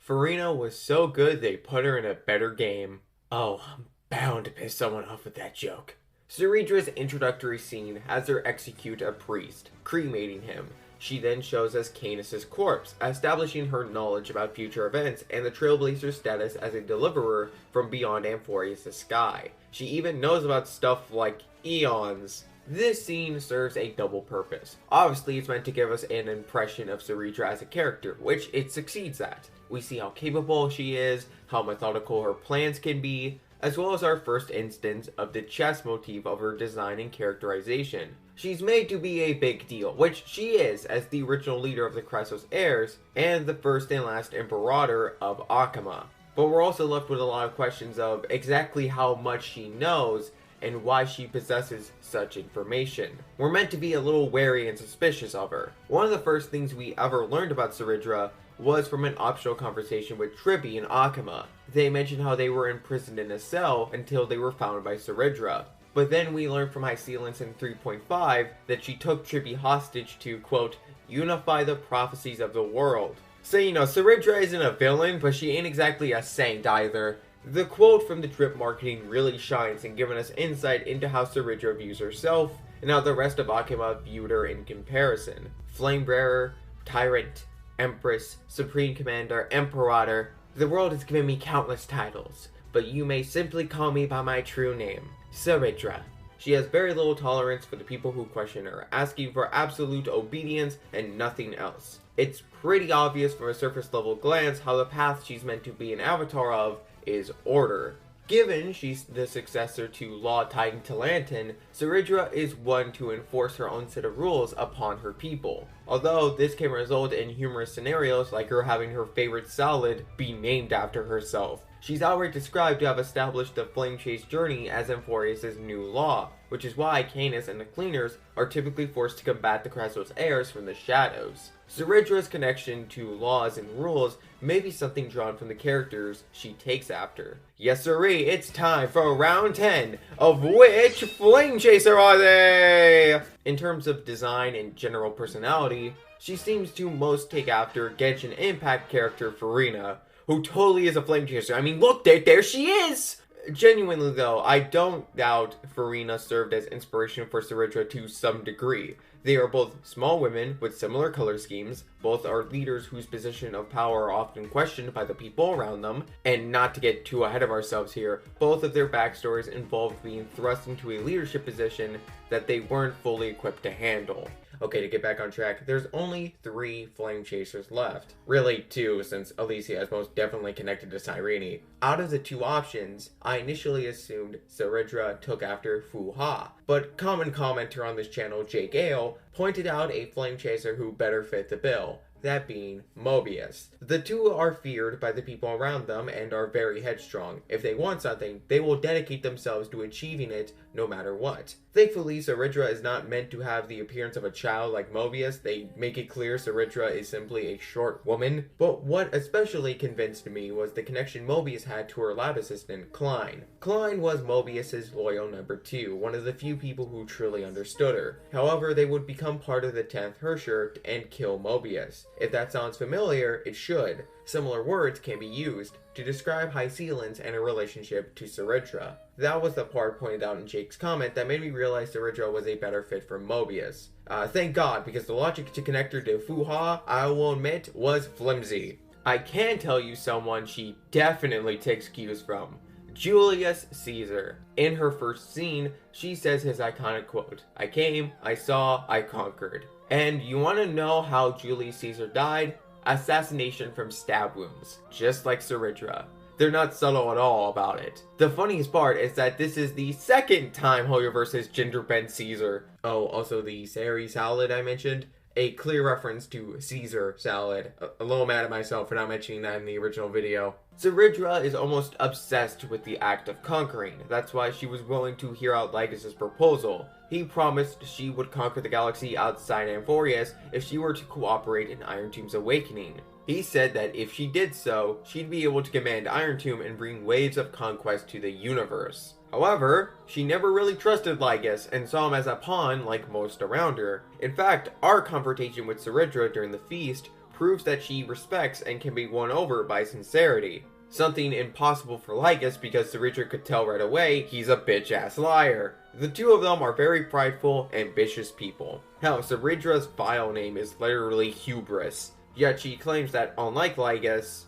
Phainon was so good they put her in a better game. Oh, I'm bound to piss someone off with that joke. Cerydra's introductory scene has her execute a priest, cremating him. She then shows us Canis' corpse, establishing her knowledge about future events and the Trailblazer's status as a deliverer from beyond Amphoreus' sky. She even knows about stuff like eons. This scene serves a double purpose. Obviously, it's meant to give us an impression of Cerydra as a character, which it succeeds at. We see how capable she is, how methodical her plans can be, as well as our first instance of the chess motif of her design and characterization. She's made to be a big deal, which she is as the original leader of the Chrysos heirs, and the first and last Imperator of Akama. But we're also left with a lot of questions of exactly how much she knows, and why she possesses such information. We're meant to be a little wary and suspicious of her. One of the first things we ever learned about Cerydra was from an optional conversation with Tribbie and Akama. They mentioned how they were imprisoned in a cell until they were found by Cerydra. But then we learned from Hysilens in 3.5 that she took Tribbie hostage to, quote, unify the prophecies of the world. So, Cerydra isn't a villain, but she ain't exactly a saint either. The quote from the drip marketing really shines in giving us insight into how Cerydra views herself, and how the rest of Akima viewed her in comparison. Flamebearer, Tyrant, Empress, Supreme Commander, Imperator. The world has given me countless titles, but you may simply call me by my true name, Cerydra. She has very little tolerance for the people who question her, asking for absolute obedience and nothing else. It's pretty obvious from a surface level glance how the path she's meant to be an avatar of is order. Given she's the successor to Law Titan Talantin, Cerydra is one to enforce her own set of rules upon her people. Although this can result in humorous scenarios like her having her favorite salad be named after herself. She's outright described to have established the Flame Chase journey as Amphoreus' new law, which is why Canis and the Cleaners are typically forced to combat the Crassus heirs from the shadows. Cerydra's connection to laws and rules may be something drawn from the characters she takes after. Yes sirree, it's time for round 10 of Which Flame Chaser Are They? In terms of design and general personality, she seems to most take after Genshin Impact character Furina, who totally is a flame chaser. I mean, look, there she is! Genuinely though, I don't doubt Furina served as inspiration for Cerydra to some degree. They are both small women with similar color schemes, both are leaders whose position of power are often questioned by the people around them, and not to get too ahead of ourselves here, both of their backstories involved being thrust into a leadership position that they weren't fully equipped to handle. Okay, to get back on track, there's only 3 Flame Chasers left. Really 2, since Alicia is most definitely connected to Cyrene. Out of the 2 options, I initially assumed Cerydra took after Fu-Ha, but common commenter on this channel, Jake Ale, pointed out a Flame Chaser who better fit the bill. That being Mobius. The 2 are feared by the people around them and are very headstrong. If they want something, they will dedicate themselves to achieving it no matter what. Thankfully, Cerydra is not meant to have the appearance of a child like Mobius. They make it clear Cerydra is simply a short woman. But what especially convinced me was the connection Mobius had to her lab assistant, Klein. Klein was Mobius's loyal number 2, one of the few people who truly understood her. However, they would become part of the 10th Hershir and kill Mobius. If that sounds familiar, it should. Similar words can be used to describe Hysilens and her relationship to Cerydra. That was the part pointed out in Jake's comment that made me realize Cerydra was a better fit for Mobius. Thank God, because the logic to connect her to Fu-Ha, I will admit, was flimsy. I can tell you someone she definitely takes cues from. Julius Caesar. In her first scene, she says his iconic quote, "I came, I saw, I conquered." And you want to know how Julius Caesar died? Assassination from stab wounds, just like Cerydra. They're not subtle at all about it. The funniest part is that this is the second time Hoyoverse has gender-bent Caesar. Oh, also the Sari salad I mentioned. A clear reference to Caesar salad. A little mad at myself for not mentioning that in the original video. Cerydra is almost obsessed with the act of conquering. That's why she was willing to hear out Lygus' proposal. He promised she would conquer the galaxy outside Amphoreus if she were to cooperate in Iron Tomb's awakening. He said that if she did so, she'd be able to command Iron Tomb and bring waves of conquest to the universe. However, she never really trusted Lygus and saw him as a pawn like most around her. In fact, our confrontation with Cerydra during the feast proves that she respects and can be won over by sincerity. Something impossible for Lygus because Cerydra could tell right away he's a bitch-ass liar. The 2 of them are very prideful, ambitious people. Hell, Cerydra's file name is literally Hubris. Yet she claims that, unlike Lygus,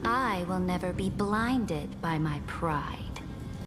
I will never be blinded by my pride.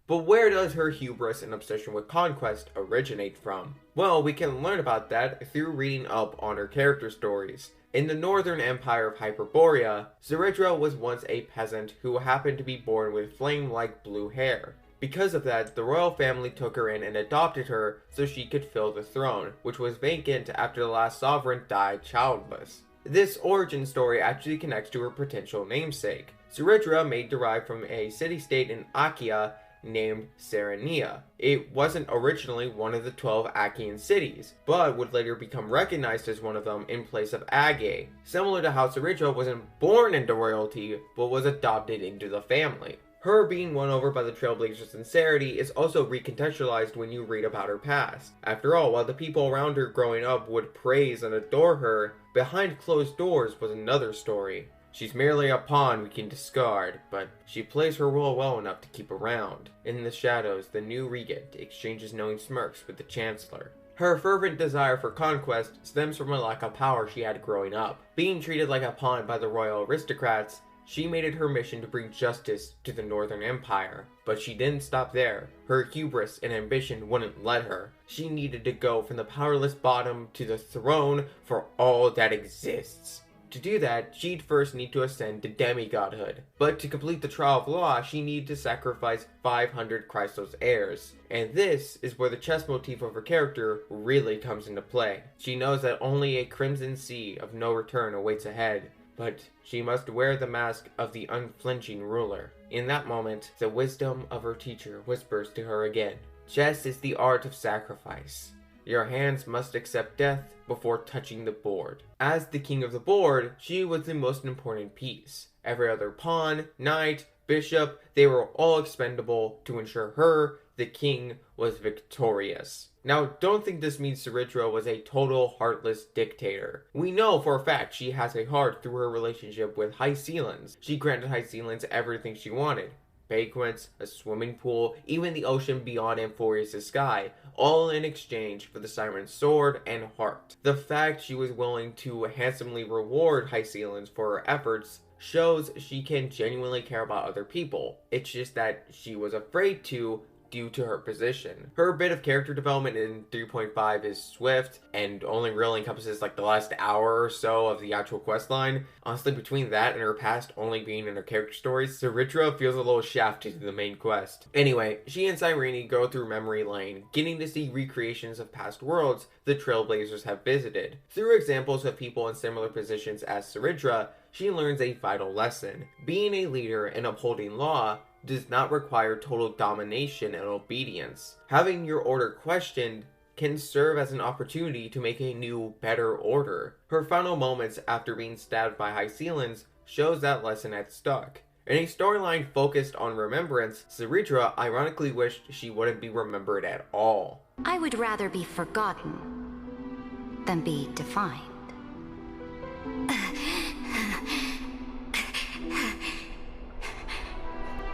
But where does her hubris and obsession with conquest originate from? Well, we can learn about that through reading up on her character stories. In the northern empire of Hyperborea, Cerydra was once a peasant who happened to be born with flame-like blue hair. Because of that, the royal family took her in and adopted her so she could fill the throne, which was vacant after the last sovereign died childless. This origin story actually connects to her potential namesake. Cerydra may derive from a city-state in Achaea named Serenia. It wasn't originally one of the 12 Achaean cities, but would later become recognized as one of them in place of Aglaea, similar to how Cerydra wasn't born into royalty, but was adopted into the family. Her being won over by the Trailblazer's sincerity is also recontextualized when you read about her past. After all, while the people around her growing up would praise and adore her, behind closed doors was another story. She's merely a pawn we can discard, but she plays her role well enough to keep around. In the shadows, the new regent exchanges knowing smirks with the Chancellor. Her fervent desire for conquest stems from a lack of power she had growing up. Being treated like a pawn by the royal aristocrats, she made it her mission to bring justice to the Northern Empire. But she didn't stop there. Her hubris and ambition wouldn't let her. She needed to go from the powerless bottom to the throne for all that exists. To do that, she'd first need to ascend to demigodhood. But to complete the trial of law, she needed to sacrifice 500 Chrysos heirs. And this is where the chess motif of her character really comes into play. She knows that only a crimson sea of no return awaits ahead, but she must wear the mask of the unflinching ruler. In that moment, the wisdom of her teacher whispers to her again. Chess is the art of sacrifice. Your hands must accept death before touching the board. As the king of the board, she was the most important piece. Every other pawn, knight, bishop, they were all expendable to ensure her, the king, was victorious. Now, don't think this means Cerydra was a total heartless dictator. We know for a fact she has a heart through her relationship with Hysilens. She granted Hysilens everything she wanted. Banquets, a swimming pool, even the ocean beyond Amphoreus' sky, all in exchange for the Siren's sword and heart. The fact she was willing to handsomely reward Hysilens for her efforts shows she can genuinely care about other people. It's just that she was afraid to due to her position. Her bit of character development in 3.5 is swift and only really encompasses like the last hour or so of the actual quest line. Honestly, between that and her past only being in her character stories, Cerydra feels a little shafted to the main quest. Anyway, she and Cyrene go through memory lane, getting to see recreations of past worlds the Trailblazers have visited. Through examples of people in similar positions as Cerydra, she learns a vital lesson. Being a leader and upholding law does not require total domination and obedience. Having your order questioned can serve as an opportunity to make a new, better order. Her final moments after being stabbed by Hysilens shows that lesson had stuck. In a storyline focused on remembrance, Cerydra ironically wished she wouldn't be remembered at all. I would rather be forgotten than be defined.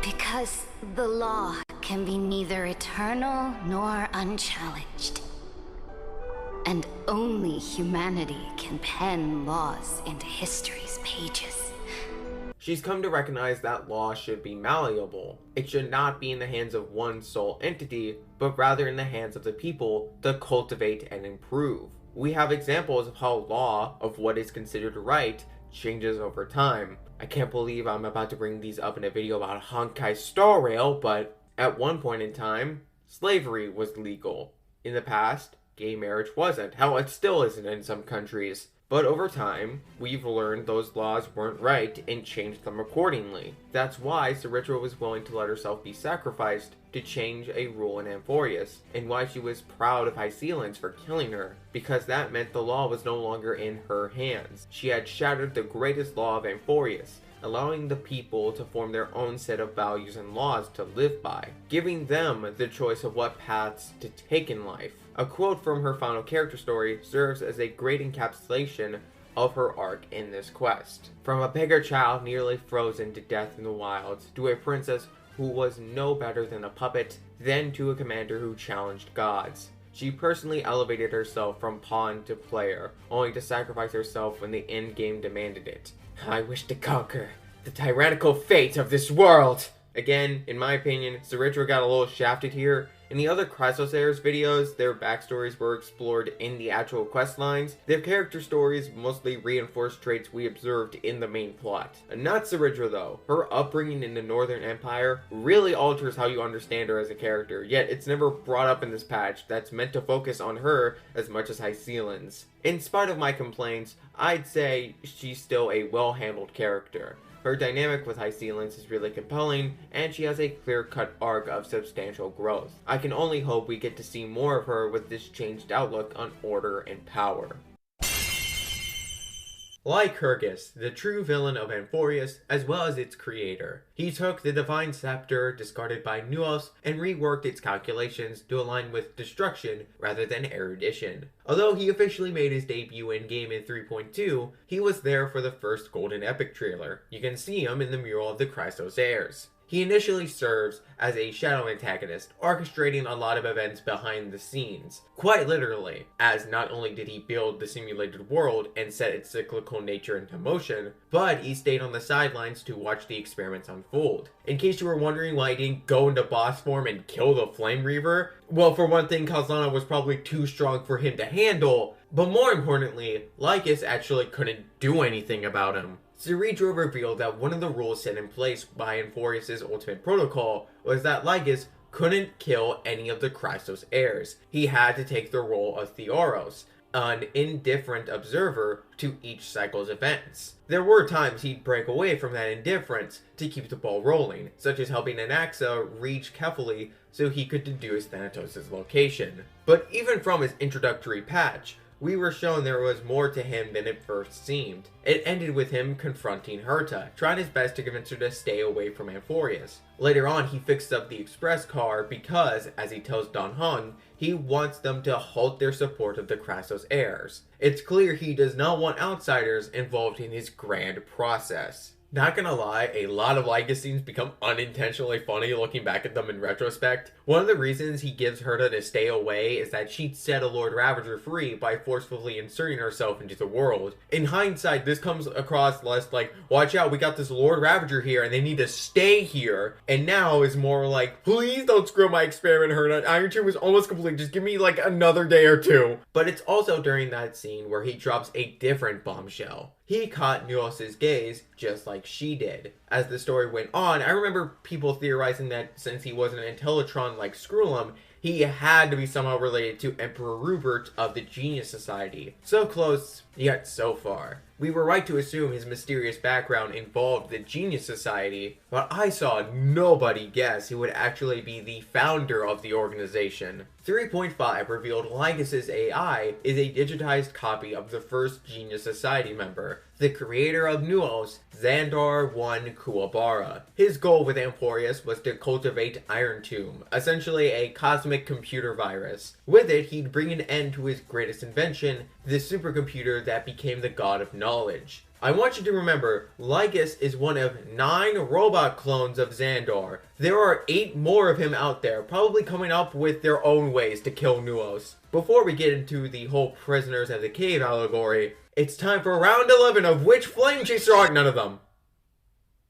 Because the law can be neither eternal nor unchallenged. And only humanity can pen laws into history's pages. She's come to recognize that law should be malleable. It should not be in the hands of one sole entity, but rather in the hands of the people to cultivate and improve. We have examples of how law of what is considered right changes over time. I can't believe I'm about to bring these up in a video about Honkai Star Rail, but at one point in time, slavery was legal. In the past, gay marriage wasn't. Hell, it still isn't in some countries. But over time, we've learned those laws weren't right and changed them accordingly. That's why Cerydra was willing to let herself be sacrificed to change a rule in Amphoreus, and why she was proud of Hysilens for killing her, because that meant the law was no longer in her hands. She had shattered the greatest law of Amphoreus, allowing the people to form their own set of values and laws to live by, giving them the choice of what paths to take in life. A quote from her final character story serves as a great encapsulation of her arc in this quest. From a beggar child nearly frozen to death in the wilds, to a princess who was no better than a puppet, then to a commander who challenged gods. She personally elevated herself from pawn to player, only to sacrifice herself when the endgame demanded it. I wish to conquer the tyrannical fate of this world! Again, in my opinion, Cerydra got a little shafted here. In the other Chrysos Heirs videos, their backstories were explored in the actual quest lines. Their character stories mostly reinforced traits we observed in the main plot. Not Cerydra though. Her upbringing in the Northern Empire really alters how you understand her as a character, yet it's never brought up in this patch that's meant to focus on her as much as Hysilens. In spite of my complaints, I'd say she's still a well-handled character. Her dynamic with Hysilens is really compelling, and she has a clear-cut arc of substantial growth. I can only hope we get to see more of her with this changed outlook on order and power. Like Hergus, the true villain of Amphoreus, as well as its creator. He took the Divine Scepter discarded by Nuos and reworked its calculations to align with destruction rather than erudition. Although he officially made his debut in-game in 3.2, he was there for the first Golden Epic trailer. You can see him in the mural of the Christos heirs. He initially serves as a shadow antagonist, orchestrating a lot of events behind the scenes. Quite literally, as not only did he build the simulated world and set its cyclical nature into motion, but he stayed on the sidelines to watch the experiments unfold. In case you were wondering why he didn't go into boss form and kill the Flame Reaver, well, for one thing, Kazana was probably too strong for him to handle, but more importantly, Lygus actually couldn't do anything about him. Cerydra revealed that one of the rules set in place by Amphoreus' ultimate protocol was that Lygus couldn't kill any of the Christos heirs. He had to take the role of Theoros, an indifferent observer to each cycle's events. There were times he'd break away from that indifference to keep the ball rolling, such as helping Anaxa reach Kefali so he could deduce Thanatos' location. But even from his introductory patch, we were shown there was more to him than it first seemed. It ended with him confronting Herta, trying his best to convince her to stay away from Amphoreus. Later on, he fixed up the express car because, as he tells Don Hung, he wants them to halt their support of the Crassus heirs. It's clear he does not want outsiders involved in his grand process. Not gonna lie, a lot of Lygus scenes become unintentionally funny looking back at them in retrospect. One of the reasons he gives Herta to stay away is that she'd set a Lord Ravager free by forcefully inserting herself into the world. In hindsight, this comes across less like, watch out, we got this Lord Ravager here and they need to stay here. And now is more like, please don't screw my experiment, Herta. Iron 2 is almost complete, just give me like another day or two. But it's also during that scene where he drops a different bombshell. He caught Nuos' gaze just like she did. As the story went on, I remember people theorizing that since he was an Intellitron like Skrullum, he had to be somehow related to Emperor Rupert of the Genius Society. So close, yet so far. We were right to assume his mysterious background involved the Genius Society, but I saw nobody guess he would actually be the founder of the organization. 3.5 revealed Lygus' AI is a digitized copy of the first Genius Society member, the creator of Nuos, Xandar I Kuwabara. His goal with Amphoreus was to cultivate Iron Tomb, essentially a cosmic computer virus. With it, he'd bring an end to his greatest invention, the supercomputer that became the god of knowledge. I want you to remember, Lygus is one of 9 robot clones of Xandar. There are 8 more of him out there, probably coming up with their own ways to kill Nuos. Before we get into the whole prisoners of the cave allegory, it's time for round 11 of which flame chaser are none of them.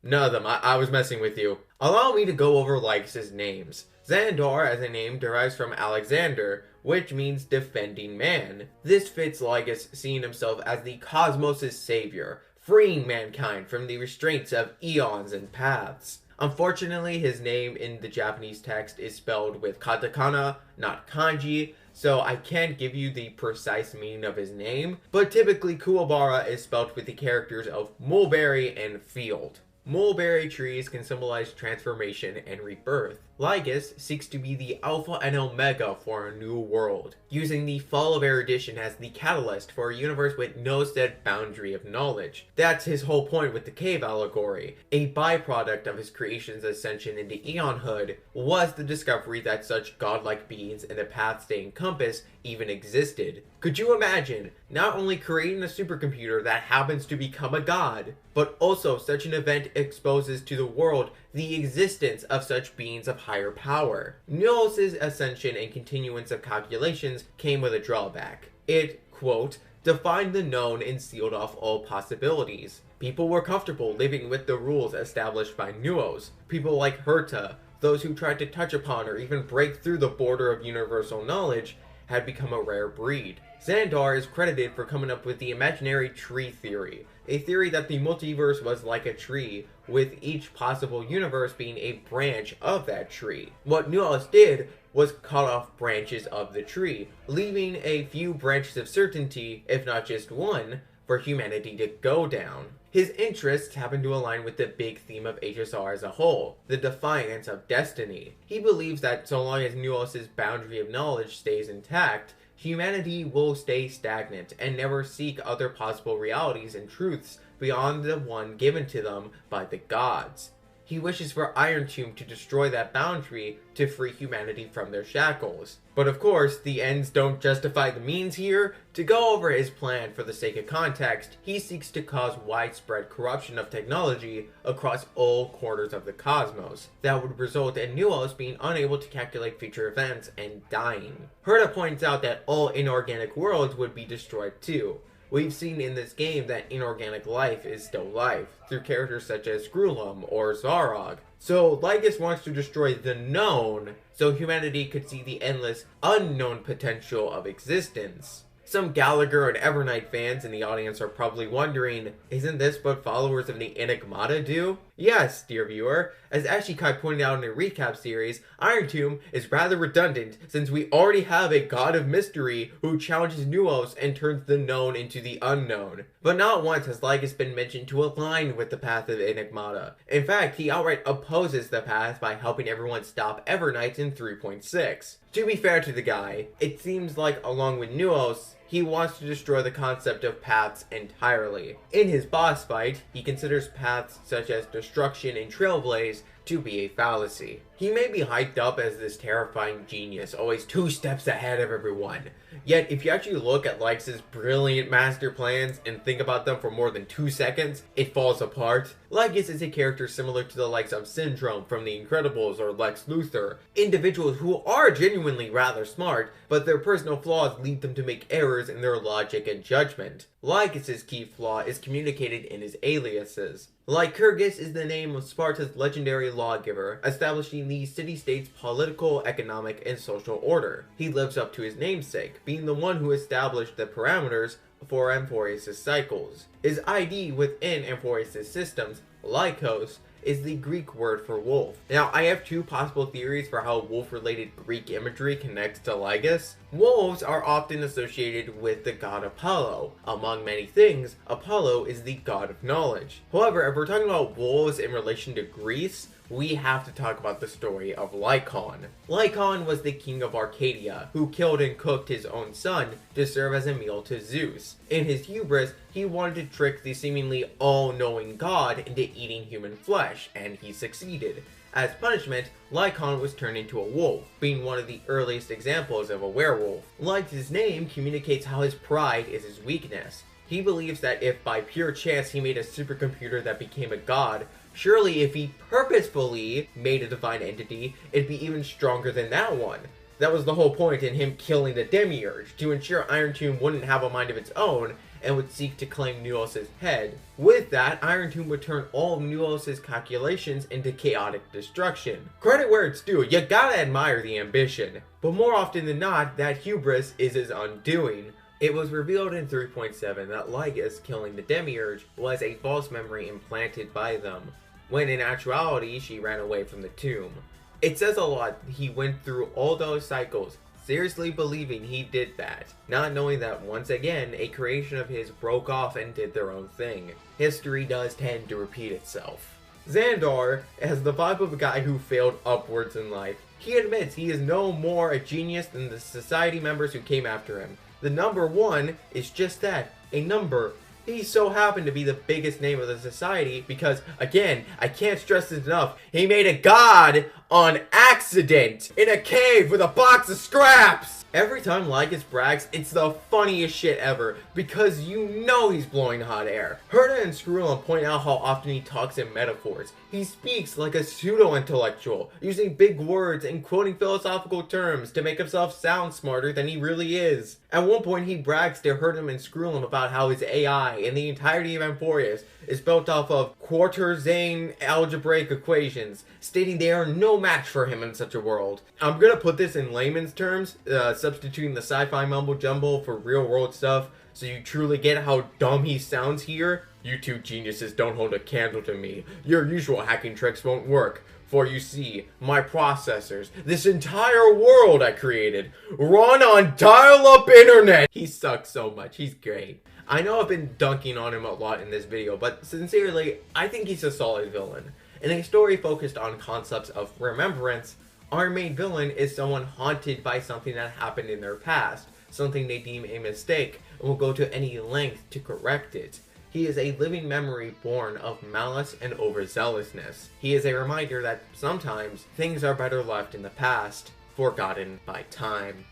None of them, I was messing with you. Allow me to go over Lygus' names. Xandar as a name derives from Alexander, which means defending man. This fits Lygus seeing himself as the cosmos' savior, freeing mankind from the restraints of eons and paths. Unfortunately, his name in the Japanese text is spelled with katakana, not kanji, so I can't give you the precise meaning of his name, but typically Kuwabara is spelled with the characters of mulberry and field. Mulberry trees can symbolize transformation and rebirth. Lygus seeks to be the alpha and omega for a new world, using the fall of erudition as the catalyst for a universe with no set boundary of knowledge. That's his whole point with the cave allegory. A byproduct of his creation's ascension into eonhood was the discovery that such godlike beings and the paths they encompass even existed. Could you imagine not only creating a supercomputer that happens to become a god, but also such an event exposes to the world the existence of such beings of higher power? Nuos' ascension and continuance of calculations came with a drawback. It, quote, defined the known and sealed off all possibilities. People were comfortable living with the rules established by Nuos. People like Herta, those who tried to touch upon or even break through the border of universal knowledge, had become a rare breed. Xandar is credited for coming up with the imaginary tree theory, a theory that the multiverse was like a tree, with each possible universe being a branch of that tree. What Nuos did was cut off branches of the tree, leaving a few branches of certainty, if not just one, for humanity to go down. His interests happen to align with the big theme of HSR as a whole, the defiance of destiny. He believes that so long as Nuos' boundary of knowledge stays intact, humanity will stay stagnant and never seek other possible realities and truths beyond the one given to them by the gods. He wishes for Iron Tomb to destroy that boundary to free humanity from their shackles. But of course, the ends don't justify the means here. To go over his plan for the sake of context, he seeks to cause widespread corruption of technology across all corners of the cosmos that would result in Nuos being unable to calculate future events and dying. Herta points out that all inorganic worlds would be destroyed too. We've seen in this game that inorganic life is still life, through characters such as Skrulum or Zarog. So Lygus wants to destroy the known, so humanity could see the endless, unknown potential of existence. Some Gallagher and Evernight fans in the audience are probably wondering, isn't this what followers of the Enigmata do? Yes, dear viewer, as Ashikai pointed out in a recap series, Iron Tomb is rather redundant since we already have a god of mystery who challenges Nuos and turns the known into the unknown. But not once has Lygus been mentioned to align with the path of Enigmata. In fact, he outright opposes the path by helping everyone stop Evernight in 3.6. To be fair to the guy, it seems like along with Nuos, he wants to destroy the concept of paths entirely. In his boss fight, he considers paths such as destruction and trailblaze to be a fallacy. He may be hyped up as this terrifying genius, always 2 steps ahead of everyone. Yet, if you actually look at Lykos's brilliant master plans and think about them for more than 2 seconds, it falls apart. Lygus is a character similar to the likes of Syndrome from The Incredibles or Lex Luthor, individuals who are genuinely rather smart, but their personal flaws lead them to make errors in their logic and judgment. Lykos's key flaw is communicated in his aliases. Lycurgus is the name of Sparta's legendary lawgiver, establishing the city-state's political, economic, and social order. He lives up to his namesake, being the one who established the parameters for Amphoreus' cycles. His ID within Amphoreus' systems, Lykos, is the Greek word for wolf. Now, I have 2 possible theories for how wolf-related Greek imagery connects to Lygus. Wolves are often associated with the god Apollo. Among many things, Apollo is the god of knowledge. However, if we're talking about wolves in relation to Greece, we have to talk about the story of Lycon. Lycon was the king of Arcadia, who killed and cooked his own son to serve as a meal to Zeus. In his hubris, he wanted to trick the seemingly all-knowing god into eating human flesh, and he succeeded. As punishment, Lycon was turned into a wolf, being one of the earliest examples of a werewolf. Like his name communicates how his pride is his weakness. He believes that if by pure chance he made a supercomputer that became a god, surely if he purposefully made a divine entity, it'd be even stronger than that one. That was the whole point in him killing the demiurge, to ensure Iron Tomb wouldn't have a mind of its own and would seek to claim Nuos' head. With that, Iron Tomb would turn all of Nuos' calculations into chaotic destruction. Credit where it's due, you gotta admire the ambition. But more often than not, that hubris is his undoing. It was revealed in 3.7 that Lygus killing the demiurge was a false memory implanted by them, when in actuality she ran away from the tomb. It says a lot he went through all those cycles, seriously believing he did that, not knowing that once again a creation of his broke off and did their own thing. History does tend to repeat itself. Xandar has the vibe of a guy who failed upwards in life. He admits he is no more a genius than the society members who came after him. The number 1 is just that, a number. He so happened to be the biggest name of the society because, again, I can't stress this enough, he made a god on accident in a cave with a box of scraps! Every time Lygus brags, it's the funniest shit ever, because you know he's blowing hot air. Herta and Skrulum point out how often he talks in metaphors. He speaks like a pseudo-intellectual, using big words and quoting philosophical terms to make himself sound smarter than he really is. At one point, he brags to Herta and Skrulum about how his AI and the entirety of Amphoreus is built off of Quarter-Zane algebraic equations, stating they are no match for him in such a world. I'm gonna put this in layman's terms, substituting the sci-fi mumble-jumble for real-world stuff, so you truly get how dumb he sounds here. You 2 geniuses don't hold a candle to me. Your usual hacking tricks won't work. For you see, my processors, this entire world I created, run on dial-up internet! He sucks so much, he's great. I know I've been dunking on him a lot in this video, but sincerely, I think he's a solid villain. In a story focused on concepts of remembrance, our main villain is someone haunted by something that happened in their past, something they deem a mistake, and will go to any length to correct it. He is a living memory born of malice and overzealousness. He is a reminder that sometimes things are better left in the past, forgotten by time.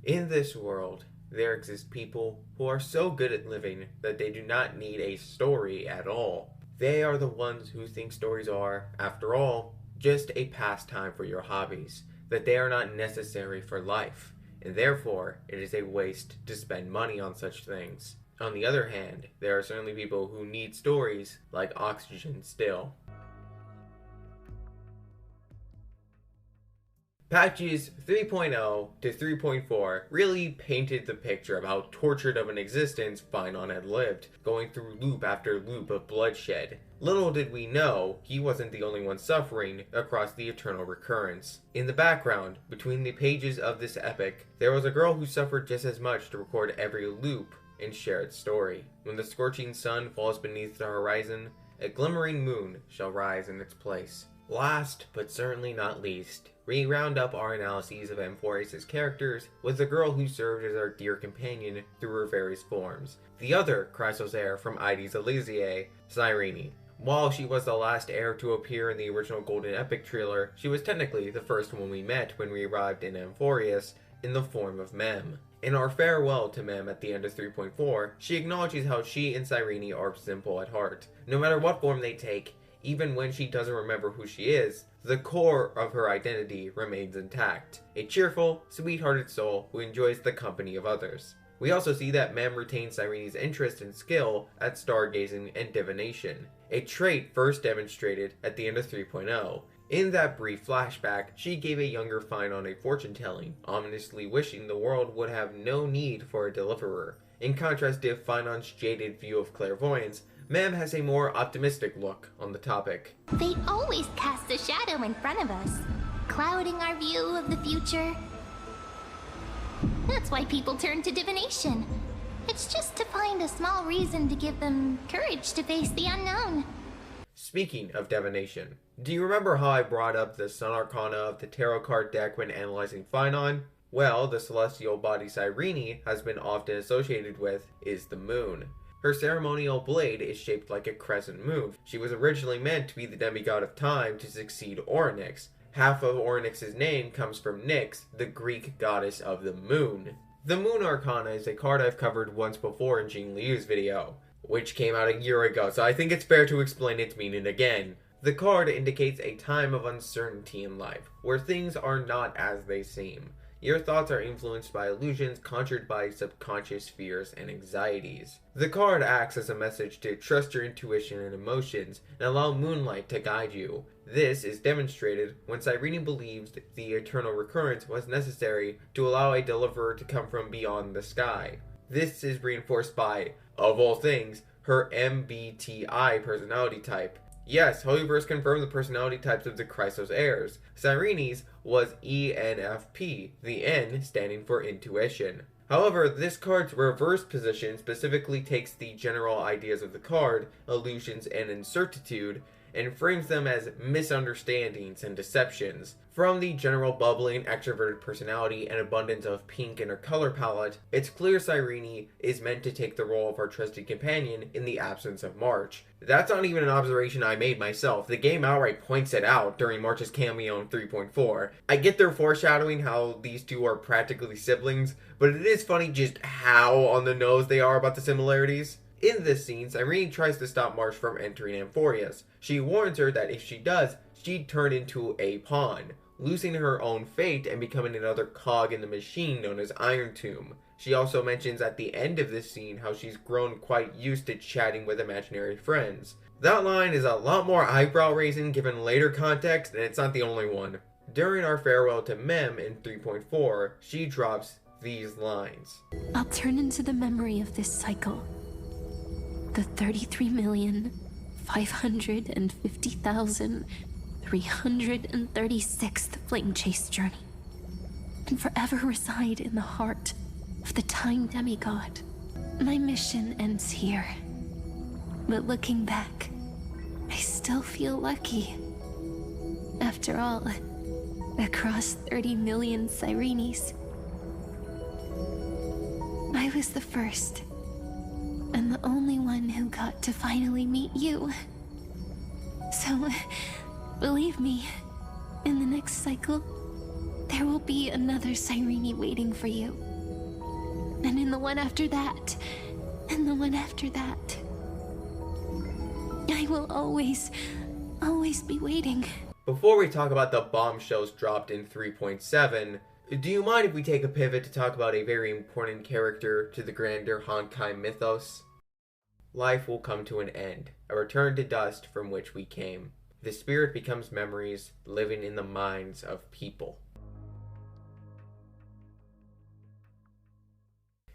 In this world, there exist people who are so good at living that they do not need a story at all. They are the ones who think stories are, after all, just a pastime for your hobbies, that they are not necessary for life, and therefore it is a waste to spend money on such things. On the other hand, there are certainly people who need stories like oxygen still. Patches 3.0 to 3.4 really painted the picture of how tortured of an existence Phainon had lived, going through loop after loop of bloodshed. Little did we know, he wasn't the only one suffering across the eternal recurrence. In the background, between the pages of this epic, there was a girl who suffered just as much to record every loop and share its story. When the scorching sun falls beneath the horizon, a glimmering moon shall rise in its place. Last, but certainly not least, we round up our analyses of Amphoreus' characters with the girl who served as our dear companion through her various forms. The other Chrysos heir from Ides Elysiae, Cyrene. While she was the last heir to appear in the original Golden Epic trailer, she was technically the first one we met when we arrived in Amphoreus in the form of Mem. In our farewell to Mem at the end of 3.4, she acknowledges how she and Cyrene are simple at heart. No matter what form they take, even when she doesn't remember who she is, the core of her identity remains intact. A cheerful, sweet-hearted soul who enjoys the company of others. We also see that Mem retains Cyrene's interest and skill at stargazing and divination, a trait first demonstrated at the end of 3.0. In that brief flashback, she gave a younger Phainon a fortune-telling, ominously wishing the world would have no need for a deliverer. In contrast to Phainon's jaded view of clairvoyance, Mem has a more optimistic look on the topic. They always cast a shadow in front of us, clouding our view of the future. That's why people turn to divination. It's just to find a small reason to give them courage to face the unknown. Speaking of divination, do you remember how I brought up the Sun Arcana of the tarot card deck when analyzing Phainon? Well, the celestial body Cyrene has been often associated with is the moon. Her ceremonial blade is shaped like a crescent moon. She was originally meant to be the demigod of time to succeed Orynyx. Half of Orynyx's name comes from Nyx, the Greek goddess of the moon. The Moon Arcana is a card I've covered once before in Jing Liu's video, which came out a year ago, so I think it's fair to explain its meaning again. The card indicates a time of uncertainty in life, where things are not as they seem. Your thoughts are influenced by illusions conjured by subconscious fears and anxieties. The card acts as a message to trust your intuition and emotions and allow moonlight to guide you. This is demonstrated when Cyrene believes the eternal recurrence was necessary to allow a deliverer to come from beyond the sky. This is reinforced by, of all things, her MBTI personality type. Yes, Holyverse confirmed the personality types of the Chrysos heirs. Cyrene's was ENFP, the N standing for intuition. However, this card's reverse position specifically takes the general ideas of the card, illusions and incertitude, and frames them as misunderstandings and deceptions. From the general bubbling, extroverted personality and abundance of pink in her color palette, it's clear Cyrene is meant to take the role of our trusted companion in the absence of March. That's not even an observation I made myself. The game outright points it out during March's cameo in 3.4. I get their foreshadowing how these two are practically siblings, but it is funny just how on the nose they are about the similarities. In this scene, Cyrene tries to stop March from entering Amphoreus. She warns her that if she does, she'd turn into a pawn, losing her own fate and becoming another cog in the machine known as Iron Tomb. She also mentions at the end of this scene how she's grown quite used to chatting with imaginary friends. That line is a lot more eyebrow-raising given later context, and it's not the only one. During our farewell to Mem in 3.4, she drops these lines. I'll turn into the memory of this cycle. The 33,550,336th Flame Chase journey, and forever reside in the heart of the Time Demigod. My mission ends here, but looking back, I still feel lucky. After all, across 30 million Cyrenes, was the first, and the only one who got to finally meet you. So, believe me, in the next cycle, there will be another Cyrene waiting for you. And in the one after that, and the one after that. I will always be waiting. Before we talk about the bombshells dropped in 3.7, do you mind if we take a pivot to talk about a very important character to the grander Honkai mythos? Life will come to an end, a return to dust from which we came. The spirit becomes memories living in the minds of people.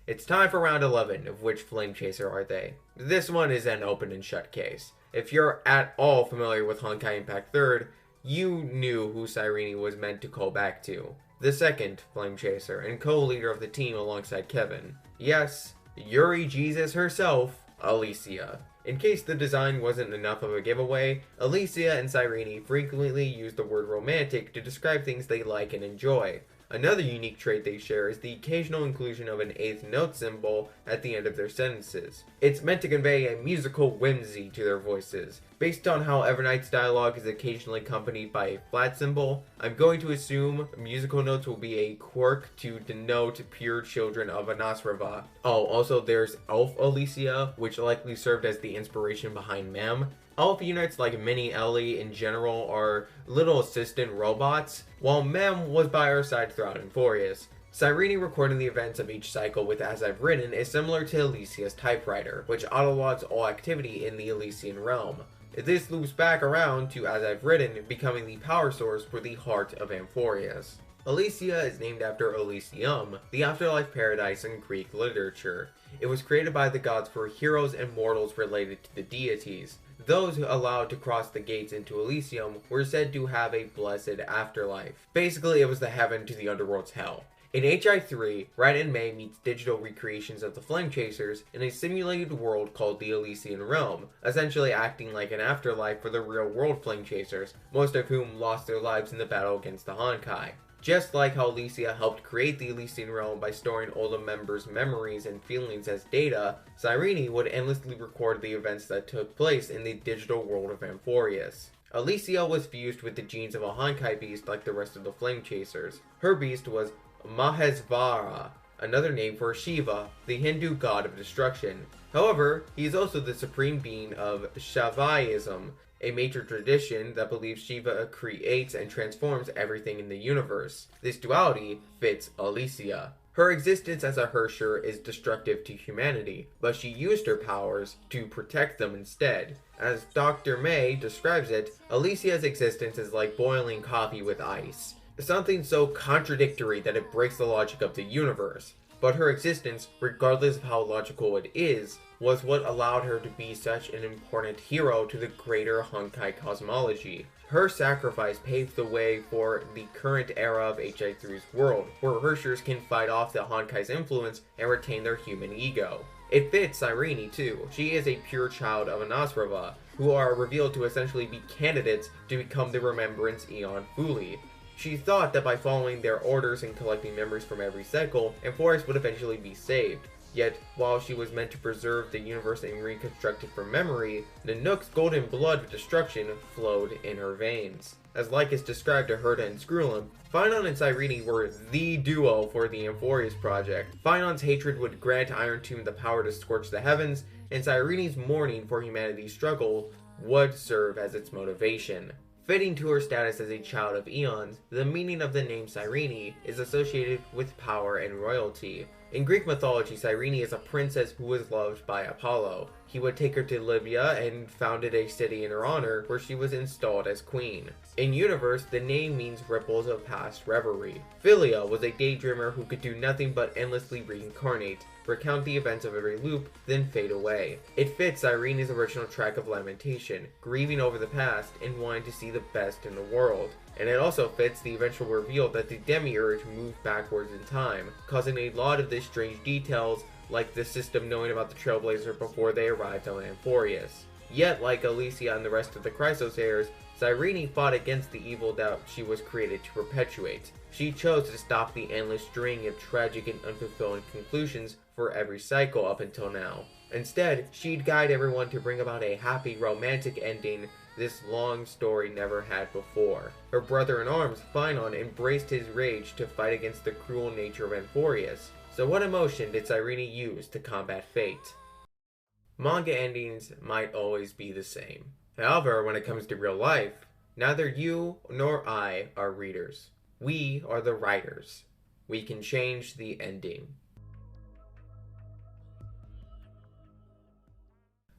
It's time for round 11 of Which Flame Chaser Are They? This one is an open and shut case. If you're at all familiar with Honkai Impact 3rd, you knew who Cyrene was meant to call back to. The second Flame Chaser and co-leader of the team alongside Kevin. Yes, Yuri Jesus herself, Alicia. In case the design wasn't enough of a giveaway, Alicia and Cyrene frequently use the word romantic to describe things they like and enjoy. Another unique trait they share is the occasional inclusion of an eighth note symbol at the end of their sentences. It's meant to convey a musical whimsy to their voices. Based on how Everknight's dialogue is occasionally accompanied by a flat symbol, I'm going to assume musical notes will be a quirk to denote pure children of Anasrava. Oh, also there's Elf Alicia, which likely served as the inspiration behind Mem. Elf units like Mini Ellie in general are little assistant robots, while Mem was by our side throughout Amphoreus. Cyrene recording the events of each cycle with As I've Written is similar to Alicia's typewriter, which autologs all activity in the Elysian realm. This loops back around to As I've Written becoming the power source for the heart of Amphoreus. Alicia is named after Elysium, the afterlife paradise in Greek literature. It was created by the gods for heroes and mortals related to the deities. Those allowed to cross the gates into Elysium were said to have a blessed afterlife. Basically, it was the heaven to the underworld's hell. In HI3, Red and May meets digital recreations of the Flame Chasers in a simulated world called the Elysian Realm, essentially acting like an afterlife for the real-world Flame Chasers, most of whom lost their lives in the battle against the Honkai. Just like how Alicia helped create the Elysian Realm by storing all the members' memories and feelings as data, Cyrene would endlessly record the events that took place in the digital world of Amphoreus. Alicia was fused with the genes of a Honkai beast like the rest of the Flame Chasers. Her beast was Mahesvara, another name for Shiva, the Hindu god of destruction. However, he is also the supreme being of Shaivism, a major tradition that believes Shiva creates and transforms everything in the universe. This duality fits Alicia. Her existence as a Hersher is destructive to humanity, but she used her powers to protect them instead. As Dr. May describes it, Alicia's existence is like boiling coffee with ice. Something so contradictory that it breaks the logic of the universe. But her existence, regardless of how logical it is, was what allowed her to be such an important hero to the greater Honkai cosmology. Her sacrifice paved the way for the current era of HI3's world, where Hershers can fight off the Honkai's influence and retain their human ego. It fits Cyrene too. She is a pure child of Anasrava, who are revealed to essentially be candidates to become the Remembrance Aeon Fuli. She thought that by following their orders and collecting memories from every cycle, Amphoreus would eventually be saved. Yet, while she was meant to preserve the universe and reconstruct it from memory, Nanook's golden blood of destruction flowed in her veins. As Lygus described to Herta and Screwlim, Phainon and Cyrene were the duo for the Amphoreus project. Phainon's hatred would grant Iron Tomb the power to scorch the heavens, and Cyrene's mourning for humanity's struggle would serve as its motivation. Fitting to her status as a child of eons, the meaning of the name Cyrene is associated with power and royalty. In Greek mythology, Cyrene is a princess who was loved by Apollo. He would take her to Libya and founded a city in her honor where she was installed as queen. In universe, the name means ripples of past reverie. Philia was a daydreamer who could do nothing but endlessly reincarnate, recount the events of every loop, then fade away. It fits Cyrene's original track of lamentation, grieving over the past and wanting to see the best in the world. And it also fits the eventual reveal that the demiurge moved backwards in time, causing a lot of the strange details like the system knowing about the Trailblazer before they arrived on Amphoreus. Yet, like Alicia and the rest of the Chrysos heirs, Cyrene fought against the evil that she was created to perpetuate. She chose to stop the endless string of tragic and unfulfilling conclusions for every cycle up until now. Instead, she'd guide everyone to bring about a happy romantic ending this long story never had before. Her brother-in-arms, Phainon, embraced his rage to fight against the cruel nature of Amphoreus. So what emotion did Cyrene use to combat fate? Manga endings might always be the same. However, when it comes to real life, neither you nor I are readers. We are the writers. We can change the ending.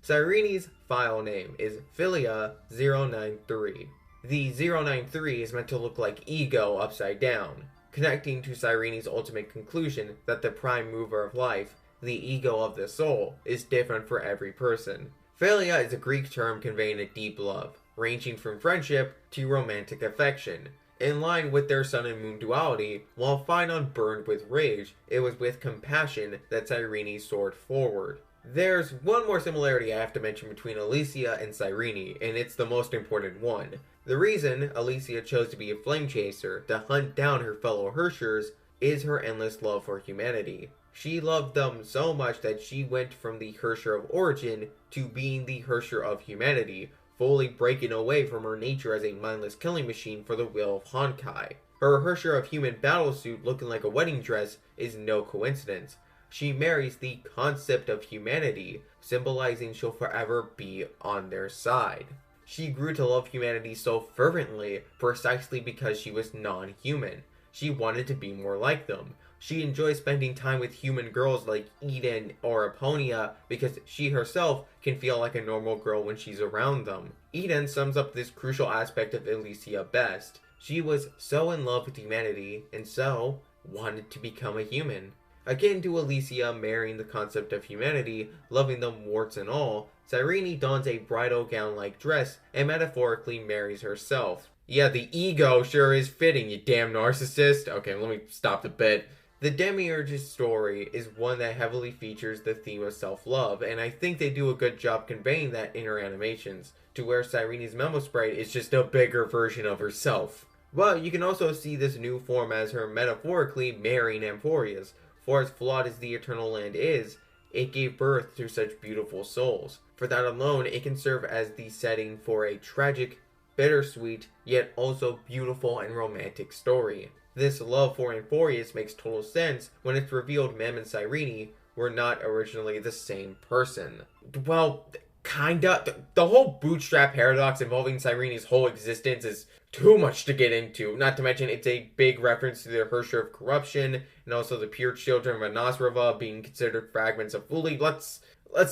Cyrene's file name is Philia093. The 093 is meant to look like ego upside down, connecting to Cyrene's ultimate conclusion that the prime mover of life, the ego of the soul, is different for every person. Philia is a Greek term conveying a deep love, ranging from friendship to romantic affection. In line with their sun and moon duality, while Phainon burned with rage, it was with compassion that Cyrene soared forward. There's one more similarity I have to mention between Alicia and Cyrene, and it's the most important one. The reason Alicia chose to be a flame chaser to hunt down her fellow Hershers is her endless love for humanity. She loved them so much that she went from the Hersher of origin to being the Hersher of humanity, fully breaking away from her nature as a mindless killing machine for the will of Honkai. Her Hersher of human battlesuit looking like a wedding dress is no coincidence. She marries the concept of humanity, symbolizing she'll forever be on their side. She grew to love humanity so fervently precisely because she was non-human. She wanted to be more like them. She enjoys spending time with human girls like Eden or Aponia because she herself can feel like a normal girl when she's around them. Eden sums up this crucial aspect of Alicia best. She was so in love with humanity and so wanted to become a human. Akin to Alicia marrying the concept of humanity, loving them warts and all, Cyrene dons a bridal gown-like dress and metaphorically marries herself. Yeah, the ego sure is fitting, you damn narcissist. Okay, let me stop the bit. The Demiurge's story is one that heavily features the theme of self-love, and I think they do a good job conveying that in her animations, to where Cyrene's memo sprite is just a bigger version of herself. But you can also see this new form as her metaphorically marrying Amphoreus. For as flawed as the Eternal Land is, it gave birth to such beautiful souls. For that alone, it can serve as the setting for a tragic, bittersweet, yet also beautiful and romantic story. This love for Amphoreus makes total sense when it's revealed Mem and Cyrene were not originally the same person. Well, kinda. The whole bootstrap paradox involving Cyrene's whole existence is too much to get into. Not to mention, it's a big reference to the Hersher of corruption, and also the pure children of Anasrava being considered fragments of Fuli. Let's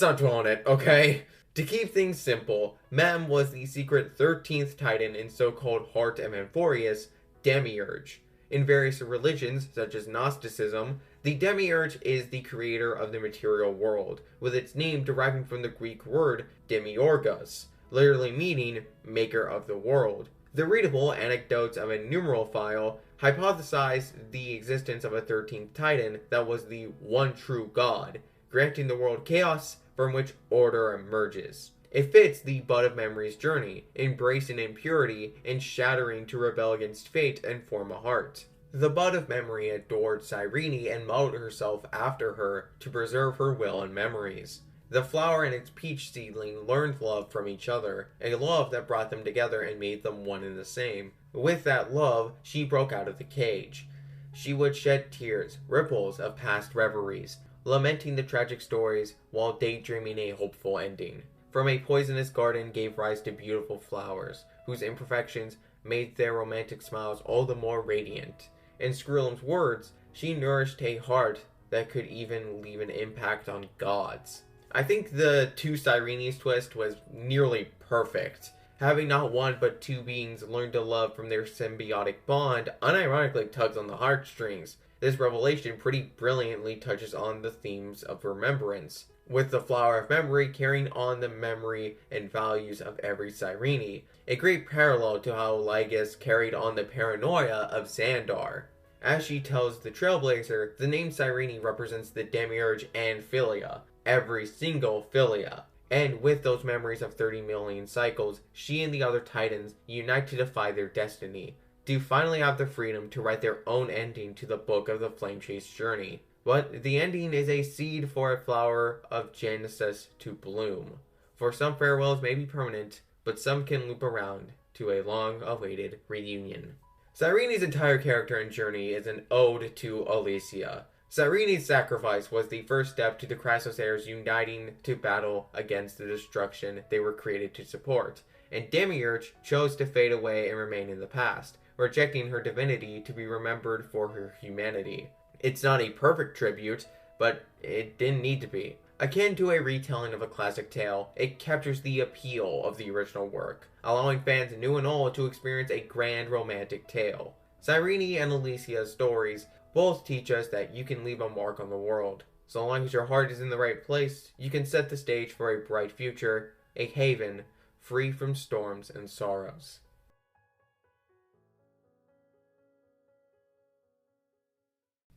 not dwell on it, okay? To keep things simple, Mem was the secret 13th titan in so-called Heart of Amphoreus, Demiurge. In various religions, such as Gnosticism, the Demiurge is the creator of the material world, with its name deriving from the Greek word demiurgos, literally meaning maker of the world. The readable Anecdotes of a Numeral file hypothesized the existence of a 13th titan that was the one true god, granting the world chaos from which order emerges. It fits the Bud of Memory's journey, embracing impurity and shattering to rebel against fate and form a heart. The Bud of Memory adored Cyrene and modeled herself after her to preserve her will and memories. The flower and its peach seedling learned love from each other, a love that brought them together and made them one and the same. With that love, she broke out of the cage. She would shed tears, ripples of past reveries, lamenting the tragic stories while daydreaming a hopeful ending. From a poisonous garden gave rise to beautiful flowers, whose imperfections made their romantic smiles all the more radiant. In Screwlum's words, she nourished a heart that could even leave an impact on gods. I think the two Cyrenes twist was nearly perfect. Having not one but two beings learn to love from their symbiotic bond unironically tugs on the heartstrings. This revelation pretty brilliantly touches on the themes of remembrance, with the Flower of Memory carrying on the memory and values of every Cyrene, a great parallel to how Lygus carried on the paranoia of Xandar. As she tells the Trailblazer, the name Cyrene represents the Demiurge and Philia, every single Philia. And with those memories of 30 million cycles, she and the other Titans unite to defy their destiny, to finally have the freedom to write their own ending to the book of the Flame Chase journey. But the ending is a seed for a flower of Genesis to bloom. For some farewells may be permanent, but some can loop around to a long-awaited reunion. Cyrene's entire character and journey is an ode to Alesia. Cyrene's sacrifice was the first step to the Chrysoseirs uniting to battle against the destruction they were created to support, and Demiurge chose to fade away and remain in the past, rejecting her divinity to be remembered for her humanity. It's not a perfect tribute, but it didn't need to be. Akin to a retelling of a classic tale, it captures the appeal of the original work, allowing fans new and old to experience a grand romantic tale. Cyrene and Alesia's stories both teach us that you can leave a mark on the world. So long as your heart is in the right place, you can set the stage for a bright future, a haven free from storms and sorrows.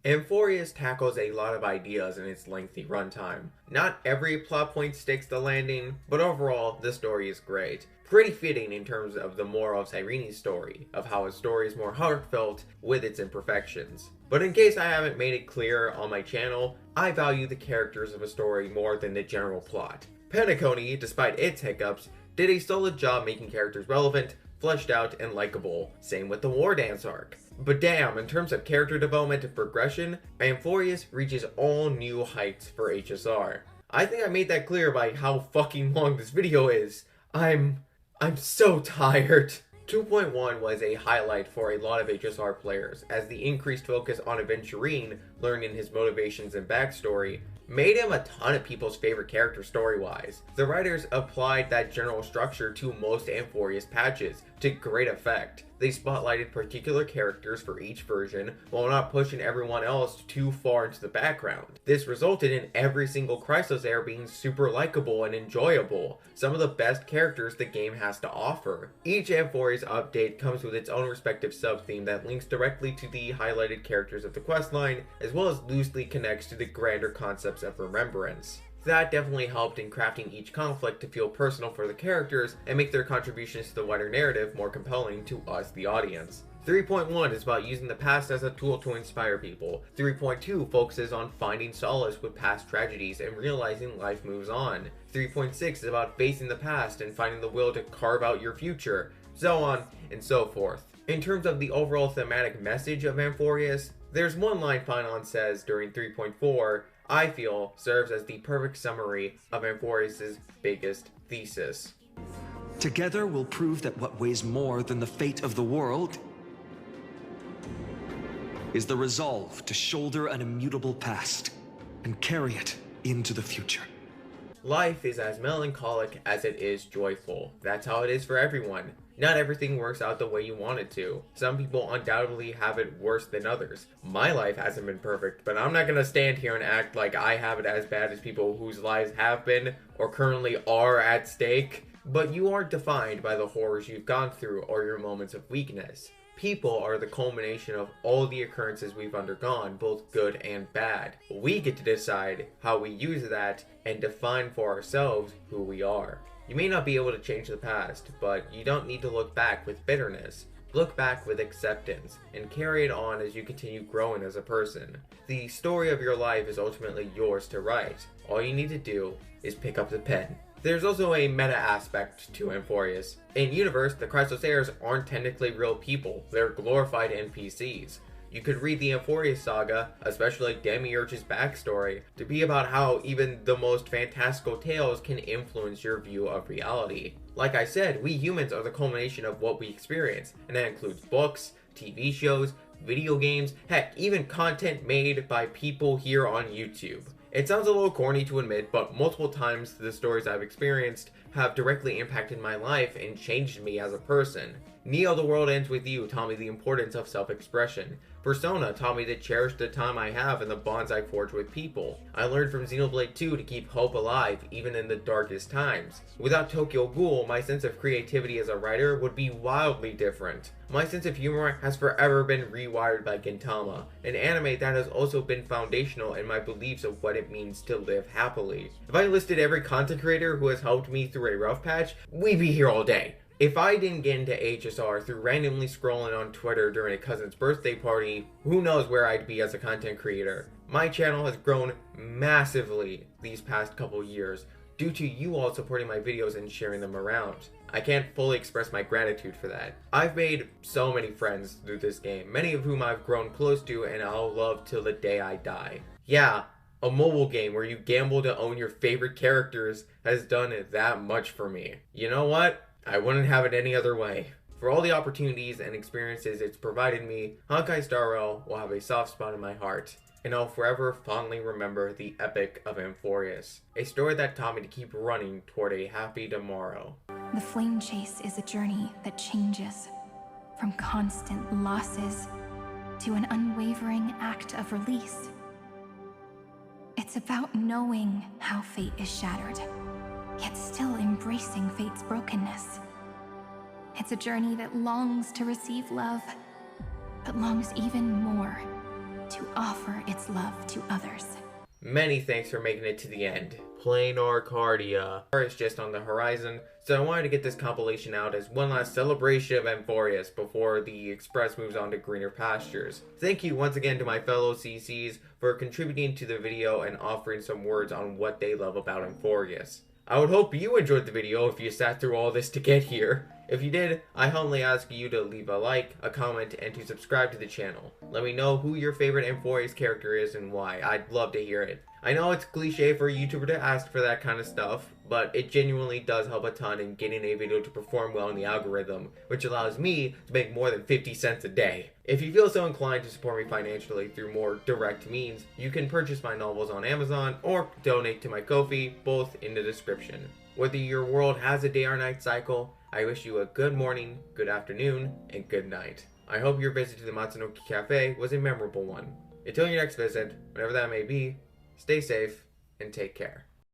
Amphoreus tackles a lot of ideas in its lengthy runtime. Not every plot point sticks the landing, but overall, the story is great. Pretty fitting in terms of the moral of Cyrene's story, of how his story is more heartfelt with its imperfections. But in case I haven't made it clear on my channel, I value the characters of a story more than the general plot. Penacony, despite its hiccups, did a solid job making characters relevant, fleshed out, and likable. Same with the War Dance arc. But damn, in terms of character development and progression, Amphoreus reaches all new heights for HSR. I think I made that clear by how fucking long this video is. I'm so tired. 2.1 was a highlight for a lot of HSR players, as the increased focus on Aventurine, learning his motivations and backstory, made him a ton of people's favorite character story-wise. The writers applied that general structure to most Amphoreus patches, to great effect. They spotlighted particular characters for each version, while not pushing everyone else too far into the background. This resulted in every single Chrysosaur being super likable and enjoyable, some of the best characters the game has to offer. Each Amphoreus update comes with its own respective sub-theme that links directly to the highlighted characters of the questline, as well as loosely connects to the grander concepts of remembrance. That definitely helped in crafting each conflict to feel personal for the characters and make their contributions to the wider narrative more compelling to us, the audience. 3.1 is about using the past as a tool to inspire people. 3.2 focuses on finding solace with past tragedies and realizing life moves on. 3.6 is about facing the past and finding the will to carve out your future, so on and so forth. In terms of the overall thematic message of Amphoreus, there's one line Phainon says during 3.4 I feel serves as the perfect summary of Amphoreus' biggest thesis. Together we'll prove that what weighs more than the fate of the world is the resolve to shoulder an immutable past and carry it into the future. Life is as melancholic as it is joyful. That's how it is for everyone. Not everything works out the way you want it to. Some people undoubtedly have it worse than others. My life hasn't been perfect, but I'm not gonna stand here and act like I have it as bad as people whose lives have been or currently are at stake. But you aren't defined by the horrors you've gone through or your moments of weakness. People are the culmination of all the occurrences we've undergone, both good and bad. We get to decide how we use that and define for ourselves who we are. You may not be able to change the past, but you don't need to look back with bitterness. Look back with acceptance, and carry it on as you continue growing as a person. The story of your life is ultimately yours to write. All you need to do is pick up the pen. There's also a meta aspect to Amphoreus. In universe, the Chrysoseirs aren't technically real people, they're glorified NPCs. You could read the Amphoreus saga, especially Demiurge's backstory, to be about how even the most fantastical tales can influence your view of reality. Like I said, we humans are the culmination of what we experience, and that includes books, TV shows, video games, heck, even content made by people here on YouTube. It sounds a little corny to admit, but multiple times the stories I've experienced have directly impacted my life and changed me as a person. Neo The World Ends With You taught me the importance of self-expression. Persona taught me to cherish the time I have and the bonds I forge with people. I learned from Xenoblade 2 to keep hope alive, even in the darkest times. Without Tokyo Ghoul, my sense of creativity as a writer would be wildly different. My sense of humor has forever been rewired by Gintama, an anime that has also been foundational in my beliefs of what it means to live happily. If I listed every content creator who has helped me through a rough patch, we'd be here all day. If I didn't get into HSR through randomly scrolling on Twitter during a cousin's birthday party, who knows where I'd be as a content creator. My channel has grown massively these past couple years due to you all supporting my videos and sharing them around. I can't fully express my gratitude for that. I've made so many friends through this game, many of whom I've grown close to and I'll love till the day I die. Yeah, a mobile game where you gamble to own your favorite characters has done that much for me. You know what? I wouldn't have it any other way. For all the opportunities and experiences it's provided me, Honkai Star Rail will have a soft spot in my heart, and I'll forever fondly remember the epic of Amphoreus, a story that taught me to keep running toward a happy tomorrow. The flame chase is a journey that changes from constant losses to an unwavering act of release. It's about knowing how fate is shattered, yet still embracing fate's brokenness. It's a journey that longs to receive love, but longs even more to offer its love to others. Many thanks for making it to the end. Planar Cardia is just on the horizon, so I wanted to get this compilation out as one last celebration of Amphoreus before the Express moves on to greener pastures. Thank you once again to my fellow CCs for contributing to the video and offering some words on what they love about Amphoreus. I would hope you enjoyed the video if you sat through all this to get here. If you did, I humbly ask you to leave a like, a comment, and to subscribe to the channel. Let me know who your favorite Amphoreus character is and why. I'd love to hear it. I know it's cliche for a YouTuber to ask for that kind of stuff, but it genuinely does help a ton in getting a video to perform well in the algorithm, which allows me to make more than 50 cents a day. If you feel so inclined to support me financially through more direct means, you can purchase my novels on Amazon or donate to my Ko-fi, both in the description. Whether your world has a day or night cycle, I wish you a good morning, good afternoon, and good night. I hope your visit to the Matsunoki Cafe was a memorable one. Until your next visit, whenever that may be, stay safe and take care.